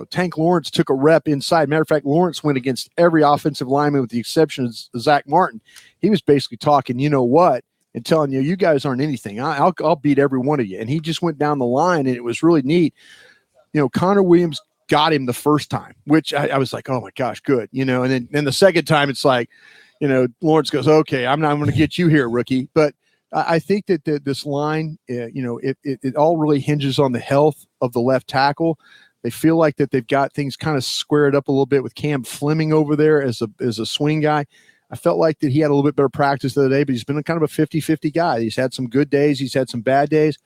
Tank Lawrence took a rep inside. Matter of fact, Lawrence went against every offensive lineman with the exception of Zach Martin. He was basically talking, you know what? and telling you guys aren't anything. I'll beat every one of you. And he just went down the line, and it was really neat. Connor Williams got him the first time, which I was like, oh my gosh, good. And then the second time it's like, Lawrence goes, okay, I'm not going to get you here, rookie. But I think that this line, it all really hinges on the health of the left tackle. They feel like that they've got things kind of squared up a little bit with Cam Fleming over there as a swing guy. I felt like that he had a little bit better practice the other day, but he's been kind of a 50-50 guy. He's had some good days. He's had some bad days.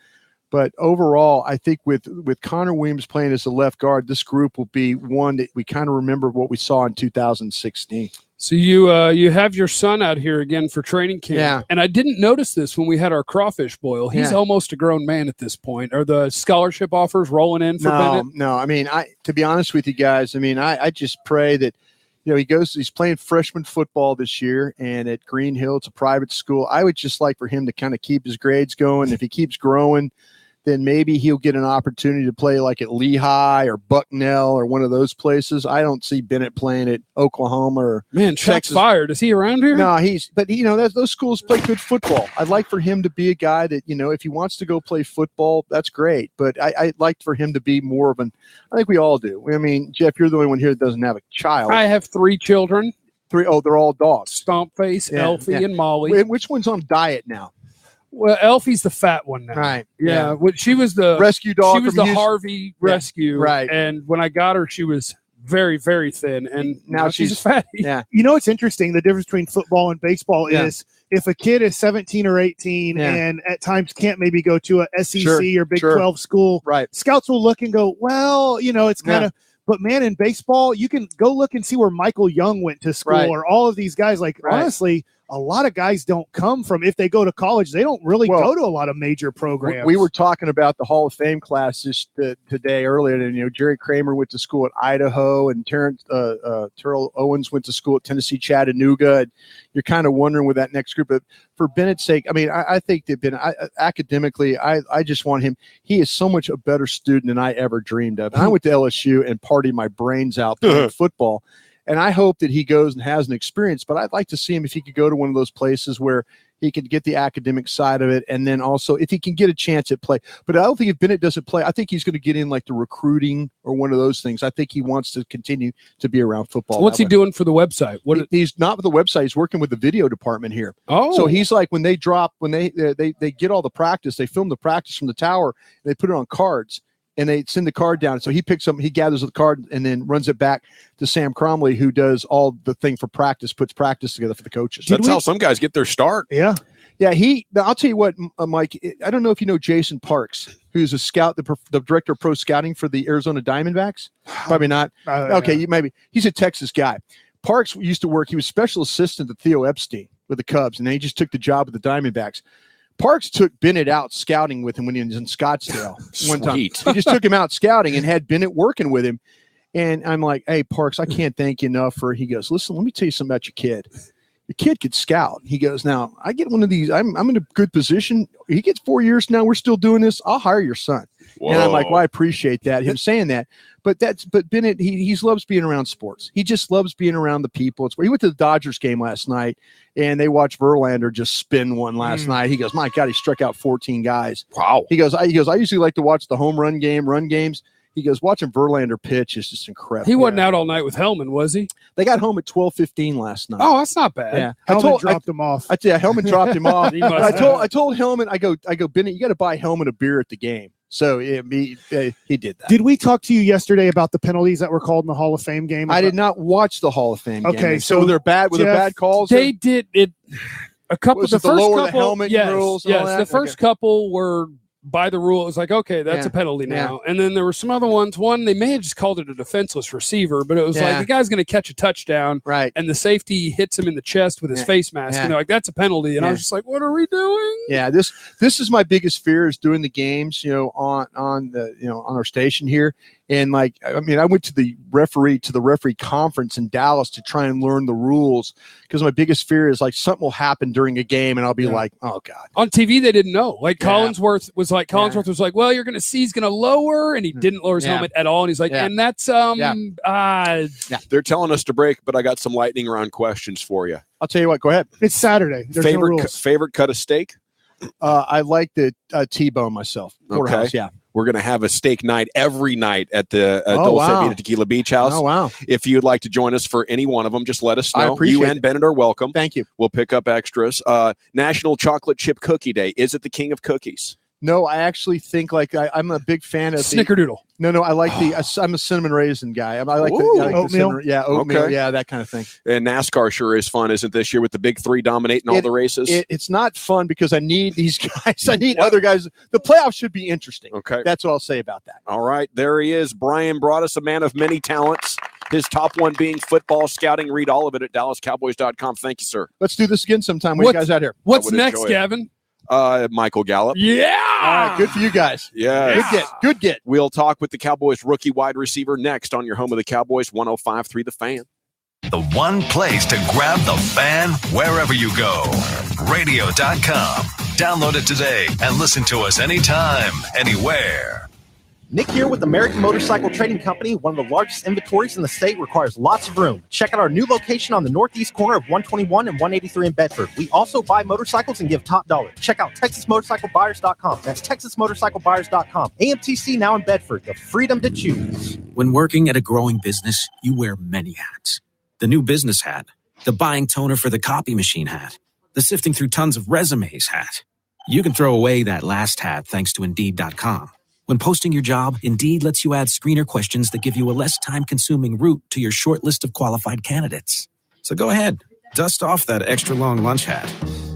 But overall, I think with Connor Williams playing as a left guard, this group will be one that we kind of remember what we saw in 2016. So you have your son out here again for training camp. Yeah. And I didn't notice this when we had our crawfish boil. He's almost a grown man at this point. Are the scholarship offers rolling in for Bennett? No. I mean, to be honest with you guys, I just pray that, he's playing freshman football this year, and at Green Hill, it's a private school. I would just like for him to kind of keep his grades going. If he keeps growing, then maybe he'll get an opportunity to play like at Lehigh or Bucknell or one of those places. I don't see Bennett playing at Oklahoma or Texas. Fired. Is he around here? No, those schools play good football. I'd like for him to be a guy that, if he wants to go play football, that's great. But I'd like for him to be more of I think we all do. I mean, Jeff, you're the only one here that doesn't have a child. I have 3 children. 3? Oh, they're all dogs. Stompface, Elfie, and Molly. Which one's on diet now? Well, Elfie's the fat one now. Right. Yeah. Well, she was the rescue dog. She was the Harvey rescue. Right. And when I got her, she was very, very thin. And now she's fatty. Yeah. It's interesting. The difference between football and baseball is if a kid is 17 or 18 and at times can't maybe go to a SEC or Big 12 school, right? Scouts will look and go, well, it's kind of. But man, in baseball, you can go look and see where Michael Young went to school or all of these guys. Like honestly, a lot of guys don't come from, if they go to college, they don't really go to a lot of major programs. We were talking about the Hall of Fame classes today earlier, and Jerry Kramer went to school at Idaho, and Terrell Owens went to school at Tennessee Chattanooga. And you're kind of wondering with that next group. But for Bennett's sake, I think that Bennett, academically, I just want him. He is so much a better student than I ever dreamed of. And I went to LSU and partied my brains out playing football. And I hope that he goes and has an experience, but I'd like to see him if he could go to one of those places where he could get the academic side of it. And then also if he can get a chance at play, but I don't think if Bennett doesn't play, I think he's going to get in like the recruiting or one of those things. I think he wants to continue to be around football. What's he doing for the website? He's not with the website. He's working with the video department here. Oh, so he's like, when they get all the practice, they film the practice from the tower and they put it on cards. And they send the card down. So he picks up, he gathers the card and then runs it back to Sam Cromley, who does all the thing for practice, puts practice together for the coaches. That's how some guys get their start. Yeah. Yeah. I'll tell you what, Mike, I don't know if you know Jason Parks, who's a scout, the director of pro scouting for the Arizona Diamondbacks. Probably not. Okay. Maybe he's a Texas guy. Parks used to work. He was special assistant to Theo Epstein with the Cubs. And then he just took the job with the Diamondbacks. Parks took Bennett out scouting with him when he was in Scottsdale one time. He just took him out scouting and had Bennett working with him. And I'm like, hey, Parks, I can't thank you enough for, he goes, listen, let me tell you something about your kid. Your kid could scout. He goes, now I get one of these. I'm in a good position. He gets 4 years now. We're still doing this. I'll hire your son. Whoa. And I'm like, well, I appreciate that, him saying that. But Bennett, he loves being around sports. He just loves being around the people. He went to the Dodgers game last night, and they watched Verlander just spin one last night. He goes, my God, he struck out 14 guys. Wow. He goes, I usually like to watch the home run games. He goes, watching Verlander pitch is just incredible. He wasn't out all night with Hellman, was he? They got home at 12:15 last night. Oh, that's not bad. Yeah, Hellman dropped him off. Hellman dropped him off. I told Hellman, I go, Bennett, you got to buy Hellman a beer at the game. So he did that. Did we talk to you yesterday about the penalties that were called in the Hall of Fame game? I did not watch the Hall of Fame game. Okay, so they're bad. Were there bad calls? They did it. A couple. The first couple. The helmet rules. Yes. The first couple were by the rule. It was like, okay, that's a penalty now. And then there were some other ones. One, they may have just called it a defenseless receiver, but it was like the guy's going to catch a touchdown, right? And the safety hits him in the chest with his face mask. And they're like, that's a penalty. And I was just like, what are we doing? Yeah, this is my biggest fear is doing the games, on our station here, And I went to the referee conference in Dallas to try and learn the rules, because my biggest fear is something will happen during a game and I'll be like, oh God. On TV, they didn't know. Collinsworth was like, well, you're going to see he's going to lower, and he didn't lower his helmet at all. And he's like, and that's They're telling us to break, but I got some lightning round questions for you. I'll tell you what. Go ahead. It's Saturday. There's no rules. Favorite cut of steak? I like the T-bone myself. Porterhouse, yeah. We're going to have a steak night every night at the Dulce Vita Tequila Beach House. Oh, wow. If you'd like to join us for any one of them, just let us know. I appreciate you and it. Bennett are welcome. Thank you. We'll pick up extras. National Chocolate Chip Cookie Day. Is it the king of cookies? No, I actually think I'm a big fan of Snickerdoodle. No, I like I'm a cinnamon raisin guy. I like oatmeal. the cinnamon, oatmeal, Okay. that kind of thing. And NASCAR sure is fun, isn't this year, with the big three dominating all the races? It's not fun because I need these guys. I need other guys. The playoffs should be interesting. Okay. That's what I'll say about that. All right. There he is, Brian Broadus, a man of many talents. His top one being football scouting. Read all of it at DallasCowboys.com. Thank you, sir. Let's do this again sometime. What you guys out here? What's next, Gavin? Michael Gallup. Yeah. All right, good for you guys. Yeah. Good get. We'll talk with the Cowboys rookie wide receiver next on your home of the Cowboys, 105.3 The Fan. The one place to grab the fan wherever you go. Radio.com. Download it today and listen to us anytime, anywhere. Nick here with American Motorcycle Trading Company. One of the largest inventories in the state, requires lots of room. Check out our new location on the northeast corner of 121 and 183 in Bedford. We also buy motorcycles and give top dollar. Check out TexasMotorcycleBuyers.com. That's TexasMotorcycleBuyers.com. AMTC now in Bedford, the freedom to choose. When working at a growing business, you wear many hats. The new business hat, the buying toner for the copy machine hat, the sifting through tons of resumes hat. You can throw away that last hat thanks to Indeed.com. When posting your job, Indeed lets you add screener questions that give you a less time-consuming route to your short list of qualified candidates. So go ahead, dust off that extra long lunch hat.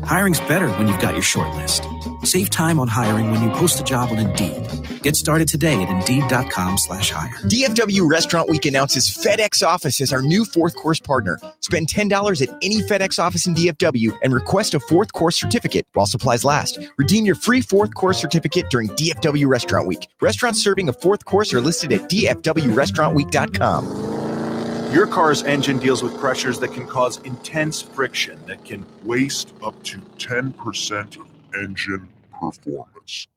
Hiring's better when you've got your short list. Save time on hiring when you post a job on Indeed. Get started today at Indeed.com/hire. DFW Restaurant Week announces FedEx Office as our new fourth course partner. Spend $10 at any FedEx office in DFW and request a fourth course certificate while supplies last. Redeem your free fourth course certificate during DFW Restaurant Week. Restaurants serving a fourth course are listed at DFWRestaurantWeek.com. Your car's engine deals with pressures that can cause intense friction that can waste up to 10% of engine performance.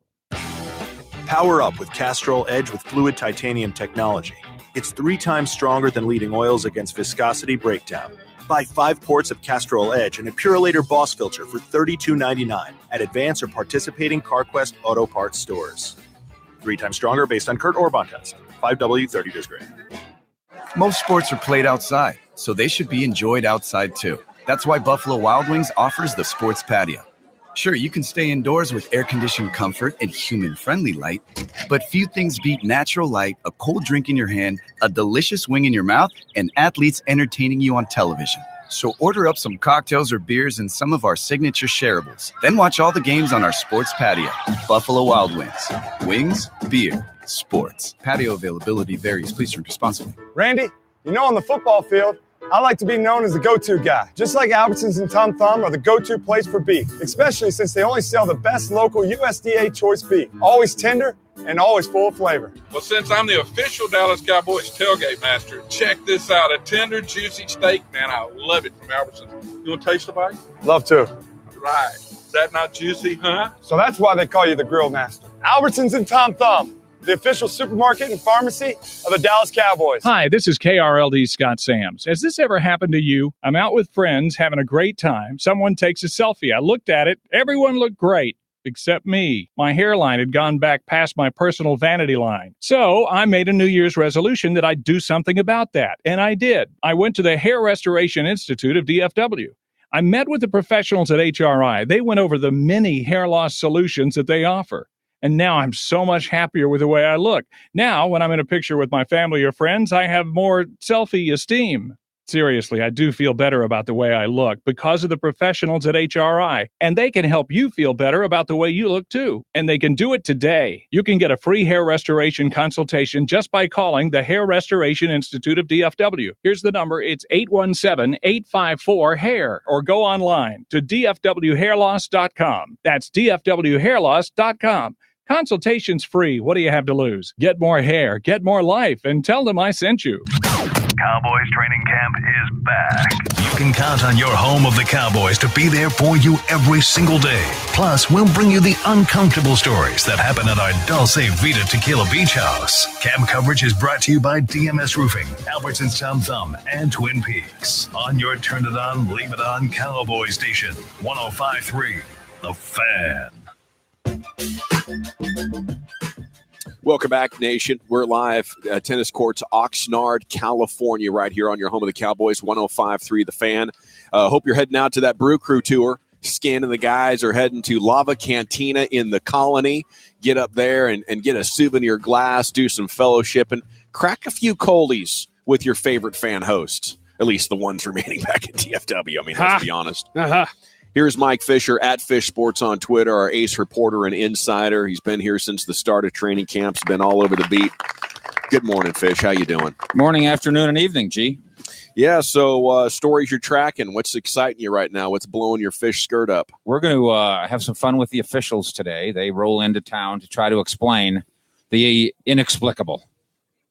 power up with Castrol Edge with fluid titanium technology. It's 3 times stronger than leading oils against viscosity breakdown. Buy 5 quarts of Castrol Edge and a Purolator Boss filter for $32.99 at Advance or participating CarQuest Auto Parts stores. 3 times stronger based on Kurt Orban test. 5W 30 degree. Most sports are played outside, so they should be enjoyed outside too. That's why Buffalo Wild Wings offers the sports patio. Sure, you can stay indoors with air-conditioned comfort and human-friendly light, but few things beat natural light, a cold drink in your hand, a delicious wing in your mouth, and athletes entertaining you on television. So order up some cocktails or beers and some of our signature shareables. Then watch all the games on our sports patio. Buffalo Wild Wings. Wings, beer, sports. Patio availability varies. Please drink responsibly. Randy, you know, on the football field, I like to be known as the go-to guy. Just like Albertsons and Tom Thumb are the go-to place for beef, especially since they only sell the best local USDA choice beef. Always tender and always full of flavor. Well, since I'm the official Dallas Cowboys tailgate master, check this out. A tender, juicy steak, man. I love it from Albertsons. You want to taste the bite? Love to. Right. Is that not juicy, huh? So that's why they call you the grill master. Albertsons and Tom Thumb, the official supermarket and pharmacy of the Dallas Cowboys. Hi, this is KRLD Scott Sams. Has this ever happened to you? I'm out with friends having a great time. Someone takes a selfie. I looked at it. Everyone looked great. Except me. My hairline had gone back past my personal vanity line. So I made a New Year's resolution that I'd do something about that. And I did. I went to the Hair Restoration Institute of DFW. I met with the professionals at HRI. They went over the many hair loss solutions that they offer. And now I'm so much happier with the way I look. Now, when I'm in a picture with my family or friends, I have more selfie esteem. Seriously, I do feel better about the way I look because of the professionals at HRI. And they can help you feel better about the way you look too. And they can do it today. You can get a free hair restoration consultation just by calling the Hair Restoration Institute of DFW. Here's the number. It's 817-854-HAIR. Or go online to dfwhairloss.com. That's dfwhairloss.com. Consultation's free. What do you have to lose? Get more hair, get more life, and tell them I sent you. Cowboys training camp is back. You can count on your home of the Cowboys to be there for you every single day. Plus, we'll bring you the uncomfortable stories that happen at our Dulce Vita Tequila Beach House. Camp coverage is brought to you by DMS Roofing, Albertsons Tom Thumb, and Twin Peaks. On your Turn It On, Leave It On Cowboy Station, 105.3 The Fan. Welcome back, Nation. We're live at tennis courts, Oxnard, California, right here on your home of the Cowboys, 105.3 The Fan. Hope you're heading out to that Brew Crew tour. Scanning the guys are heading to Lava Cantina in the Colony. Get up there and get a souvenir glass, do some fellowship, and crack a few coldies with your favorite fan hosts, at least the ones remaining back at DFW. I mean, let's be honest. Here's Mike Fisher at Fish Sports on Twitter, our ace reporter and insider. He's been here since the start of training camps, been all over the beat. Good morning, Fish. How you doing? Morning, afternoon, and evening, G. Yeah, so stories you're tracking. What's exciting you right now? What's blowing your Fish skirt up? We're going to have some fun with the officials today. They roll into town to try to explain the inexplicable.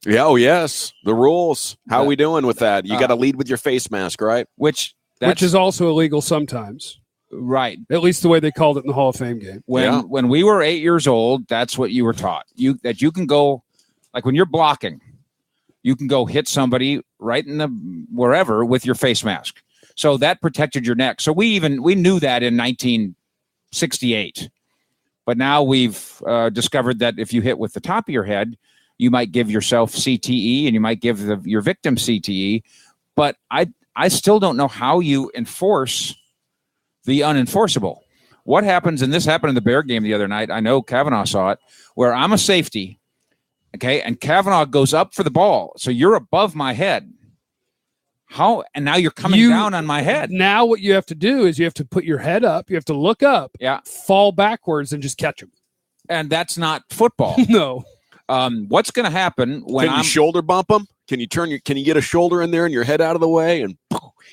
Yeah, oh, yes, the rules. How are we doing with that? You got to lead with your face mask, right? Which is also illegal sometimes. Right. At least the way they called it in the Hall of Fame game. When we were 8 years old, that's what you were taught. That you can go, like when you're blocking, you can go hit somebody right in the wherever with your face mask. So that protected your neck. So we knew that in 1968. But now we've discovered that if you hit with the top of your head, you might give yourself CTE and you might give your victim CTE. But I still don't know how you enforce the unenforceable. What happens, and this happened in the Bear game the other night, I know Kavanaugh saw it, where I'm a safety, okay, and Kavanaugh goes up for the ball, so you're above my head. How? And now you're coming down on my head. Now what you have to do is you have to put your head up, you have to look up, fall backwards, and just catch him. And that's not football. No. What's going to happen when Can you shoulder bump him? Can you get a shoulder in there and your head out of the way? And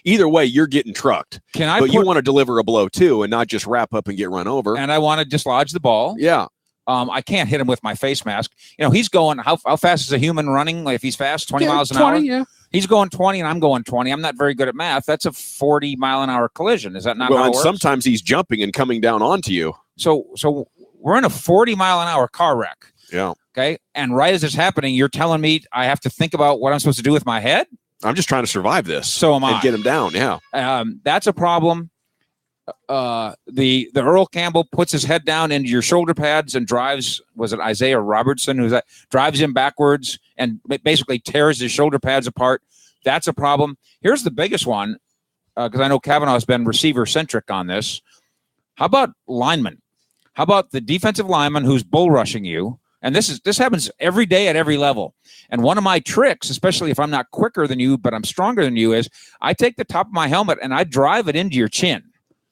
either way, you're getting trucked. But you want to deliver a blow too and not just wrap up and get run over. And I want to dislodge the ball. Yeah. I can't hit him with my face mask. He's going, how fast is a human running? Like if he's fast, 20 miles an hour? Yeah. He's going 20 and I'm going 20. I'm not very good at math. That's a 40-mile-an-hour collision. Is that not how it works? Sometimes he's jumping and coming down onto you. So we're in a 40-mile-an-hour car wreck. Yeah. Okay. And right as it's happening, you're telling me I have to think about what I'm supposed to do with my head? I'm just trying to survive this. So am I. And get him down. Yeah. That's a problem. The Earl Campbell puts his head down into your shoulder pads and drives. Was it Isaiah Robertson drives him backwards and basically tears his shoulder pads apart? That's a problem. Here's the biggest one, because I know Kavanaugh's been receiver centric on this. How about linemen? How about the defensive lineman who's bull rushing you? And this happens every day at every level. And one of my tricks, especially if I'm not quicker than you, but I'm stronger than you, is I take the top of my helmet and I drive it into your chin.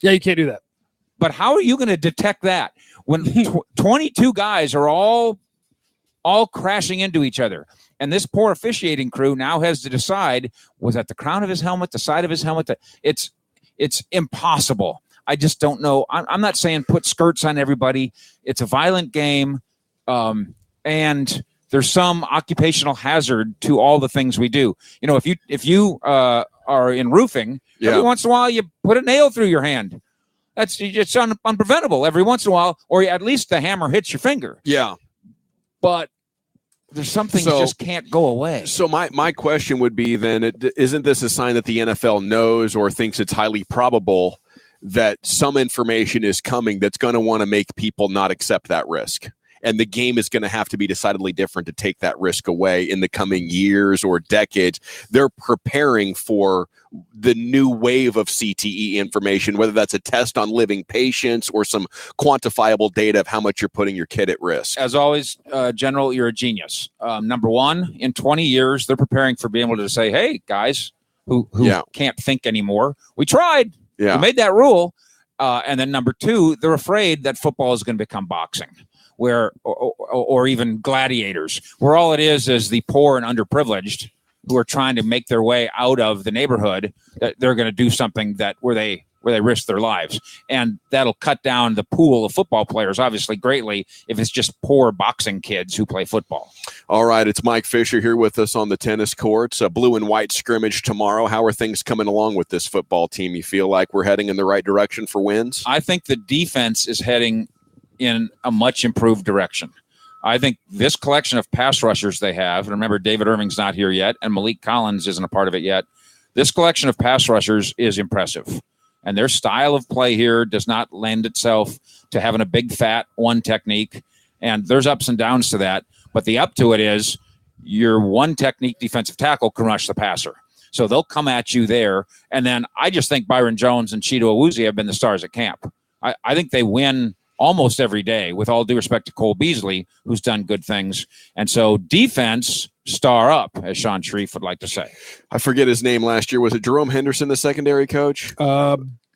Yeah, you can't do that. But how are you going to detect that when 22 guys are all crashing into each other? And this poor officiating crew now has to decide, was that the crown of his helmet, the side of his helmet? It's impossible. I just don't know. I'm not saying put skirts on everybody. It's a violent game. And there's some occupational hazard to all the things we do. If you are in roofing, every once in a while you put a nail through your hand. It's unpreventable every once in a while, or at least the hammer hits your finger. Yeah. But there's something that just can't go away. So my question would be then, isn't this a sign that the NFL knows or thinks it's highly probable that some information is coming that's going to want to make people not accept that risk? And the game is going to have to be decidedly different to take that risk away in the coming years or decades. They're preparing for the new wave of CTE information, whether that's a test on living patients or some quantifiable data of how much you're putting your kid at risk. As always, General, you're a genius. Number one, in 20 years, they're preparing for being able to say, hey, guys who can't think anymore, we tried. We made that rule. And then number two, they're afraid that football is going to become boxing. Or even gladiators, where all it is the poor and underprivileged who are trying to make their way out of the neighborhood, that they're going to do something where they where they risk their lives. And that'll cut down the pool of football players, obviously, greatly if it's just poor boxing kids who play football. All right, it's Mike Fisher here with us on the tennis courts. A blue and white scrimmage tomorrow. How are things coming along with this football team? You feel like we're heading in the right direction for wins? I think the defense is heading in a much improved direction. I think this collection of pass rushers they have, and remember David Irving's not here yet, and Malik Collins isn't a part of it yet. This collection of pass rushers is impressive. And their style of play here does not lend itself to having a big, fat one technique. And there's ups and downs to that. But the up to it is your one technique defensive tackle can rush the passer. So they'll come at you there. And then I just think Byron Jones and Cheeto Awuzie have been the stars at camp. I think they win almost every day, with all due respect to Cole Beasley, who's done good things. And so defense, star up, as Sean Shreve would like to say. I forget his name last year. Was it Jerome Henderson, the secondary coach?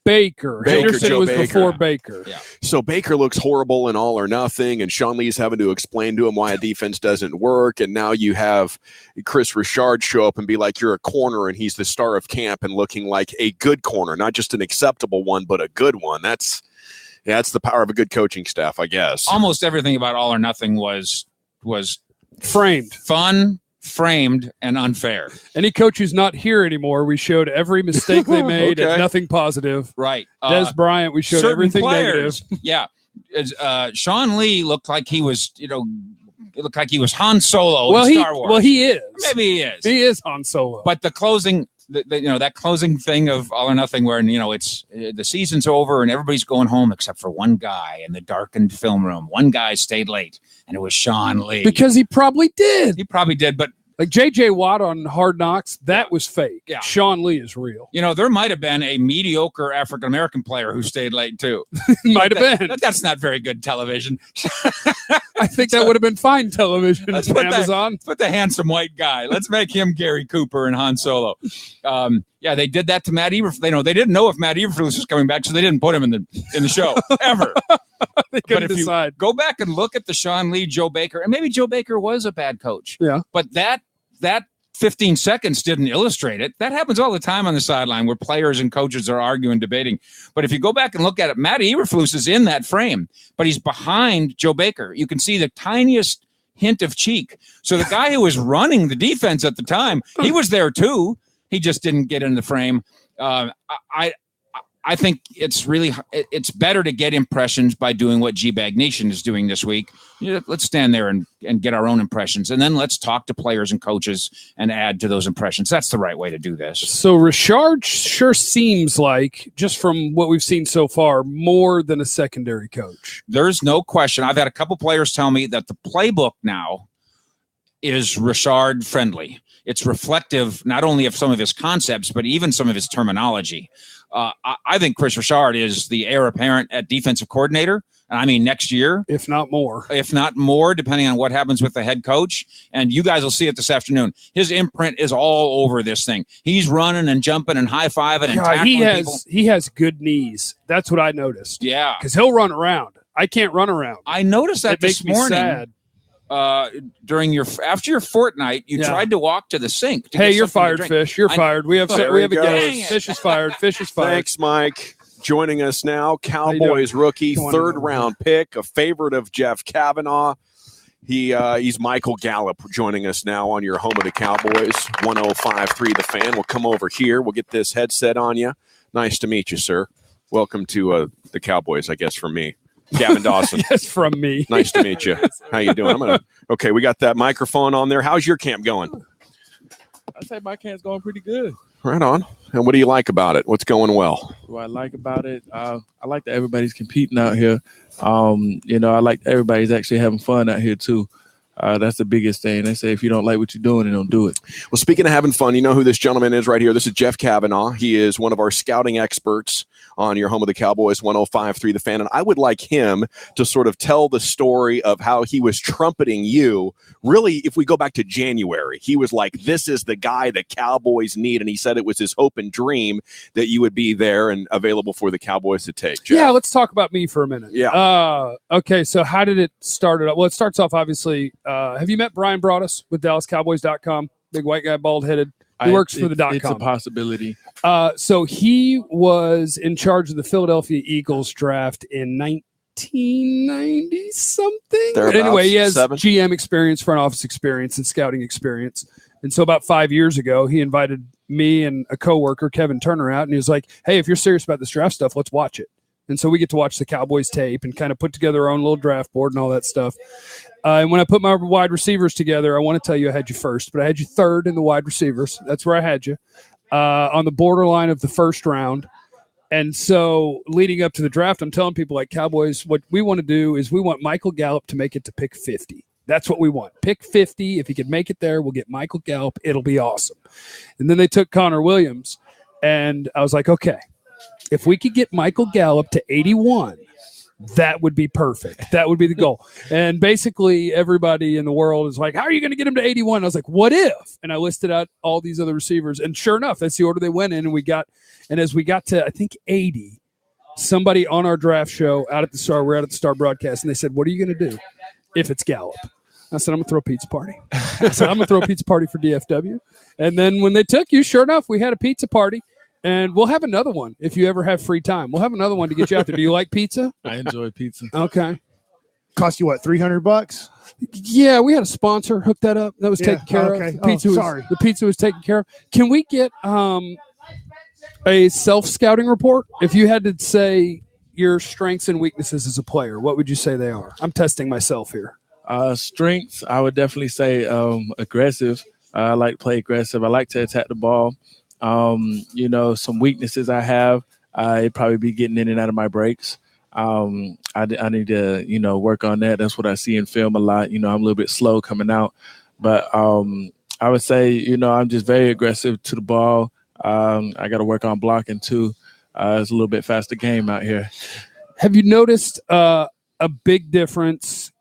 Baker. Henderson Joe was Baker. before Baker. Yeah. So Baker looks horrible in all or nothing, and Sean Lee's having to explain to him why a defense doesn't work. And now you have Chris Richard show up and be like, you're a corner, and he's the star of camp and looking like a good corner, not just an acceptable one, but a good one. That's the power of a good coaching staff, I guess. Almost everything about All or Nothing was framed, fun, framed, and unfair. Any coach who's not here anymore, we showed every mistake they made and nothing positive. Right. Des Bryant, we showed everything players, negative. Yeah. Sean Lee looked like he was, it looked like he was Han Solo in Star Wars. Well, he is. Maybe he is. He is Han Solo. But the closing, that closing thing of All or Nothing, where it's the season's over and everybody's going home except for one guy in the darkened film room. One guy stayed late, and it was Sean Lee. Because he probably did. He probably did, but like J.J. Watt on Hard Knocks, that was fake. Yeah. Sean Lee is real. There might have been a mediocre African-American player who stayed late too. Might have been. That's not very good television. I think that would have been fine television on Amazon. Let's put the handsome white guy. Let's make him Gary Cooper and Han Solo. They did that to Matt Eberflus. They didn't know if Matt Eberflus was coming back, so they didn't put him in the show ever. They couldn't decide. You go back and look at the Sean Lee, Joe Baker, and maybe Joe Baker was a bad coach. Yeah. But that 15 seconds didn't illustrate it. That happens all the time on the sideline where players and coaches are arguing, debating. But if you go back and look at it, Matt Eberflus is in that frame, but he's behind Joe Baker. You can see the tiniest hint of cheek. So the guy who was running the defense at the time, he was there too. He just didn't get in the frame. I think it's better to get impressions by doing what GBag Nation is doing this week. Let's stand there and get our own impressions, and then let's talk to players and coaches and add to those impressions. That's the right way to do this. So Richard sure seems like, just from what we've seen so far, more than a secondary coach. There's no question. I've had a couple players tell me that the playbook now is Richard friendly. It's reflective not only of some of his concepts, but even some of his terminology. I think Chris Richard is the heir apparent at defensive coordinator. I mean, next year. If not more, depending on what happens with the head coach. And you guys will see it this afternoon. His imprint is all over this thing. He's running and jumping and high-fiving and tackling people. He has good knees. That's what I noticed. Yeah. Because he'll run around. I can't run around. I noticed that this morning. Sad. After your fortnight, you tried to walk to the sink. Hey, you're fired, Fish. You're fired. We have a guest. Fish is fired. Fish is fired. Thanks, Mike. Joining us now, Cowboys rookie, third-round pick, a favorite of Jeff Kavanaugh. He's Michael Gallup joining us now on your home of the Cowboys, 105.3 The Fan. We'll come over here. We'll get this headset on you. Nice to meet you, sir. Welcome to the Cowboys, I guess, from me. Gavin Dawson. Yes, from me. Nice to meet you. How you doing? Okay, we got that microphone on there. How's your camp going? I'd say my camp's going pretty good. Right on. And what do you like about it? What's going well? What I like about it, I like that everybody's competing out here. I like everybody's actually having fun out here too. That's the biggest thing. They say if you don't like what you're doing, then don't do it. Well, speaking of having fun, you know who this gentleman is right here. This is Jeff Kavanaugh. He is one of our scouting experts on your home of the Cowboys, 105.3 The Fan. And I would like him to sort of tell the story of how he was trumpeting you. Really, if we go back to January, he was like, this is the guy the Cowboys need. And he said it was his hope and dream that you would be there and available for the Cowboys to take. Jeff. Yeah, let's talk about me for a minute. Yeah. Okay, so how did it start? Well, it starts off, obviously, have you met Brian Broadus with DallasCowboys.com? Big white guy, bald-headed. He works for the .com. It's a possibility. So he was in charge of the Philadelphia Eagles draft in 1990 something. Anyway, he has GM experience, front office experience, and scouting experience. And so about 5 years ago, he invited me and a coworker, Kevin Turner, out, and he was like, "Hey, if you're serious about this draft stuff, let's watch it." And so we get to watch the Cowboys tape and kind of put together our own little draft board and all that stuff. And when I put my wide receivers together, I want to tell you I had you first, but I had you third in the wide receivers. That's where I had you, on the borderline of the first round. And so leading up to the draft, I'm telling people like Cowboys, what we want to do is we want Michael Gallup to make it to pick 50. That's what we want. Pick 50. If he could make it there, we'll get Michael Gallup. It'll be awesome. And then they took Connor Williams. And I was like, okay, if we could get Michael Gallup to 81, that would be perfect. That would be the goal. And basically everybody in the world is like, how are you going to get him to 81? I was like, what if? And I listed out all these other receivers. And sure enough, that's the order they went in. And as we got to, I think, 80, somebody on our draft show out at the Star, we're out at the Star broadcast, and they said, what are you going to do if it's Gallup? I said, I'm going to throw a pizza party. I said, I'm going to throw a pizza party for DFW. And then when they took you, sure enough, we had a pizza party. And we'll have another one if you ever have free time. We'll have another one to get you out there. Do you like pizza? I enjoy pizza. Okay. Cost you what, $300? Yeah, we had a sponsor hook that up. That was taken care of. The pizza was taken care of. Can we get a self-scouting report? If you had to say your strengths and weaknesses as a player, what would you say they are? I'm testing myself here. Strengths, I would definitely say aggressive. I like to play aggressive. I like to attack the ball. Some weaknesses I have, it'd probably be getting in and out of my breaks. I need to, work on that. That's what I see in film a lot. I'm a little bit slow coming out, but I would say, I'm just very aggressive to the ball. I got to work on blocking too. It's a little bit faster game out here. Have you noticed a big difference?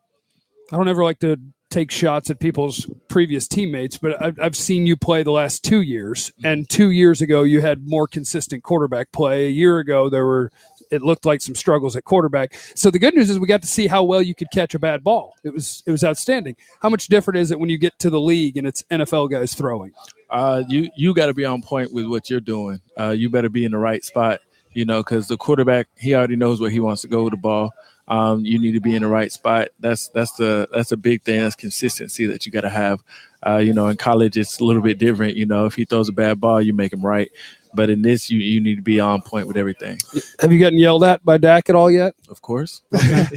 I don't ever like to take shots at people's previous teammates, but I've seen you play the last 2 years, and 2 years ago you had more consistent quarterback play. A year ago it looked like some struggles at quarterback. So the good news is we got to see how well you could catch a bad ball. It was outstanding. How much different is it when you get to the league and it's NFL guys throwing? You got to be on point with what you're doing. You better be in the right spot, because the quarterback, he already knows where he wants to go with the ball. You need to be in the right spot. That's a big thing. That's consistency that you got to have. In college, it's a little bit different. If he throws a bad ball, you make him right. But in this, you need to be on point with everything. Have you gotten yelled at by Dak at all yet? Of course.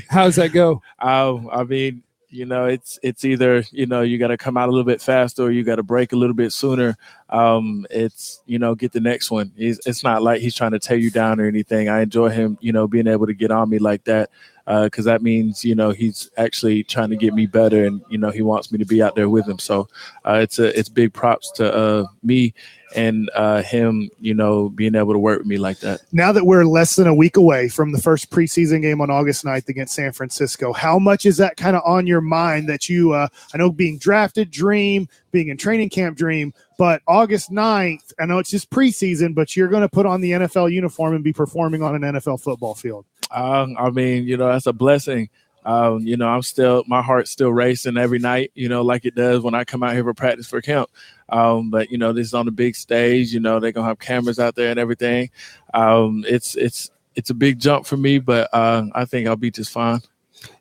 How does that go? I mean, it's either, you got to come out a little bit faster or you got to break a little bit sooner. It's, get the next one. It's not like he's trying to tear you down or anything. I enjoy him, being able to get on me like that. Because that means, he's actually trying to get me better and, he wants me to be out there with him. So it's big props to me and him, being able to work with me like that. Now that we're less than a week away from the first preseason game on August 9th against San Francisco, how much is that kind of on your mind that you, I know being drafted, dream, being in training camp, dream, but August 9th, I know it's just preseason, but you're going to put on the NFL uniform and be performing on an NFL football field. I mean, that's a blessing. My heart's still racing every night, like it does when I come out here for practice for camp. But this is on the big stage, they're going to have cameras out there and everything. It's a big jump for me, but I think I'll be just fine.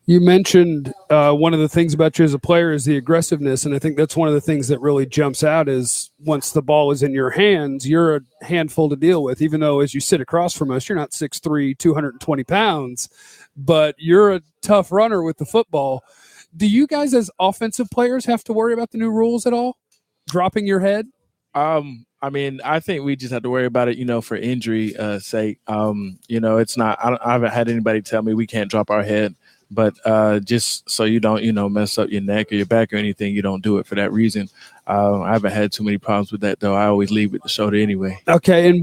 You mentioned one of the things about you as a player is the aggressiveness, and I think that's one of the things that really jumps out is once the ball is in your hands, you're a handful to deal with, even though as you sit across from us, you're not 6'3", 220 pounds, but you're a tough runner with the football. Do you guys as offensive players have to worry about the new rules at all? Dropping your head? I mean, I think we just have to worry about it, for injury sake. It's not, I haven't had anybody tell me we can't drop our head. But just so you don't, mess up your neck or your back or anything, you don't do it for that reason. I haven't had too many problems with that, though. I always leave with the shoulder anyway. Okay, and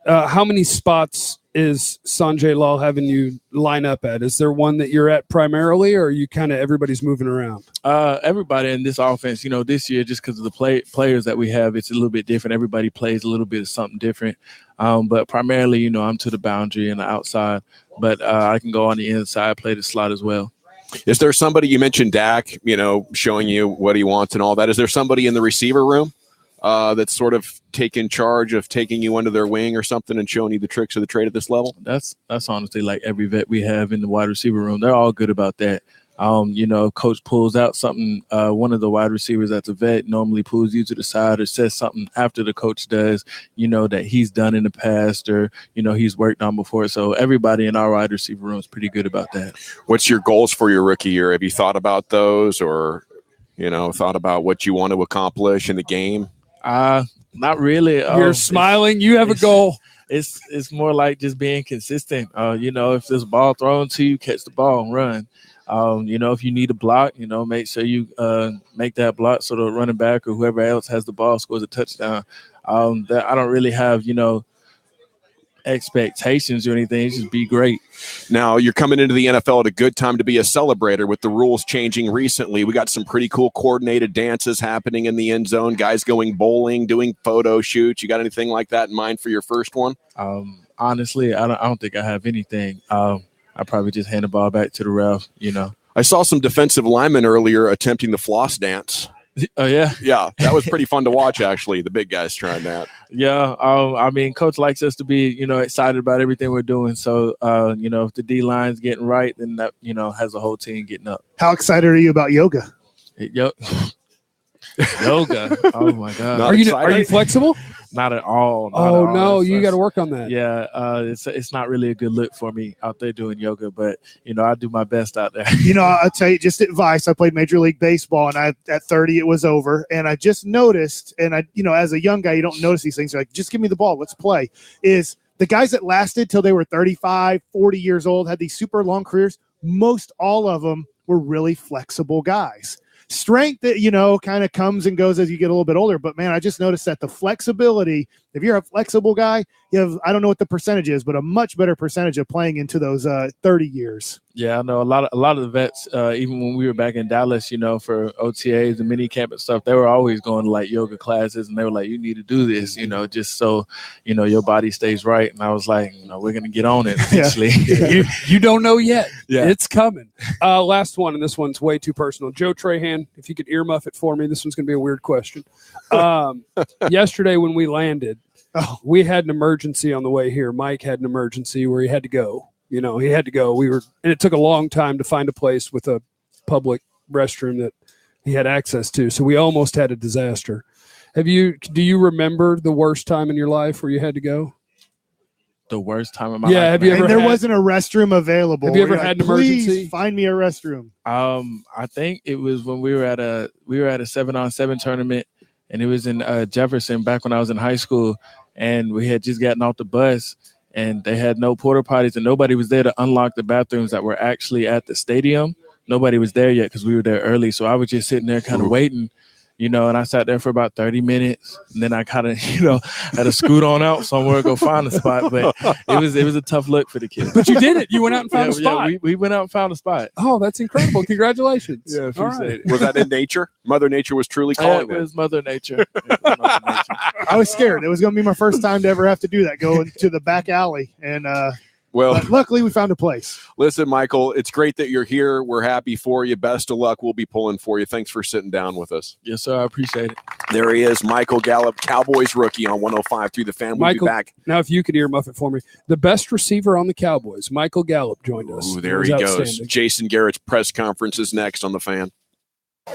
how many spots is Sanjay Lal having you line up at? Is there one that you're at primarily, or are you kind of everybody's moving around? Everybody in this offense, this year, just because of the players that we have, it's a little bit different. Everybody plays a little bit of something different. But primarily, I'm to the boundary and the outside. But I can go on the inside, play the slot as well. Is there somebody, you mentioned Dak, showing you what he wants and all that. Is there somebody in the receiver room that's sort of taken charge of taking you under their wing or something and showing you the tricks of the trade at this level? That's honestly like every vet we have in the wide receiver room. They're all good about that. If coach pulls out something, one of the wide receivers that's a vet normally pulls you to the side or says something after the coach does, that he's done in the past or, he's worked on before. So everybody in our wide receiver room is pretty good about that. What's your goals for your rookie year? Have you thought about those or, thought about what you want to accomplish in the game? Not really. You're smiling. You have a goal. It's more like just being consistent. If there's a ball thrown to you, catch the ball and run. If you need a block, make sure you make that block so the running back or whoever else has the ball scores a touchdown. I don't really have, expectations or anything. Just be great. Now you're coming into the NFL at a good time to be a celebrator with the rules changing recently. We got some pretty cool coordinated dances happening in the end zone, guys going bowling, doing photo shoots. You got anything like that in mind for your first one? Honestly, I don't think I have anything. I probably just hand the ball back to the ref, I saw some defensive linemen earlier attempting the floss dance. Oh, yeah? Yeah, that was pretty fun to watch, actually, the big guys trying that. Yeah, Coach likes us to be, excited about everything we're doing. So, if the D-line's getting right, then that, has the whole team getting up. How excited are you about yoga? Yoga. Oh, my God. Are you flexible? Not at all. No, you got to work on that. Yeah, it's not really a good look for me out there doing yoga, but I do my best out there. I'll tell you just advice. I played Major League Baseball, and at 30 it was over, and I just noticed, and as a young guy, you don't notice these things. You're like, just give me the ball, let's play. Is the guys that lasted till they were 35, 40 years old, had these super long careers. Most all of them were really flexible guys. Strength that kind of comes and goes as you get a little bit older, but man, I just noticed that the flexibility, if you're a flexible guy, you have, I don't know what the percentage is, but a much better percentage of playing into those 30 years. Yeah, I know a lot of the vets, even when we were back in Dallas, for OTAs and mini camp and stuff, they were always going to like yoga classes, and they were like, you need to do this, just so your body stays right. And I was like, we're gonna get on it eventually. Yeah. you don't know yet. Yeah, it's coming. Last one, and this one's way too personal. Joe Trahan, if you could earmuff it for me, this one's gonna be a weird question. Yesterday when we landed, we had an emergency on the way here. Mike had an emergency where he had to go. He had to go. And it took a long time to find a place with a public restroom that he had access to. So we almost had a disaster. Do you remember the worst time in your life where you had to go? The worst time of my life. Have you ever? There wasn't a restroom available. Have you ever had an emergency? Please find me a restroom. I think it was when we were at a 7-on-7 tournament, and it was in Jefferson back when I was in high school, and we had just gotten off the bus. And they had no porta potties, and nobody was there to unlock the bathrooms that were actually at the stadium. Nobody was there yet because we were there early. So I was just sitting there kind of waiting, and I sat there for about 30 minutes. And then I kind of, had to scoot on out somewhere to go find a spot. But it was a tough look for the kids. But you did it. You went out and found a spot. Yeah, we went out and found a spot. Oh, that's incredible. Congratulations. Yeah, appreciate it. Was that in nature? Mother Nature was truly calling it. Was Mother Nature. I was scared. It was going to be my first time to ever have to do that, going to the back alley. And but luckily we found a place. Listen, Michael, it's great that you're here. We're happy for you. Best of luck. We'll be pulling for you. Thanks for sitting down with us. Yes, sir. I appreciate it. There he is, Michael Gallup, Cowboys rookie on 105 through the Fan. We'll Michael, be back. Now, if you could earmuff it for me, the best receiver on the Cowboys, Michael Gallup, joined us. Ooh, there he goes. Jason Garrett's press conference is next on the Fan.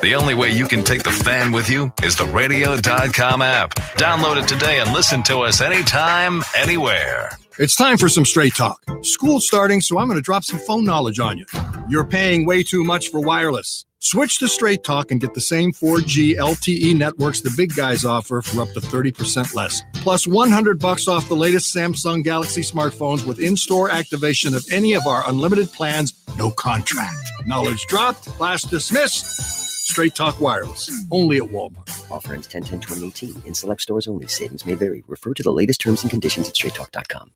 The only way you can take the Fan with you is the radio.com app. Download it today and listen to us anytime, anywhere. It's time for some straight talk. School's starting, so I'm going to drop some phone knowledge on you. You're paying way too much for wireless. Switch to Straight Talk and get the same 4G LTE networks the big guys offer for up to 30% less. Plus $100 off the latest Samsung Galaxy smartphones with in-store activation of any of our unlimited plans. No contract. Knowledge dropped. Class dismissed. Straight Talk Wireless. Only at Walmart. Offer ends 10/10/2018. In select stores only. Savings may vary. Refer to the latest terms and conditions at straighttalk.com.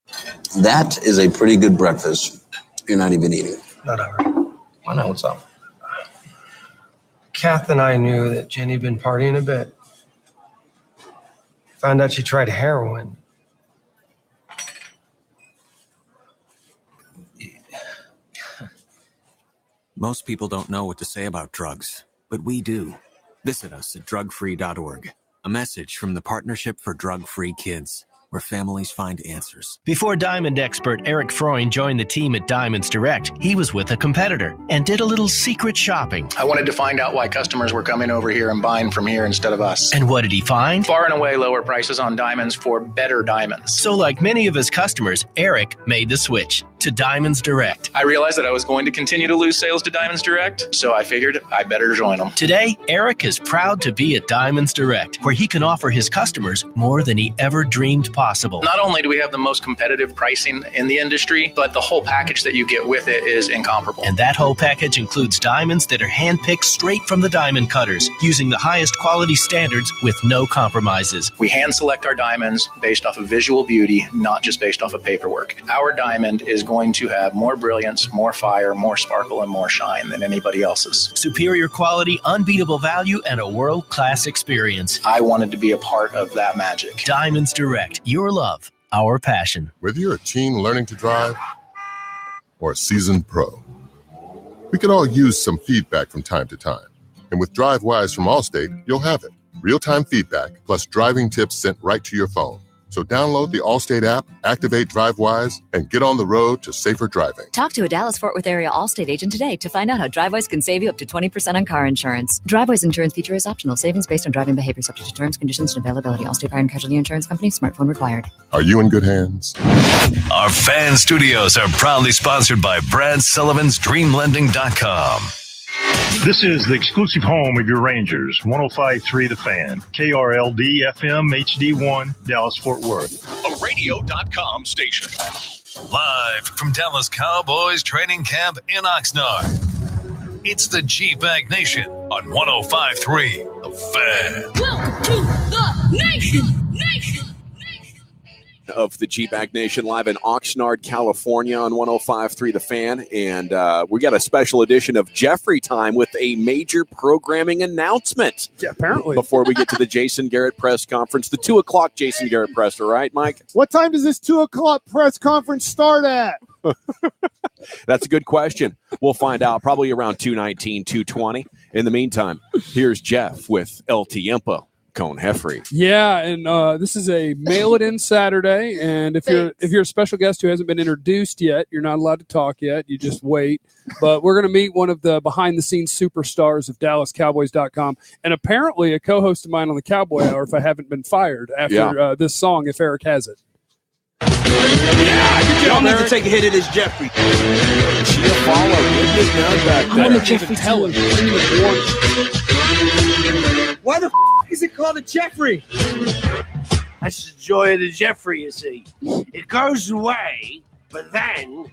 That is a pretty good breakfast. You're not even eating. Whatever. Why not? What's up? Kath and I knew that Jenny had been partying a bit. Found out she tried heroin. Most people don't know what to say about drugs, but we do. Visit us at drugfree.org. A message from the Partnership for Drug-Free Kids, where families find answers. Before Diamond expert Eric Freund joined the team at Diamonds Direct, he was with a competitor and did a little secret shopping. I wanted to find out why customers were coming over here and buying from here instead of us. And what did he find? Far and away lower prices on diamonds for better diamonds. So like many of his customers, Eric made the switch to Diamonds Direct. I realized that I was going to continue to lose sales to Diamonds Direct, so I figured I better join them. Today, Eric is proud to be at Diamonds Direct, where he can offer his customers more than he ever dreamed possible. Not only do we have the most competitive pricing in the industry, but the whole package that you get with it is incomparable. And that whole package includes diamonds that are handpicked straight from the diamond cutters, using the highest quality standards with no compromises. We hand select our diamonds based off of visual beauty, not just based off of paperwork. Our diamond is going to have more brilliance, more fire, more sparkle, and more shine than anybody else's. Superior quality, unbeatable value, and a world-class experience. I wanted to be a part of that magic. Diamonds Direct, your love, our passion. Whether you're a teen learning to drive or a seasoned pro, we can all use some feedback from time to time. And with DriveWise from Allstate, you'll have it. Real-time feedback plus driving tips sent right to your phone. So download the Allstate app, activate DriveWise, and get on the road to safer driving. Talk to a Dallas-Fort Worth area Allstate agent today to find out how DriveWise can save you up to 20% on car insurance. DriveWise insurance feature is optional. Savings based on driving behavior subject to terms, conditions, and availability. Allstate Fire and Casualty Insurance Company. Smartphone required. Are you in good hands? Our fan studios are proudly sponsored by Brad Sullivan's DreamLending.com. This is the exclusive home of your Rangers, 105.3 The Fan, KRLD FM HD1, Dallas-Fort Worth. A radio.com station. Live from Dallas Cowboys training camp in Oxnard. It's the GBag Nation on 105.3 The Fan. Welcome to the Nation. Of the GBag Nation live in Oxnard, California on 105.3 The Fan. And we got a special edition of Jeffrey Time with a major programming announcement. Yeah, apparently. Before we get to the Jason Garrett press conference, the 2 o'clock Jason Garrett presser, right, Mike? What time does this 2 o'clock press conference start at? That's a good question. We'll find out probably around 2:19, 2:20. In the meantime, here's Jeff with El Tiempo. Cone Heffrey. Yeah, and this is a mail it in Saturday, and if you're a special guest who hasn't been introduced yet, you're not allowed to talk yet. You just wait. But we're going to meet one of the behind the scenes superstars of DallasCowboys.com, and apparently a co-host of mine on the Cowboy Hour. If I haven't been fired after this song, if Eric has it. Yeah, good job. Need to take a hit of this Jeffrey. I'm a Jeffrey Teller. Why the is it called a Jeffrey? That's the joy of the Jeffrey, you see. It goes away, but then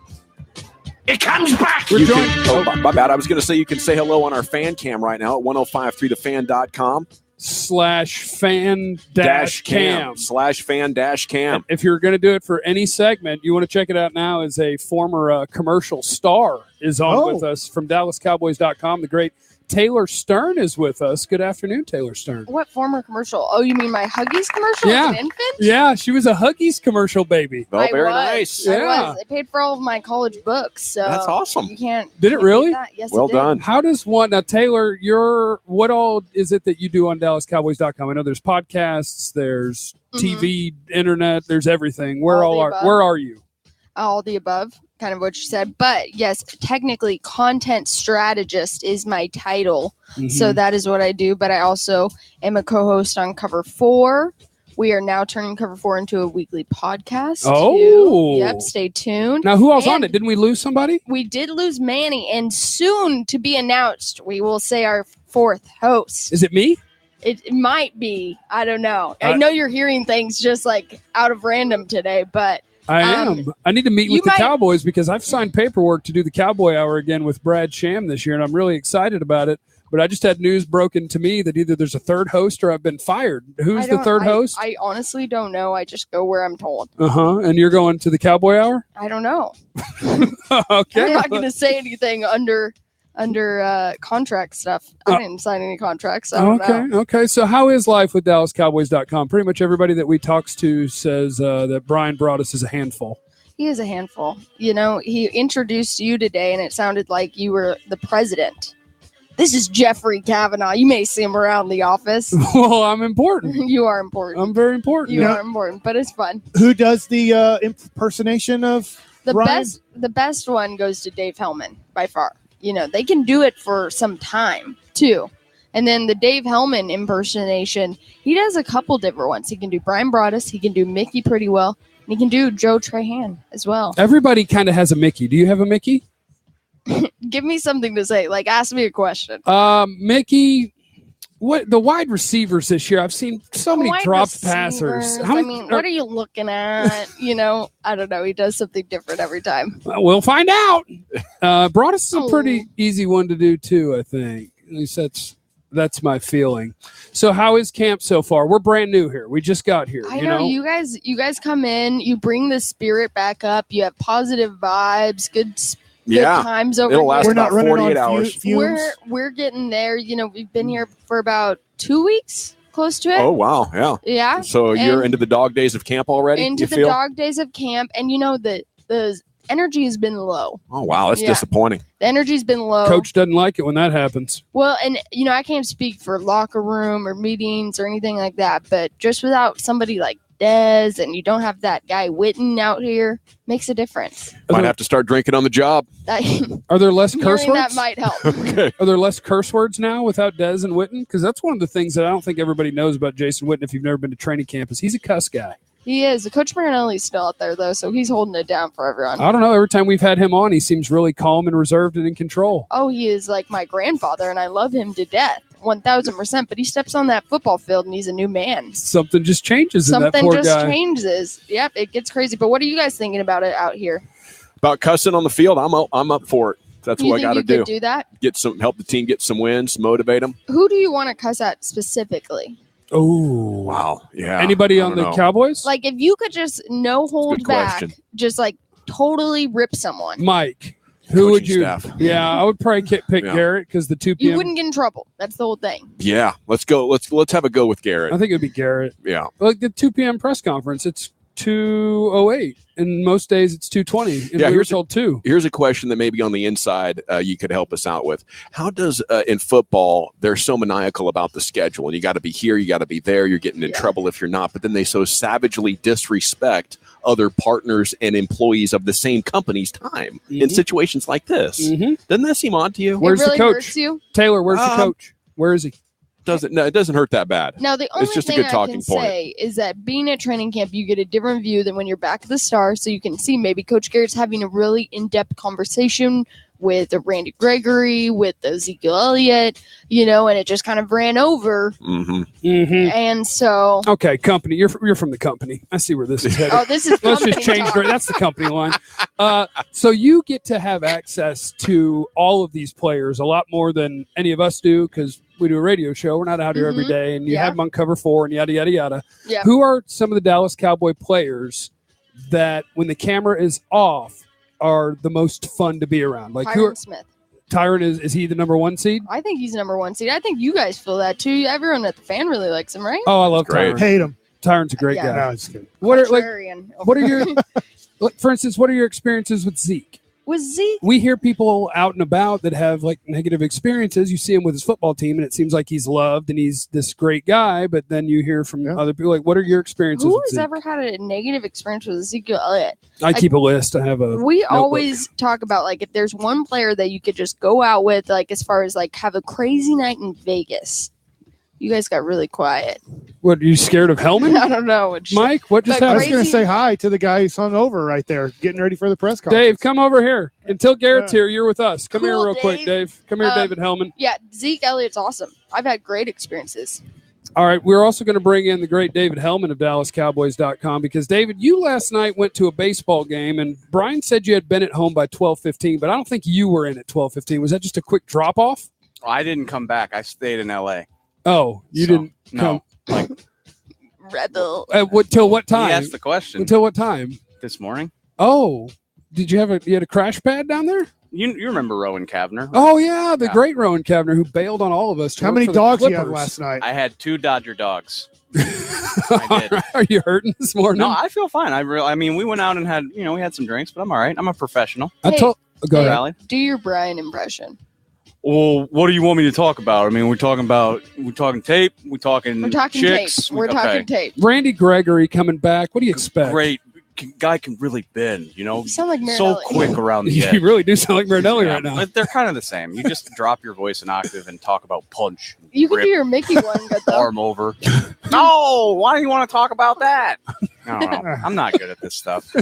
it comes back. My bad. I was going to say you can say hello on our fan cam right now at 1053thefan.com. /fan-cam. If you're going to do it for any segment, you want to check it out now as a former commercial star is on with us from DallasCowboys.com. The great Taylor Stern is with us. Good afternoon, Taylor Stern. What former commercial? Oh, you mean my Huggies commercial as an infant? Yeah, she was a Huggies commercial baby. Oh, very nice. I was. It paid for all of my college books. So that's awesome. You can't. Did it really? Yes, well it did. done. How does one now, Taylor? What all is it that you do on DallasCowboys.com? I know there's podcasts, there's TV, internet, there's everything. Where are you? All the above, kind of what you said. But yes, technically, content strategist is my title. So that is what I do. But I also am a co-host on Cover 4. We are now turning Cover 4 into a weekly podcast. Oh. Yep, stay tuned. Now, who else on it? Didn't we lose somebody? We did lose Manny, and soon to be announced, we will say our 4th host. Is it me? It might be. I don't know. I know you're hearing things just like out of random today, but I am. I need to meet with the Cowboys because I've signed paperwork to do the Cowboy Hour again with Brad Sham this year, and I'm really excited about it. But I just had news broken to me that either there's a third host or I've been fired. Who's the third host? I honestly don't know. I just go where I'm told. And you're going to the Cowboy Hour? I don't know. Okay. I'm not going to say anything under contract stuff. I didn't sign any contracts. I don't know. Okay. So how is life with DallasCowboys.com? Pretty much everybody that we talks to says that Brian Broadus is a handful. He is a handful. You know, he introduced you today, and it sounded like you were the president. This is Jeffrey Kavanaugh. You may see him around the office. Well, I'm important. You are important. I'm very important. You are important, but it's fun. Who does the impersonation of Ryan? The best one goes to Dave Hellman by far. You know, they can do it for some time too. And then the Dave Hellman impersonation, he does a couple different ones. He can do Brian Broadus, he can do Mickey pretty well, and he can do Joe Trahan as well. Everybody kind of has a Mickey. Do you have a Mickey? Give me something to say. Like, ask me a question. Mickey, what the wide receivers this year? I've seen so many Wide dropped receivers, passers. I mean, what are you looking at? You know, I don't know. He does something different every time. We'll find out. Broadus is a pretty easy one to do too, I think. At least that's my feeling. So how is camp so far? We're brand new here. We just got here. I know you guys come in, you bring the spirit back up, you have positive vibes, good times over It'll here. last about 48 hours. We're getting there. You know, we've been here for about 2 weeks, close to it. Oh, wow. Yeah. Yeah. So you're into the dog days of camp already? Into the dog days of camp. And, you know, the energy has been low. Oh, wow. That's disappointing. The energy's been low. Coach doesn't like it when that happens. Well, and, you know, I can't speak for locker room or meetings or anything like that, but just without somebody like Dez and you don't have that guy Witten out here, makes a difference. Might have to start drinking on the job. Are there less curse Hearing words? that might help. Okay. Are there less curse words now without Dez and Witten? Because that's one of the things that I don't think everybody knows about Jason Witten if you've never been to training camp is he's a cuss guy. He is. Coach Marinelli's still out there, though, so he's holding it down for everyone. I don't know. Every time we've had him on, he seems really calm and reserved and in control. Oh, he is like my grandfather, and I love him to death, 1,000%. But he steps on that football field, and he's a new man. Something just changes in that Something poor just guy. changes. Yep, it gets crazy. But what are you guys thinking about it out here? About cussing on the field, I'm up for it. That's You what I think got to you could do. do that? Help the team get some wins, motivate them. Who do you want to cuss at specifically? Oh, wow. Yeah. Anybody I on don't the know. Cowboys? Like, if you could just no hold Good back, question. just like totally rip someone. Mike. Who would you? staff. Yeah, I would probably pick Yeah. Garrett because the 2 You p.m. wouldn't get in trouble. That's the whole thing. Yeah. Let's go. Let's have a go with Garrett. I think it would be Garrett. Yeah. Like the 2 p.m. press conference, it's 2:08, and most days it's 2:20. And we were told 2. Here's a question that maybe on the inside you could help us out with. How does in football they're so maniacal about the schedule, and you got to be here, you got to be there, you're getting in trouble if you're not, but then they so savagely disrespect other partners and employees of the same company's time in situations like this. Doesn't that seem odd to you? Where's really the coach? hurts you? Taylor, where's the coach? Where is he? It doesn't hurt that bad. Now, the only it's just a thing good I talking can point. say is that being at training camp, you get a different view than when you're back at the Star. So you can see maybe Coach Garrett's having a really in-depth conversation with Randy Gregory, with Ezekiel Elliott, you know, and it just kind of ran over. And so, Okay, company. You're from the company. I see where this is headed. Oh, this is Let's company just change. talk. That's the company line. So you get to have access to all of these players a lot more than any of us do because we do a radio show. We're not out here every day, and you have them on Cover 4 and yada yada yada. Yeah. Who are some of the Dallas Cowboy players that, when the camera is off, are the most fun to be around? Like Tyron Smith. Tyron is he the number 1 seed? I think he's number 1 seed. I think you guys feel that too. Everyone at the fan really likes him, right? Oh, I love Great. Tyron. Hate him. Tyron's a great Yeah. guy. No, it's good. What are Contrarian. what are your like, for instance, what are your experiences with Zeke? With Zeke? We hear people out and about that have like negative experiences. You see him with his football team, and it seems like he's loved and he's this great guy. But then you hear from other people like, "What are your experiences?" Who with has Zeke? ever had a negative experience with Ezekiel Elliott? I keep a list. I have a. We notebook. always talk about like if there's one player that you could just go out with, like as far as like have a crazy night in Vegas. You guys got really quiet. What, are you scared of Hellman? I don't know. Mike, what just But I was happened? going to say hi to the guy who's hung over right there, getting ready for the press conference. Dave, come over here. Until Garrett's here, you're with us. Come here Cool, real quick, Dave. Come here, David Hellman. Yeah, Zeke Elliott's awesome. I've had great experiences. All right, we're also going to bring in the great David Hellman of DallasCowboys.com because, David, you last night went to a baseball game, and Brian said you had been at home by 12:15, but I don't think you were in at 12:15. Was that just a quick drop-off? I didn't come back. I stayed in L.A. Oh, you didn't come. No, like Rebel. Till what time? he asked the question Until what time? this morning. Oh, did you had a crash pad down there? You remember Rowan Kavner? Oh, yeah, the great Rowan Kavner who bailed on all of us. to How work many for the dogs you had Clippers. last night? I had 2 Dodger dogs. Are you hurting this morning? No, I feel fine. I mean, we went out and had we had some drinks, but I'm all right. I'm a professional. I told. Go ahead. Do your Brian impression. Well, what do you want me to talk about? I mean, we're talking tape, we're talking chicks. Tape. We're talking tape. Randy Gregory coming back. What do you expect? Great. Guy can really bend, You sound like so Marinelli. quick around the edge. You really do sound like Marinelli right now. But they're kind of the same. You just drop your voice an octave and talk about punch. You could grip, do your Mickey one, good though. arm over. No, why do you want to talk about that? I don't know. I'm not good at this stuff.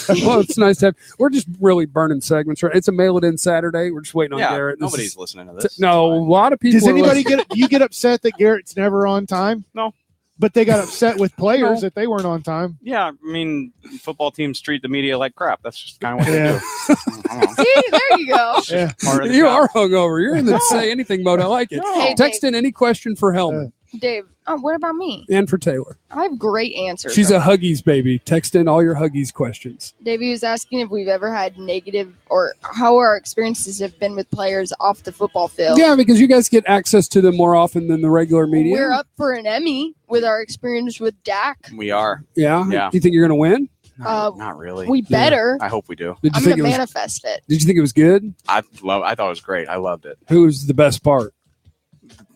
Well, it's nice to have. We're just really burning segments. Right? It's a mail it in Saturday. We're just waiting on Garrett. Nobody's listening to this. No, a lot of people. Does anybody you get upset that Garrett's never on time? No. But they got upset with players that they weren't on time. Yeah, I mean, football teams treat the media like crap. That's just kind of what they do. See, there you go. Yeah. You are hungover. You're in the say anything mode. I like it. Hey, Text in any question for Hellman Dave, what about me? and for Taylor. I have great answers. She's a Huggies baby. Text in all your Huggies questions. Davey was asking if we've ever had negative or how our experiences have been with players off the football field. Yeah, because you guys get access to them more often than the regular media. We're up for an Emmy with our experience with Dak. We are. Yeah? Yeah. Do you think you're going to win? Not really. We better. I hope we do. Did you I'm think going to it was- manifest it. Did you think it was good? I thought it was great. I loved it. Who was the best part?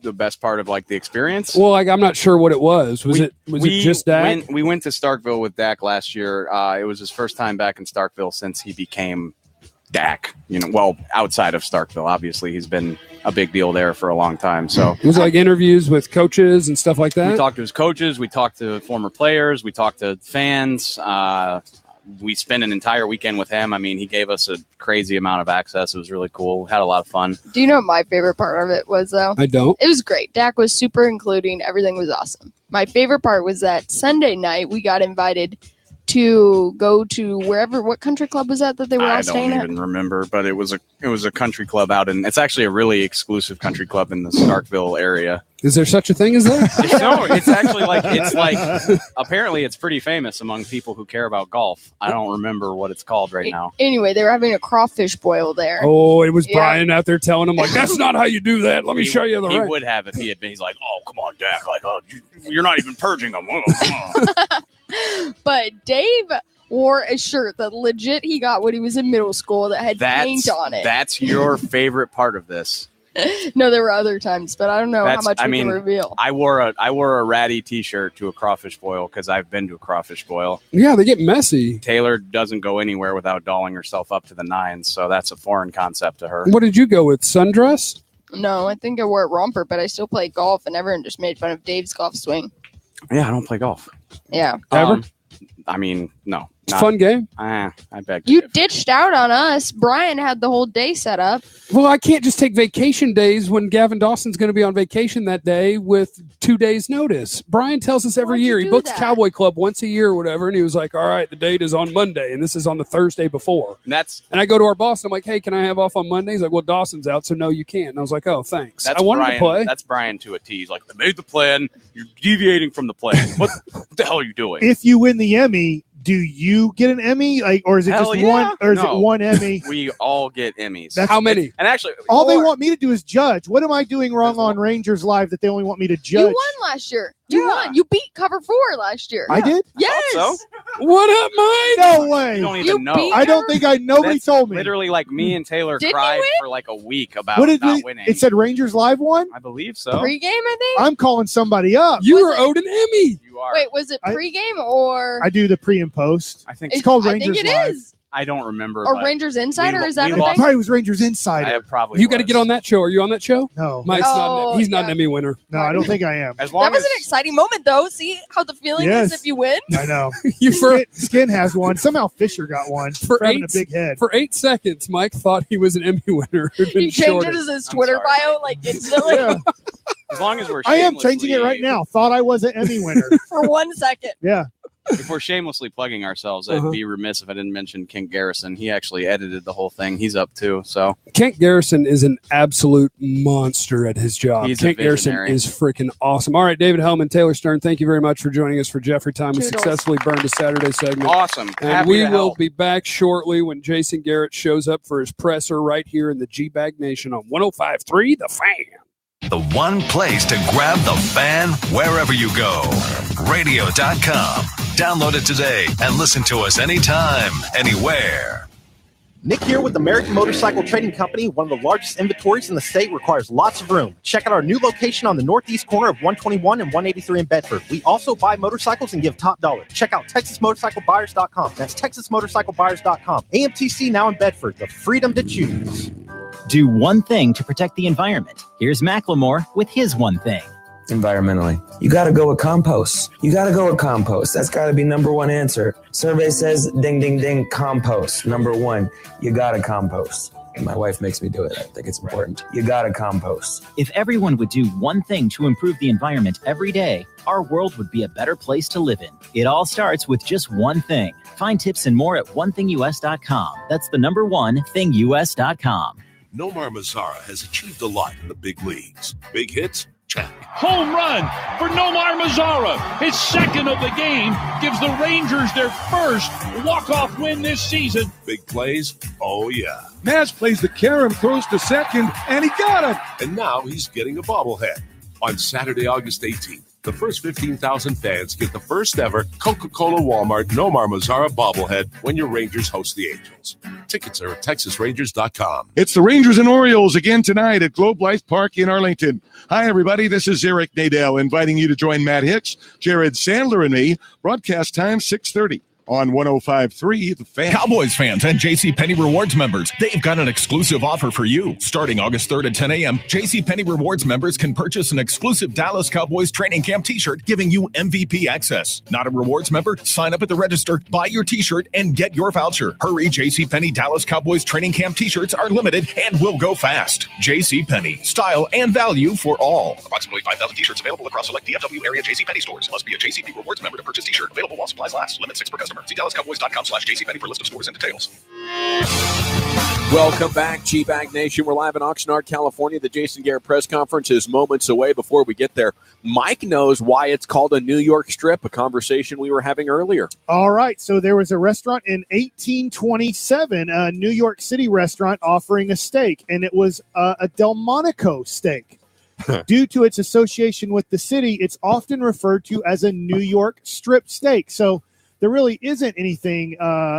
The best part of like the experience. Well, like I'm not sure what it was. Was it just Dak? We went to Starkville with Dak last year. It was his first time back in Starkville since he became Dak. Well, outside of Starkville, obviously he's been a big deal there for a long time. So It was like interviews with coaches and stuff like that. we talked to his coaches, we talked to former players, we talked to fans. We spent an entire weekend with him. I mean, he gave us a crazy amount of access. It was really cool. Had a lot of fun. Do you know what my favorite part of it was, though? I don't. It was great. Dak was super including. Everything was awesome. My favorite part was that Sunday night we got invited to go to wherever. What country club was that they were all I staying don't at? even remember, but it was a country club out in. It's actually a really exclusive country club in the Starkville area. Is there such a thing as that? No, it's actually apparently it's pretty famous among people who care about golf. I don't remember what it's called right now. Anyway, they were having a crawfish boil there. Oh, it was Yeah. Brian out there telling him, like, that's not how you do that. Let me show you the He right. would have if he had been. He's like, oh, come on, Dak. Like, oh, you're not even purging them. Oh, come on. But Dave wore a shirt that legit he got when he was in middle school that had paint on it. That's your favorite part of this. No, there were other times, but I don't know how much we can reveal. I wore a ratty T-shirt to a crawfish boil because I've been to a crawfish boil. Yeah, they get messy. Taylor doesn't go anywhere without dolling herself up to the nines, so that's a foreign concept to her. What did you go with? Sundress? No, I think I wore a romper, but I still play golf, and everyone just made fun of Dave's golf swing. Yeah, I don't play golf. Yeah. Ever? I mean, no. It's a fun game. I beg to You differ. ditched out on us. Brian had the whole day set up. Well, I can't just take vacation days when Gavin Dawson's going to be on vacation that day with 2 days' notice. Brian tells us every year. He do books that? Cowboy Club once a year or whatever, and he was like, all right, the date is on Monday, and this is on the Thursday before. And I go to our boss, and I'm like, hey, can I have off on Monday? He's like, well, Dawson's out, so no, you can't. And I was like, oh, thanks. That's I wanted Brian, to play. That's Brian to a T. He's like, I made the plan. You're deviating from the plan. What the hell are you doing? If you win the Emmy, do you get an Emmy? Or is it Hell just yeah. one? Or is No. it one Emmy? We all get Emmys. That's- How many? And actually, All they want me to do is judge. What am I doing wrong on Rangers Live that they only want me to You judge? won last year. You won. You beat cover 4 last year. I did? Yes. so. What up, Mike? No way. You don't even You know. beat I don't think nobody That's told me. Literally, like me and Taylor Didn't you cried win? for like a week about What did not we? winning. It said Rangers Live won. I believe so. Pregame, I think. I'm calling somebody up. You Was were it- owed an Emmy. You are. Wait, was it I- pregame or? I do the pre and post. I think It's called I Rangers think it Live. is. I don't remember. Or but Rangers Insider? we Is that we a lost- thing? Probably was Rangers I Insider. probably. You got to get on that show. Are you on that show? No, Mike's Oh, he's not an yeah. Emmy winner. no, I don't think I am. As long That was as an exciting moment, though. See how the feeling Yes. is if you win? I know. You for Skin has one. Somehow Fisher got one For having a eight- big head. for 8 seconds, Mike thought he was an Emmy winner. Who'd been He changed shorted. it as his I'm Twitter sorry. bio like instantly Yeah, as long as we're I am changing it right shamelessly- now. Thought I was an Emmy winner. for 1 second. Yeah. If we're shamelessly plugging ourselves, I'd be remiss if I didn't mention King Garrison. He actually edited the whole thing. He's up too. So Kent Garrison is an absolute monster at his job. He's a Kent Garrison visionary. is freaking awesome. All right, David Hellman, Taylor Stern, thank you very much for joining us for Jeffrey Time. We Toodles. successfully burned a Saturday segment. awesome. And Happy we to will help. be back shortly when Jason Garrett shows up for his presser right here in the GBag Nation on 105.3 The Fan. The one place to grab the fan wherever you go. Radio.com. Download it today and listen to us anytime, anywhere. Nick here with American Motorcycle Trading Company. One of the largest inventories in the state, requires lots of room. Check out our new location on the northeast corner of 121 and 183 in Bedford. We also buy motorcycles and give top dollar. Check out TexasMotorcycleBuyers.com. That's TexasMotorcycleBuyers.com. AMTC now in Bedford, the freedom to choose. Do one thing to protect the environment. Here's Macklemore with his one thing. Environmentally, you got to go with compost. That's got to be number one answer. Survey says ding, ding, ding, compost. Number one, you got to compost. My wife makes me do it. I think it's important. You got to compost. If everyone would do one thing to improve the environment every day, our world would be a better place to live in. It all starts with just one thing. Find tips and more at onethingus.com. That's the number one thingus.com. Nomar Mazara has achieved a lot in the big leagues. Big hits? Check. Home run for Nomar Mazara. His second of the game gives the Rangers their first walk-off win this season. Big plays? Oh, yeah. Maz plays the carom, throws to second, and he got him. And now he's getting a bobblehead. On Saturday, August 18th, the first 15,000 fans get the first ever Coca-Cola Walmart Nomar Mazara bobblehead when your Rangers host the Angels. Tickets are at TexasRangers.com. It's the Rangers and Orioles again tonight at Globe Life Park in Arlington. Hi, everybody. This is Eric Nadell inviting you to join Matt Hicks, Jared Sandler, and me. Broadcast time 6:30. On 105.3 The Fan. Cowboys fans and JCPenney Rewards members, they've got an exclusive offer for you. Starting August 3rd at 10 a.m., JCPenney Rewards members can purchase an exclusive Dallas Cowboys training camp t-shirt, giving you MVP access. Not a rewards member? Sign up at the register, buy your t-shirt, and get your voucher. Hurry, JCPenney Dallas Cowboys training camp t-shirts are limited and will go fast. JCPenney, style and value for all. Approximately 5,000 t-shirts available across select DFW area JCPenney stores. Must be a JCP Rewards member to purchase t-shirt. Available while supplies last. Limit 6 per customer. See DallasCowboys.com/JCPenney for list of stores and details. Welcome back, GBag Nation. We're live in Oxnard, California. The Jason Garrett press conference is moments away. Before we get there, Mike knows why it's called a New York strip, a conversation we were having earlier. All right. So there was a restaurant in 1827, a New York City restaurant offering a steak, and it was a Delmonico steak. Due to its association with the city, it's often referred to as a New York strip steak. So there really isn't anything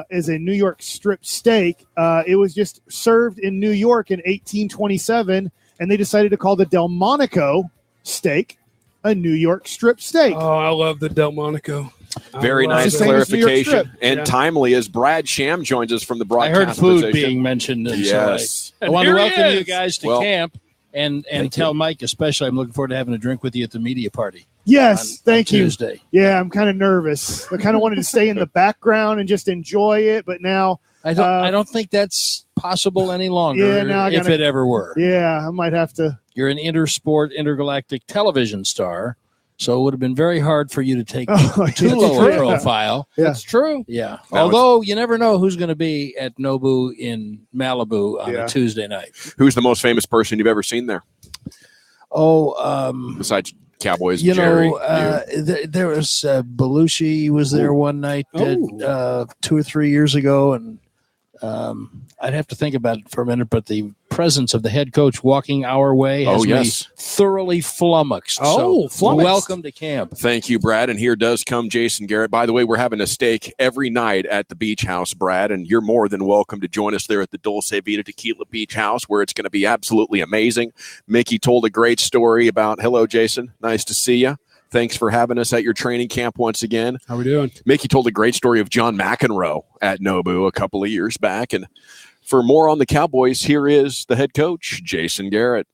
as a New York strip steak. It was just served in New York in 1827, and they decided to call the Delmonico steak a New York strip steak. Oh, I love the Delmonico. Very nice clarification and timely as Brad Sham joins us from the broadcast. I heard food position. being mentioned. And yes. So I want to welcome you guys to Well, camp and tell Mike especially I'm looking forward to having a drink with you at the media party. Yes, thank you. Tuesday. Yeah, I'm kind of nervous. I kind of wanted to stay in the background and just enjoy it, but now I don't think that's possible any longer. Yeah, now if it ever were. Yeah, I might have to. You're an intergalactic television star, so it would have been very hard for you to take too low a profile. Yeah. That's true. Yeah. Although you never know who's going to be at Nobu in Malibu on a Tuesday night. Who's the most famous person you've ever seen there? Besides Cowboys, Jerry, there was Belushi was there one night 2 or 3 years ago, and I'd have to think about it for a minute, but the presence of the head coach walking our way has me thoroughly flummoxed. Flummoxed. Welcome to camp. Thank you, Brad. And here does come Jason Garrett. By the way, we're having a steak every night at the Beach House, Brad, and you're more than welcome to join us there at the Dulce Vita Tequila Beach House, where it's going to be absolutely amazing. Mickey told a great story about, hello, Jason. Nice to see you. Thanks for having us at your training camp once again. How we doing? Mickey told a great story of John McEnroe at Nobu a couple of years back. And for more on the Cowboys, here is the head coach, Jason Garrett.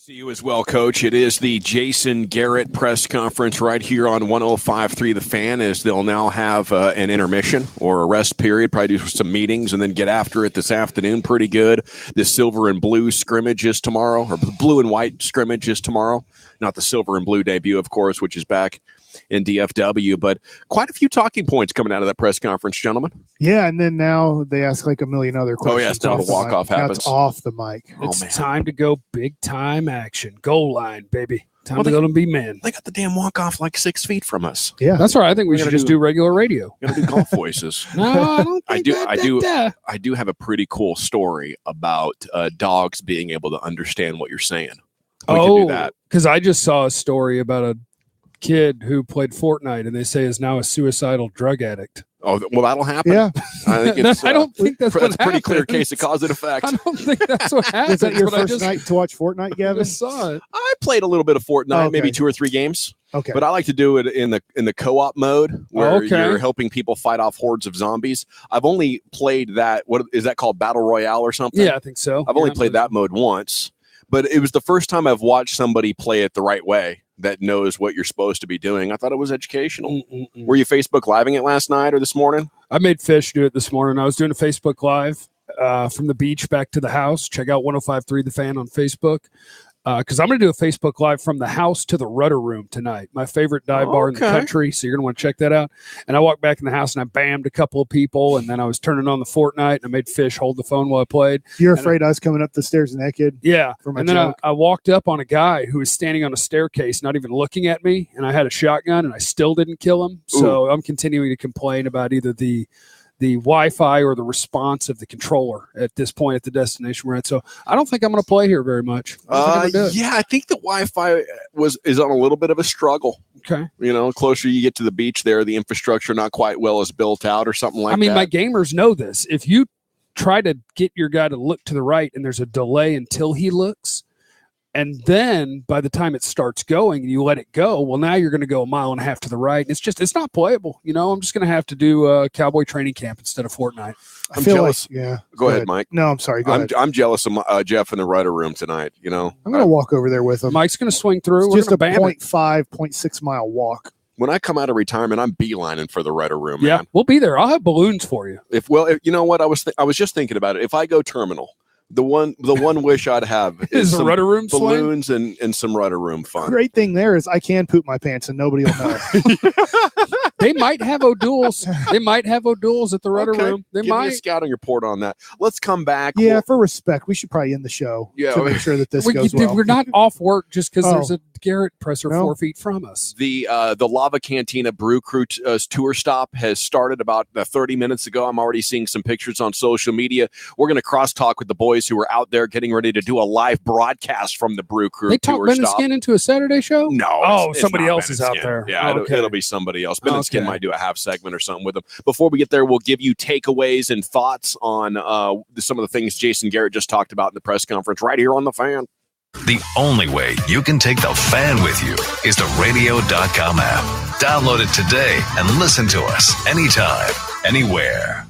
See you as well, Coach. It is the Jason Garrett press conference right here on 105.3 The Fan, as they'll now have an intermission or a rest period, probably do some meetings, and then get after it this afternoon. Pretty good. The silver and blue scrimmage is tomorrow, or blue and white scrimmage is tomorrow. Not the silver and blue debut, of course, which is back in DFW, but quite a few talking points coming out of that press conference, gentlemen. Yeah, and then now they ask like a million other questions. Oh, yes, now the walk-off happens. That's off the mic. It's time to go big-time action. Goal line, baby. Time to go and be men. They got the damn walk-off like 6 feet from us. Yeah. That's all right. I think we should just do regular radio. We're going to do golf voices. No, I don't think I do have a pretty cool story about dogs being able to understand what you're saying. We can do that. Because I just saw a story about a kid who played Fortnite and they say is now a suicidal drug addict. Oh, well, that'll happen. Yeah. I think it's, I don't think that's a pretty clear happens. case of cause and effect. I don't think that's what happens. Is that your but first night to watch Fortnite, I Gavin? just saw it. I played a little bit of Fortnite, maybe 2 or 3 games. Okay. But I like to do it in the co-op mode where you're helping people fight off hordes of zombies. I've only played that. What is that called? Battle Royale or something? Yeah, I think so. I've only played that mode once, but it was the first time I've watched somebody play it the right way that knows what you're supposed to be doing. I thought it was educational. Were you Facebook Living it last night or this morning? I made Fish do it this morning. I was doing a Facebook Live from the beach back to the house. Check out 105.3 The Fan on Facebook. Because I'm going to do a Facebook Live from the house to the Rudder Room tonight, my favorite dive bar in the country. So you're going to want to check that out. And I walked back in the house and I bammed a couple of people. And then I was turning on the Fortnite and I made Fish hold the phone while I played. You're afraid I was coming up the stairs naked? Yeah. For my and then joke? I walked up on a guy who was standing on a staircase, not even looking at me. And I had a shotgun and I still didn't kill him. So I'm continuing to complain about either the Wi-Fi or the response of the controller at this point at the destination we're at. So I don't think I'm going to play here very much. I think the Wi-Fi is on a little bit of a struggle. Okay. You know, closer you get to the beach there, the infrastructure not quite well as built out or something like that. I mean, my gamers know this. If you try to get your guy to look to the right and there's a delay until he looks, and then by the time it starts going and you let it go, well, now you're going to go 1.5 miles to the right. And it's not playable. You know, I'm just going to have to do Cowboy training camp instead of Fortnite. I'm jealous. Go ahead, Mike. No, I'm sorry. Go ahead. I'm jealous of Jeff in the Rudder Room tonight. You know, I'm going to walk over there with him. Mike's going to swing through. It's just a 0.6 mile walk. When I come out of retirement, I'm beelining for the Rudder Room. Yeah, man. we'll be there. I'll have balloons for you. If you know what, I was just thinking about it. If I go terminal, the one wish I'd have is the some Rudder Room balloons and some Rudder Room fun. Great thing there is I can poop my pants and nobody will know. They might have O'Douls. They might have O'Douls at the Rudder Room. They Give might. me a scouting report on that. Let's come back. Yeah, for respect, we should probably end the show to make sure that this goes well. We're not off work just because there's a Garrett presser 4 feet from us. The Lava Cantina Brew Crew tour stop has started about 30 minutes ago. I'm already seeing some pictures on social media. We're going to crosstalk with the boys who are out there getting ready to do a live broadcast from the Brew Crew They tour talk Ben and stop. Skin into a Saturday show? No. It's somebody not else Ben is and out Skin. there. Yeah, Okay. it'll be somebody else. Ben and Skin Okay. might do a half segment or something with them. Before we get there, we'll give you takeaways and thoughts on some of the things Jason Garrett just talked about in the press conference right here on The Fan. The only way you can take the fan with you is the radio.com app. Download it today and listen to us anytime, anywhere.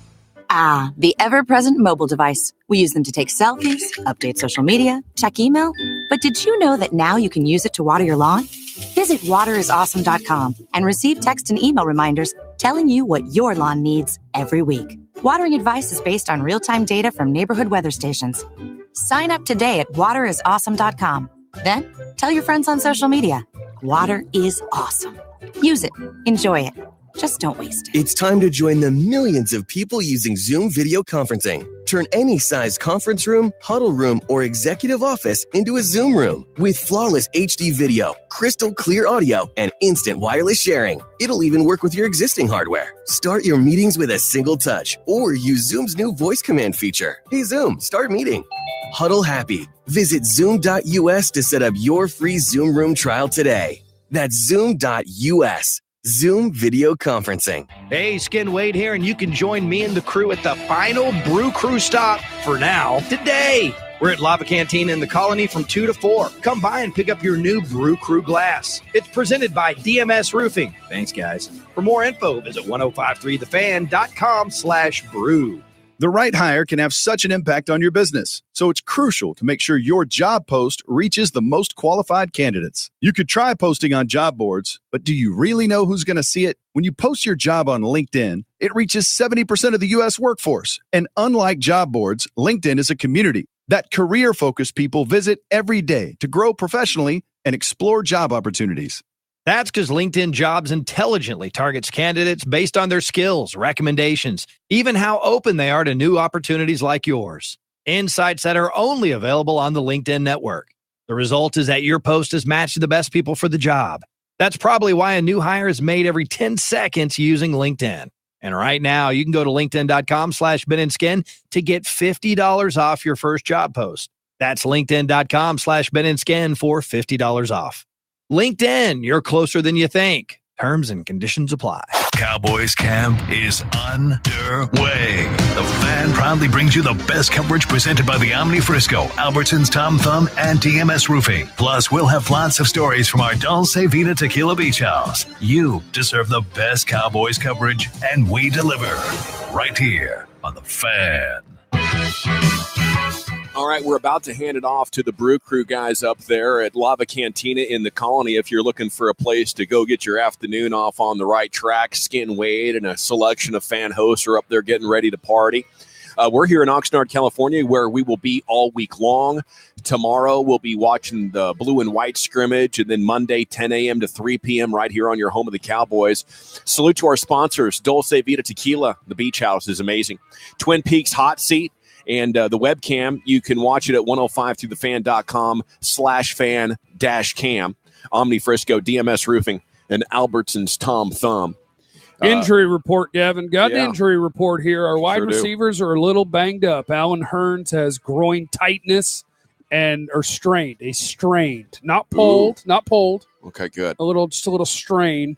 Ah, the ever-present mobile device. We use them to take selfies, update social media, check email. But did you know that now you can use it to water your lawn? Visit waterisawesome.com and receive text and email reminders telling you what your lawn needs every week. Watering advice is based on real-time data from neighborhood weather stations. Sign up today at waterisawesome.com. Then tell your friends on social media. Water is awesome. Use it. Enjoy it. Just don't waste it. It's time to join the millions of people using Zoom video conferencing. Turn any size conference room, huddle room, or executive office into a Zoom room with flawless HD video, crystal clear audio, and instant wireless sharing. It'll even work with your existing hardware. Start your meetings with a single touch or use Zoom's new voice command feature. Hey Zoom, start meeting. Huddle happy. Visit zoom.us to set up your free Zoom room trial today. That's zoom.us. Zoom video conferencing. Hey, Skin Wade here, and you can join me and the crew at the final Brew Crew stop for now today. We're at Lava Cantina in the Colony from 2 to 4. Come by and pick up your new Brew Crew glass. It's presented by DMS Roofing. Thanks, guys. For more info, visit 1053thefan.com/brew. The right hire can have such an impact on your business, so it's crucial to make sure your job post reaches the most qualified candidates. You could try posting on job boards, but do you really know who's going to see it? When you post your job on LinkedIn, it reaches 70% of the U.S. workforce. And unlike job boards, LinkedIn is a community that career-focused people visit every day to grow professionally and explore job opportunities. That's because LinkedIn Jobs intelligently targets candidates based on their skills, recommendations, even how open they are to new opportunities like yours. Insights that are only available on the LinkedIn network. The result is that your post is matched to the best people for the job. That's probably why a new hire is made every 10 seconds using LinkedIn. And right now, you can go to linkedin.com/BenandSkin to get $50 off your first job post. That's linkedin.com/BenandSkin for $50 off. LinkedIn, you're closer than you think. Terms and conditions apply. Cowboys camp is underway. The Fan proudly brings you the best coverage presented by the Omni Frisco, Albertsons Tom Thumb, and DMS Roofing. Plus, we'll have lots of stories from our Dulce Vita Tequila Beach House. You deserve the best Cowboys coverage, and we deliver right here on the Fan. All right, we're about to hand it off to the Brew Crew guys up there at Lava Cantina in the Colony. If you're looking for a place to go get your afternoon off on the right track, Skin Wade and a selection of fan hosts are up there getting ready to party. We're here in Oxnard, California, where we will be all week long. Tomorrow, we'll be watching the blue and white scrimmage, and then Monday, 10 a.m. to 3 p.m. right here on your home of the Cowboys. Salute to our sponsors, Dulce Vita Tequila. The Beach House is amazing. Twin Peaks Hot Seat. And the webcam, you can watch it at 105throughthefan.com/fan-cam. Omni Frisco, DMS Roofing, and Albertsons Tom Thumb. Injury report, Gavin. Got an injury report here. Our wide receivers are a little banged up. Alan Hearns has groin tightness or strained. A strained. Not pulled. Not pulled. Okay, good. Just a little strain.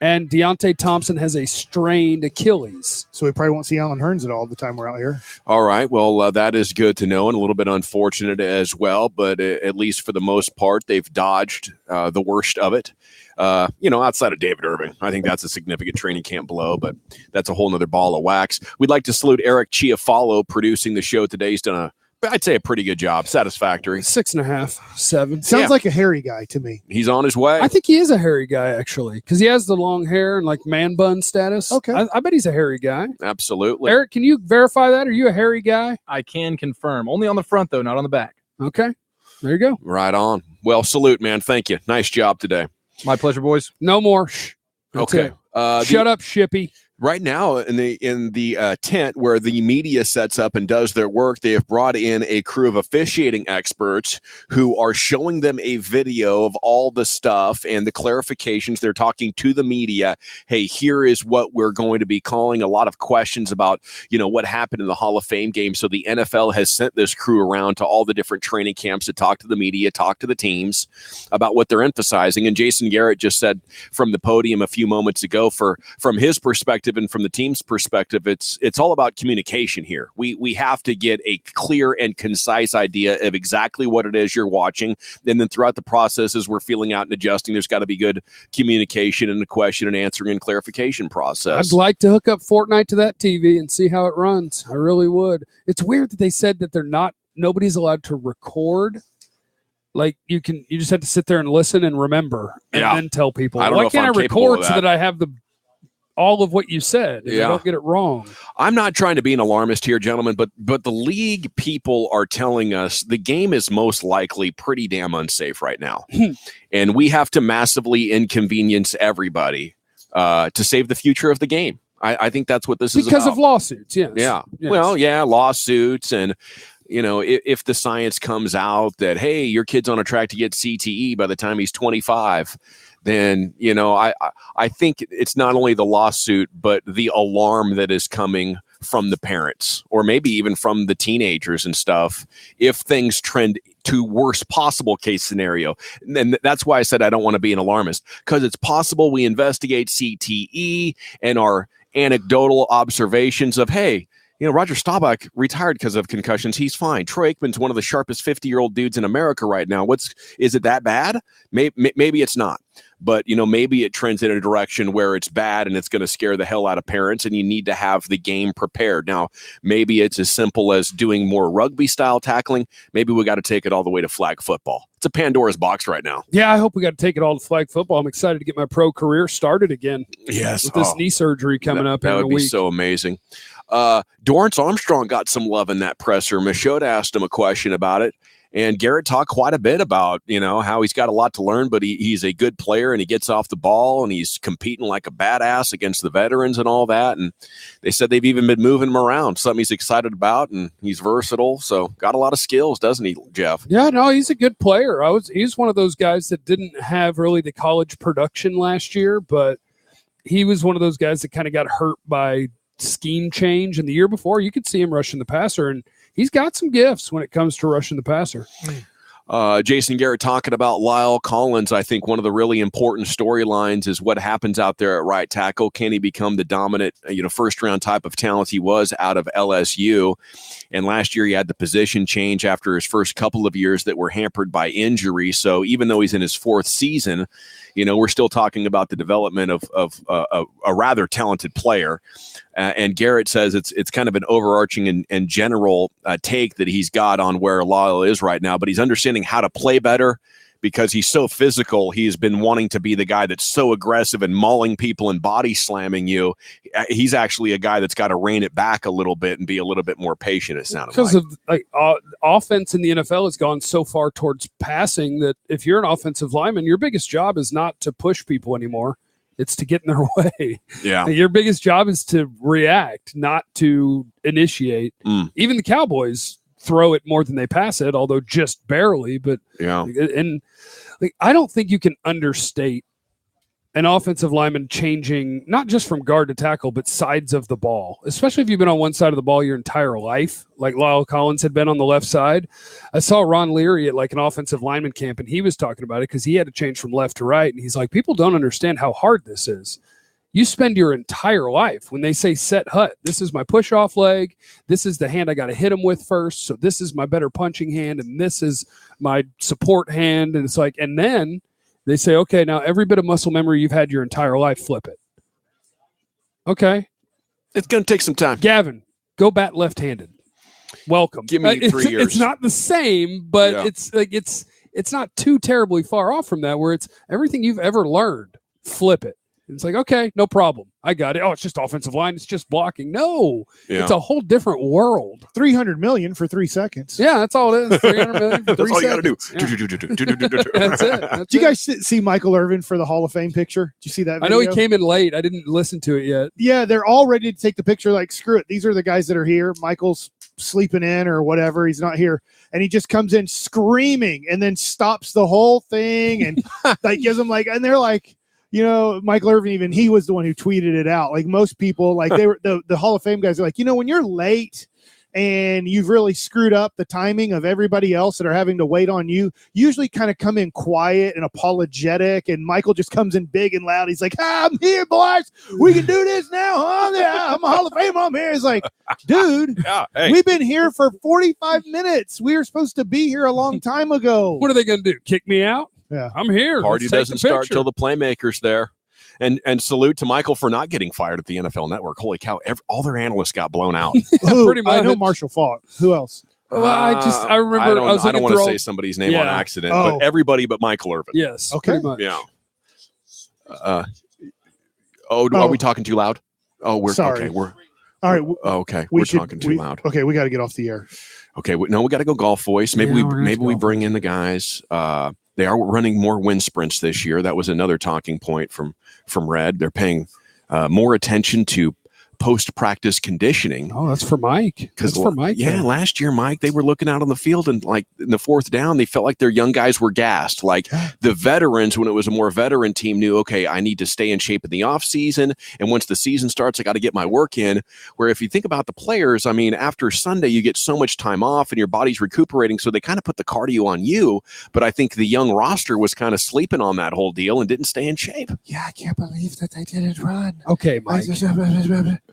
And Deontay Thompson has a strained Achilles. So we probably won't see Alan Hearns at all the time we're out here. All right. Well, that is good to know and a little bit unfortunate as well. But at least for the most part, they've dodged the worst of it. Outside of David Irving, I think that's a significant training camp blow, but that's a whole nother ball of wax. We'd like to salute Eric Chiafalo producing the show today. He's done I'd say a pretty good job. Satisfactory. 6.5, 7. Sounds like a hairy guy to me. He's on his way. I think he is a hairy guy, actually, because he has the long hair and like man bun status. Okay. I bet he's a hairy guy. Absolutely. Eric, can you verify that? Are you a hairy guy? I can confirm. Only on the front, though, not on the back. Okay. There you go. Right on. Well, salute, man. Thank you. Nice job today. My pleasure, boys. No more. Shh. That's Okay. Shut up, Shippy. Right now, in the tent where the media sets up and does their work, they have brought in a crew of officiating experts who are showing them a video of all the stuff and the clarifications. They're talking to the media. Hey, here is what we're going to be calling. A lot of questions about, what happened in the Hall of Fame game. So the NFL has sent this crew around to all the different training camps to talk to the media, talk to the teams about what they're emphasizing. And Jason Garrett just said from the podium a few moments ago, from his perspective and from the team's perspective, it's all about communication here. We have to get a clear and concise idea of exactly what it is you're watching. And then throughout the process, as we're feeling out and adjusting, there's got to be good communication and the question and answering and clarification process. I'd like to hook up Fortnite to that TV and see how it runs. I really would. It's weird that they said that nobody's allowed to record. Like you just have to sit there and listen and remember and then tell people. Why can't I record so that I have all of what you said, and I don't get it wrong? I'm not trying to be an alarmist here, gentlemen, but the league people are telling us the game is most likely pretty damn unsafe right now. And we have to massively inconvenience everybody to save the future of the game. I think that's what this is about. Because of lawsuits, yes. Yeah. Yes. Well, yeah, lawsuits and if the science comes out that, hey, your kid's on a track to get CTE by the time he's 25, then, I think it's not only the lawsuit, but the alarm that is coming from the parents or maybe even from the teenagers and stuff if things trend to worst possible case scenario. And that's why I said I don't want to be an alarmist, because it's possible we investigate CTE and our anecdotal observations of, hey, Roger Staubach retired because of concussions. He's fine. Troy Aikman's one of the sharpest 50-year-old dudes in America right now. Is it that bad? Maybe it's not. but maybe it trends in a direction where it's bad and it's going to scare the hell out of parents, and you need to have the game prepared. Now, maybe it's as simple as doing more rugby style tackling. Maybe we got to take it all the way to flag football. It's a Pandora's box right now. Yeah, I hope we got to take it all to flag football. I'm excited to get my pro career started again. Yes, with this knee surgery coming up in a week. That would be so amazing. Dorrance Armstrong got some love in that presser. Michaud asked him a question about it, and Garrett talked quite a bit about how he's got a lot to learn, but he's a good player and he gets off the ball and he's competing like a badass against the veterans and all that. And they said they've even been moving him around, something he's excited about, and he's versatile. So got a lot of skills, doesn't he, Jeff? Yeah, no, he's a good player. He's one of those guys that didn't have really the college production last year, but he was one of those guys that kind of got hurt by scheme change. And the year before, you could see him rushing the passer, and he's got some gifts when it comes to rushing the passer. Jason Garrett talking about Lyle Collins. I think one of the really important storylines is what happens out there at right tackle. Can he become the dominant, first-round type of talent he was out of LSU? And last year he had the position change after his first couple of years that were hampered by injury. So even though he's in his fourth season, we're still talking about the development of a rather talented player. And Garrett says it's kind of an overarching and general take that he's got on where Lyle is right now, but he's understanding how to play better because he's so physical. He's been wanting to be the guy that's so aggressive and mauling people and body slamming you. He's actually a guy that's got to rein it back a little bit and be a little bit more patient, it sounded because of offense in the NFL has gone so far towards passing that if you're an offensive lineman, your biggest job is not to push people anymore. It's to get in their way. Yeah. Your biggest job is to react, not to initiate. Even the Cowboys throw it more than they pass it, although just barely. But yeah, and I don't think you can understate an offensive lineman changing not just from guard to tackle, but sides of the ball, especially if you've been on one side of the ball your entire life, like Lyle Collins had been on the left side. I saw Ron Leary at an offensive lineman camp, and he was talking about it because he had to change from left to right. And he's like, people don't understand how hard this is. You spend your entire life when they say set hut, this is my push off leg. This is the hand I got to hit him with first. So this is my better punching hand. And this is my support hand. And it's like, and then they say, okay, now every bit of muscle memory you've had your entire life, flip it. Okay. It's going to take some time. Gavin, go bat left-handed. Welcome. Give me 3 years. It's not the same, but Yeah. it's not too terribly far off from that, where it's everything you've ever learned, flip it. It's like, okay, no problem. I got it. Oh, it's just offensive line. It's just blocking. No, Yeah. It's a whole different world. 300 million for 3 seconds. Yeah, that's all it is. 300 million for 3 That's all you got to do. seconds. That's it. Did you guys see Michael Irvin for the Hall of Fame picture? Did you see that video? I know he came in late. I didn't listen to it yet. Yeah, they're all ready to take the picture. Like, screw it. These are the guys that are here. Michael's sleeping in or whatever. He's not here. And he just comes in screaming and then stops the whole thing and gives them and they're like, Michael Irvin, even he was the one who tweeted it out. Like most people, they were the Hall of Fame guys are like, when you're late and you've really screwed up the timing of everybody else that are having to wait on you, usually kind of come in quiet and apologetic. And Michael just comes in big and loud. He's like, I'm here, boys. We can do this now, huh? Yeah, I'm a Hall of Fame. I'm here. It's like, dude, we've been here for 45 minutes. We were supposed to be here a long time ago. What are they going to do? Kick me out? Yeah, I'm here. Party doesn't start till the playmaker's there. And salute to Michael for not getting fired at the NFL Network. Holy cow! All their analysts got blown out. Pretty much. I know Marshall Falk. Who else? Well, I remember. I don't want to say somebody's name on accident, but everybody but Michael Irvin. Yes. Okay. Pretty much. Yeah. Are we talking too loud? Oh, we're sorry. Okay. We're all right. Okay. We're talking too loud. Okay, we got to get off the air. Okay. We got to go golf voice. Maybe we bring in the guys. They are running more wind sprints this year. That was another talking point from Red. They're paying more attention to post-practice conditioning. Oh, that's for Mike. That's for Mike. Yeah, last year, Mike, they were looking out on the field and in the fourth down, they felt like their young guys were gassed. Like the veterans, when it was a more veteran team, knew, okay, I need to stay in shape in the off season. And once the season starts, I got to get my work in. Where if you think about the players, I mean, after Sunday, you get so much time off and your body's recuperating. So they kind of put the cardio on you. But I think the young roster was kind of sleeping on that whole deal and didn't stay in shape. Yeah, I can't believe that they didn't run. Okay, Mike.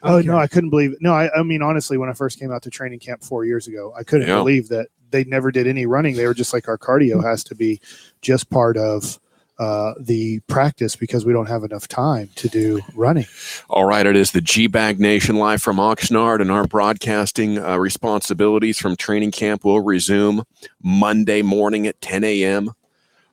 Oh, no, I couldn't believe it. No, I mean, honestly, when I first came out to training camp 4 years ago, I couldn't believe that they never did any running. They were just like, our cardio has to be just part of the practice because we don't have enough time to do running. All right, it is the GBag Nation live from Oxnard, and our broadcasting responsibilities from training camp will resume Monday morning at 10 a.m.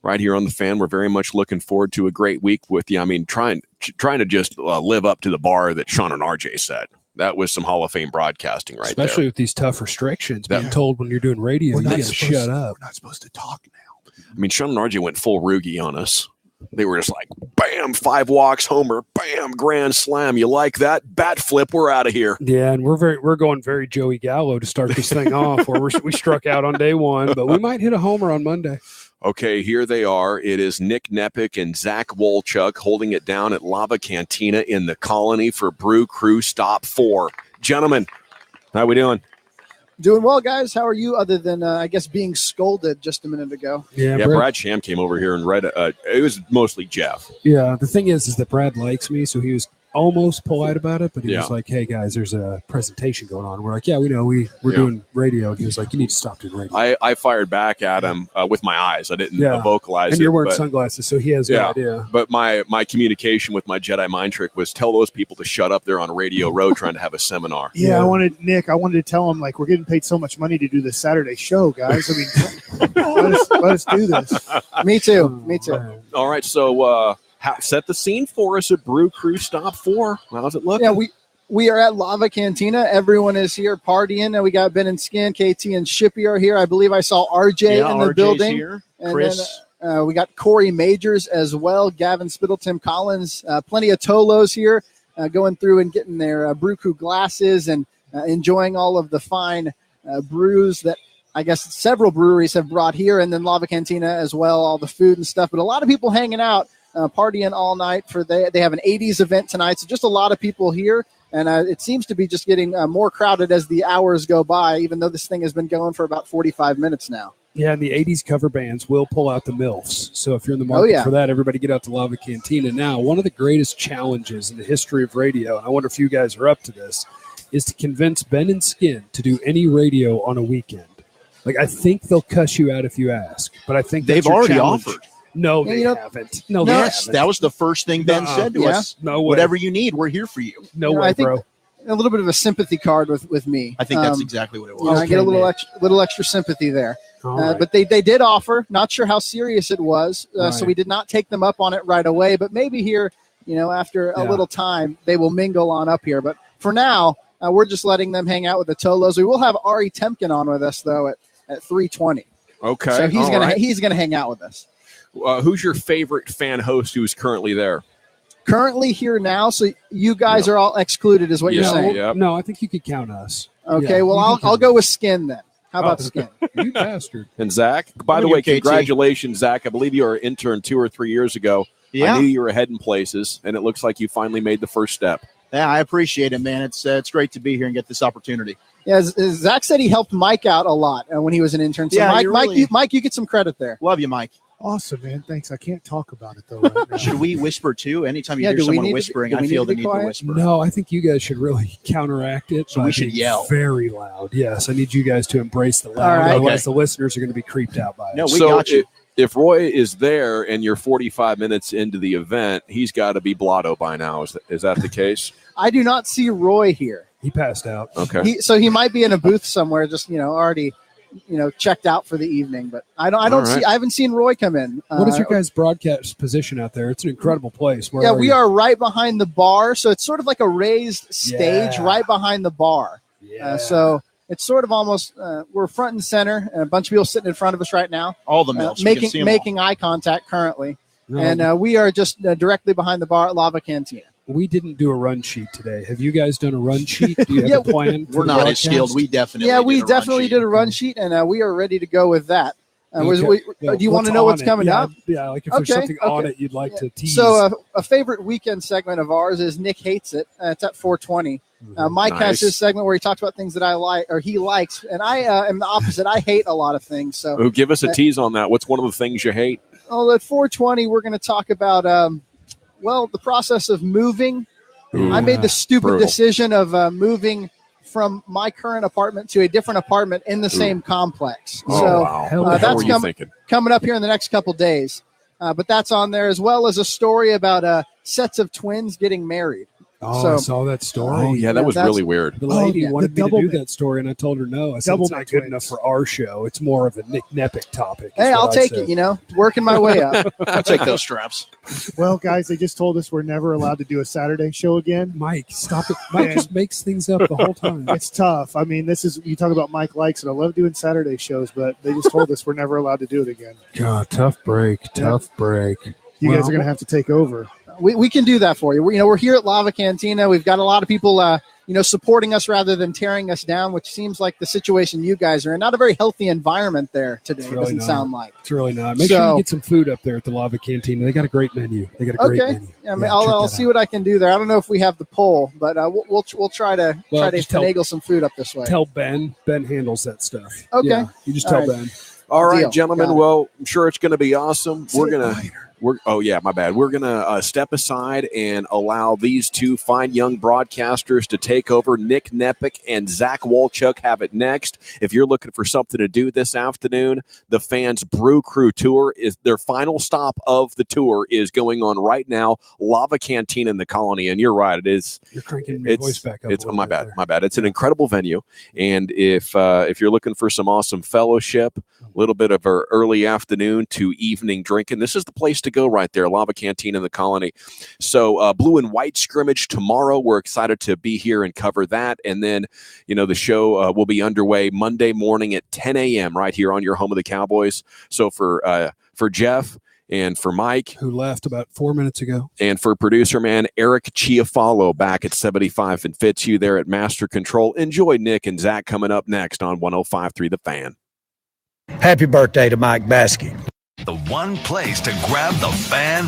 right here on the Fan. We're very much looking forward to a great week with you. I mean, trying to just live up to the bar that Sean and RJ set. That was some Hall of Fame broadcasting right there. Especially with these tough restrictions. Being told when you're doing radio, you got to shut up. We're not supposed to talk now. I mean, Sean and RJ went full Rugie on us. They were just like, bam, 5 walks, homer, bam, grand slam. You like that? Bat flip, we're out of here. Yeah, and we're going very Joey Gallo to start this thing off, where we struck out on day one, but we might hit a homer on Monday. Okay, here they are. It is Nick Nepic and Zach Wolchuk holding it down at Lava Cantina in the Colony for Brew Crew Stop 4. Gentlemen, how we doing? Doing well, guys. How are you, other than, I guess, being scolded just a minute ago? Yeah, Brad Sham came over here and read it was mostly Jeff. Yeah, the thing is that Brad likes me, so he was almost polite about it, but he was like, hey, guys, there's a presentation going on. We're like, yeah, we know. We're doing radio. And he was like, you need to stop doing radio. I fired back at him with my eyes. I didn't vocalize and it. you're wearing sunglasses, so he has no idea. But my communication with my Jedi mind trick was tell those people to shut up. They're on Radio Row trying to have a seminar. Yeah, I wanted to tell him, like, we're getting paid so much money to do this Saturday show, guys. I mean, let us do this. Me too. All right, so set the scene for us at Brew Crew Stop 4. How's it looking? Yeah, we are at Lava Cantina. Everyone is here partying. And we got Ben and Skin, KT, and Shippy are here. I believe I saw RJ in the RJ's building. Here. And Chris. Then, we got Corey Majors as well. Gavin Spittle, Tim Collins. Plenty of Tolos here going through and getting their Brew Crew glasses and enjoying all of the fine brews that I guess several breweries have brought here. And then Lava Cantina as well, all the food and stuff. But a lot of people hanging out. Partying all night they have an 80s event tonight, so just a lot of people here, and it seems to be just getting more crowded as the hours go by, even though this thing has been going for about 45 minutes now. Yeah, and the 80s cover bands will pull out the MILFs, so if you're in the market for that, everybody get out to Lava Cantina. Now, one of the greatest challenges in the history of radio, and I wonder if you guys are up to this, is to convince Ben and Skin to do any radio on a weekend. Like, I think they'll cuss you out if you ask, but I think they've already offered. No, they haven't. No, they yes, haven't. that was the first thing Ben said to us. No way. Whatever you need, we're here for you. No way, I think bro. A little bit of a sympathy card with me. I think that's exactly what it was. I get a little extra sympathy there. Right. But they did offer. Not sure how serious it was, so we did not take them up on it right away. But maybe here, after a little time, they will mingle on up here. But for now, we're just letting them hang out with the Tolos. We will have Ari Temkin on with us though at 3:20. Okay, so he's gonna hang out with us. Who's your favorite fan host who's currently there? Currently here now, so you guys are all excluded, is what you're saying. Yep. No, I think you could count us. Okay, well I'll go with Skin then. How about Skin? You bastard. And Zach, by the way, congratulations, Zach. I believe you were an intern 2 or 3 years ago. Yeah. I knew you were heading places, and it looks like you finally made the first step. Yeah, I appreciate it, man. It's great to be here and get this opportunity. Yeah, Zach said he helped Mike out a lot when he was an intern. So Mike, you get some credit there. Love you, Mike. Awesome, man. Thanks. I can't talk about it, though. Right now. Should we whisper, too? Anytime you hear someone whispering, I feel the need to whisper. No, I think you guys should really counteract it. So we should yell. Very loud. Yes, I need you guys to embrace the loud. Right. Otherwise, the listeners are going to be creeped out by it. No, we got you. If Roy is there and you're 45 minutes into the event, he's got to be blotto by now. Is that the case? I do not see Roy here. He passed out. Okay. So he might be in a booth somewhere, just already, checked out for the evening. But I haven't seen Roy come in. What is your guys' broadcast position out there? It's an incredible place. We are right behind the bar, so it's sort of like a raised stage right behind the bar. Yeah. So it's sort of almost we're front and center, and a bunch of people sitting in front of us right now. All the mills, making eye contact currently, and we are just directly behind the bar at Lava Cantina. We didn't do a run sheet today. Have you guys done a run sheet? Do you have a plan? We're not as skilled. We definitely did a run sheet, and we are ready to go with that. Do you want to know what's coming up? Yeah, like if there's something on it you'd like to tease. So a favorite weekend segment of ours is Nick Hates It. It's at 4:20. Mike has his segment where he talks about things that I like or he likes, and I am the opposite. I hate a lot of things. So give us a tease on that. What's one of the things you hate? Oh, at 4:20 we're going to talk about the process of moving. I made the stupid decision of moving from my current apartment to a different apartment in the same complex. That's coming up here in the next couple days. But that's on there, as well as a story about sets of twins getting married. Oh, I saw that story. Oh, yeah, that was really weird. The lady wanted me to do double that story, and I told her no. I said it's not good enough for our show. It's more of a Nick Nepic topic. Hey, I'll take it, working my way up. I'll take those straps. Well, guys, they just told us we're never allowed to do a Saturday show again. Mike, stop it. Mike just makes things up the whole time. It's tough. I mean, you talk about Mike likes it. I love doing Saturday shows, but they just told us we're never allowed to do it again. God, tough break. You guys are going to have to take over. We can do that for you. We're here at Lava Cantina. We've got a lot of people, supporting us rather than tearing us down, which seems like the situation you guys are in. Not a very healthy environment there today. Really doesn't sound like. It's really not. Make sure you get some food up there at the Lava Cantina. They got a great menu. Okay. Yeah, I'll see what I can do there. I don't know if we have the poll, but we'll try to finagle some food up this way. Tell Ben. Ben handles that stuff. Okay. Yeah, you just tell Ben. All right, Deal. gentlemen. Well, I'm sure it's going to be awesome. We're going to step aside and allow these two fine young broadcasters to take over. Nick Nepic and Zach Walchuk have it next. If you're looking for something to do this afternoon, the Fans Brew Crew Tour is their final stop of the tour is going on right now. Lava Cantina in the Colony, and you're right, it is. You're cranking your voice back up. It's my bad. It's an incredible venue, and if you're looking for some awesome fellowship, a little bit of our early afternoon to evening drinking, this is the place to go right there, Lava Cantina in the Colony. So blue and white scrimmage tomorrow. We're excited to be here and cover that. And then, the show will be underway Monday morning at 10 a.m. right here on your home of the Cowboys. So for Jeff and for Mike, who left about 4 minutes ago, and for producer man Eric Chiafalo back at 75 and Fitzhugh there at Master Control. Enjoy Nick and Zach coming up next on 105.3 The Fan. Happy birthday to Mike Baskey. The one place to grab the Fan